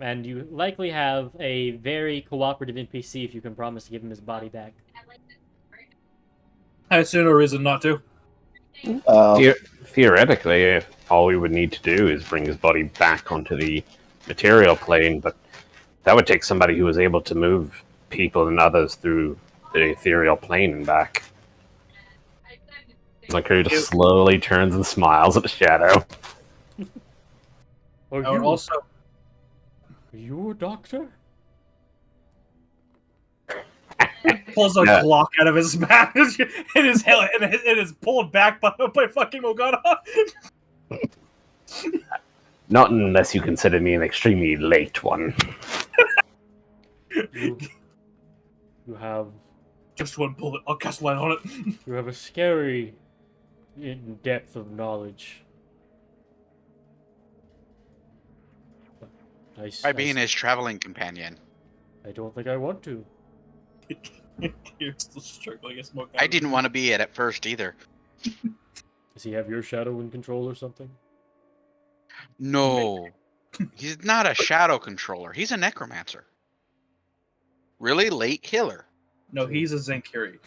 And you likely have a very cooperative NPC if you can promise to give him his body back. I see no reason not to. Theoretically, all we would need to do is bring his body back onto the material plane, but that would take somebody who was able to move people and others through the ethereal plane and back. Like he just slowly turns and smiles at the shadow. Are I would you, also... are you a doctor? pulls a Glock out of his back and his head, and it is pulled back by fucking Morgana. Not unless you consider me an extremely late one. You have Just one bullet. I'll cast light on it. you have a scary in depth of knowledge. By being his traveling companion. I don't think I want to. You're still struggling as smoke. I didn't want to be it at first either. Does he have your shadow in control or something? No. He's not a shadow controller. He's a necromancer. Really late killer. No, he's a Zenkiri.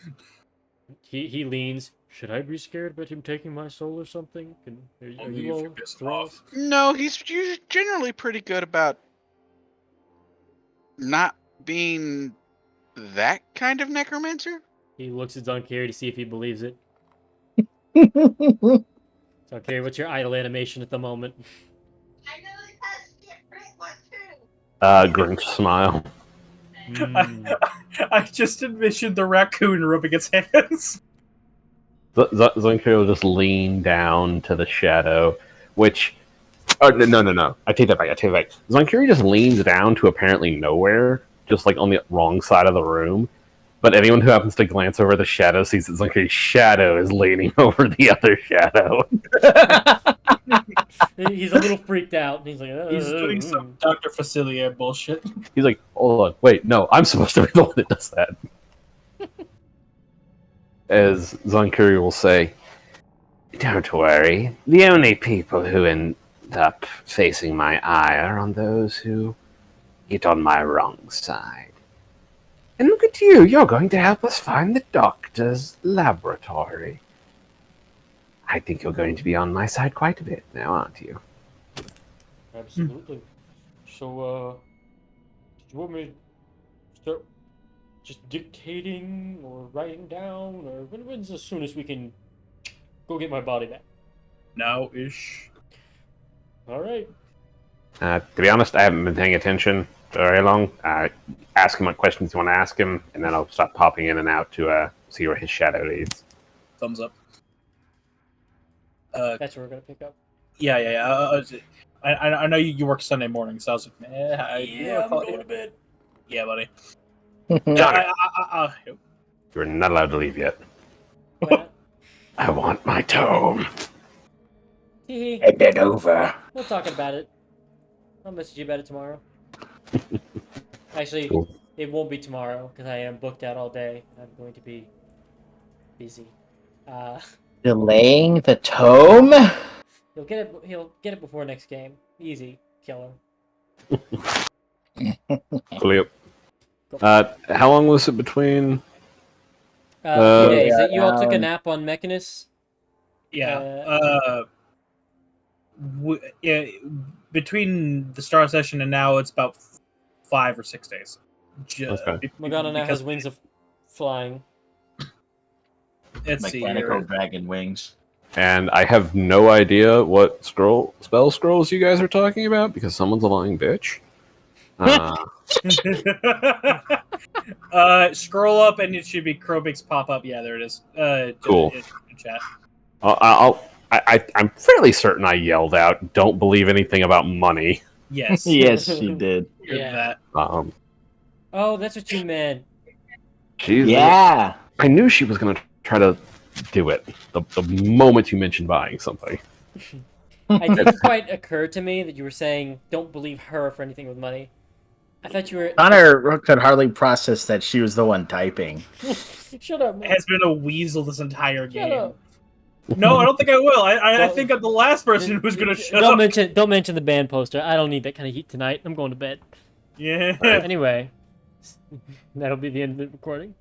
He leans. Should I be scared about him taking my soul or something? Are Only you if all you're pissed thrilled? off. No, he's generally pretty good about not being that kind of necromancer. He looks at Zonkiri to see if he believes it. Zonkiri, what's your idle animation at the moment? Grinch smile. I just envisioned the raccoon rubbing its hands. Zonkiri will just lean down to the shadow, which... Oh, no. I take that back. Zonkiri just leans down to apparently nowhere, just like on the wrong side of the room. But anyone who happens to glance over the shadow sees that Zonkiri's shadow is leaning over the other shadow. He's a little freaked out. He's like, He's doing some Dr. Facilier bullshit. He's like, hold on, wait, no, I'm supposed to be the one that does that. As Zonkiri will say, don't worry, the only people who end up facing my ire are those who get on my wrong side. And look at you, you're going to help us find the doctor's laboratory. I think you're going to be on my side quite a bit now, aren't you? Absolutely. So, did you want me to start just dictating or writing down, or when's as soon as we can go get my body back? Now-ish. All right. To be honest, I haven't been paying attention very long. Ask him what questions you want to ask him, and then I'll start popping in and out to see where his shadow leads. Thumbs up. That's where we're gonna pick up. Yeah. I know you work Sunday morning, so I was like, I'm going to bed. Yeah, buddy. You're not allowed to leave yet. Why not? I want my tome. Hee hee. Hand it over. We'll talk about it. I'll message you about it tomorrow. Actually, Cool. it won't be tomorrow because I am booked out all day. I'm going to be busy. Delaying the tome? He'll get it before next game. Easy, killer. Clear. How long was it between? A few days. Yeah, You all took a nap on Mechanus? Yeah. Between the start session and now, it's about 5 or 6 days. Okay. Morgana now has wings of flying. Let's see Mechanical here. dragon wings. And I have no idea what spell scrolls you guys are talking about because someone's a lying bitch. Scroll up and it should be Crowbeak's pop up. Yeah, there it is. Cool. In chat. I'm fairly certain I yelled out, "Don't believe anything about money." Yes. Yes, she did. Heard Yeah. that. Oh, that's what you meant. She's Yeah. I knew she was going to try to do it the moment you mentioned buying something. It didn't quite occur to me that you were saying don't believe her for anything with money. I thought you were. Connor could hardly process that she was the one typing. Shut up, man. Has been a weasel this entire Shut game. up. No, I don't think I will. I Well, think I'm the last person who's gonna shut Don't up. Don't mention the band poster. I don't need that kind of heat tonight. I'm going to bed. Yeah. Anyway, that'll be the end of the recording.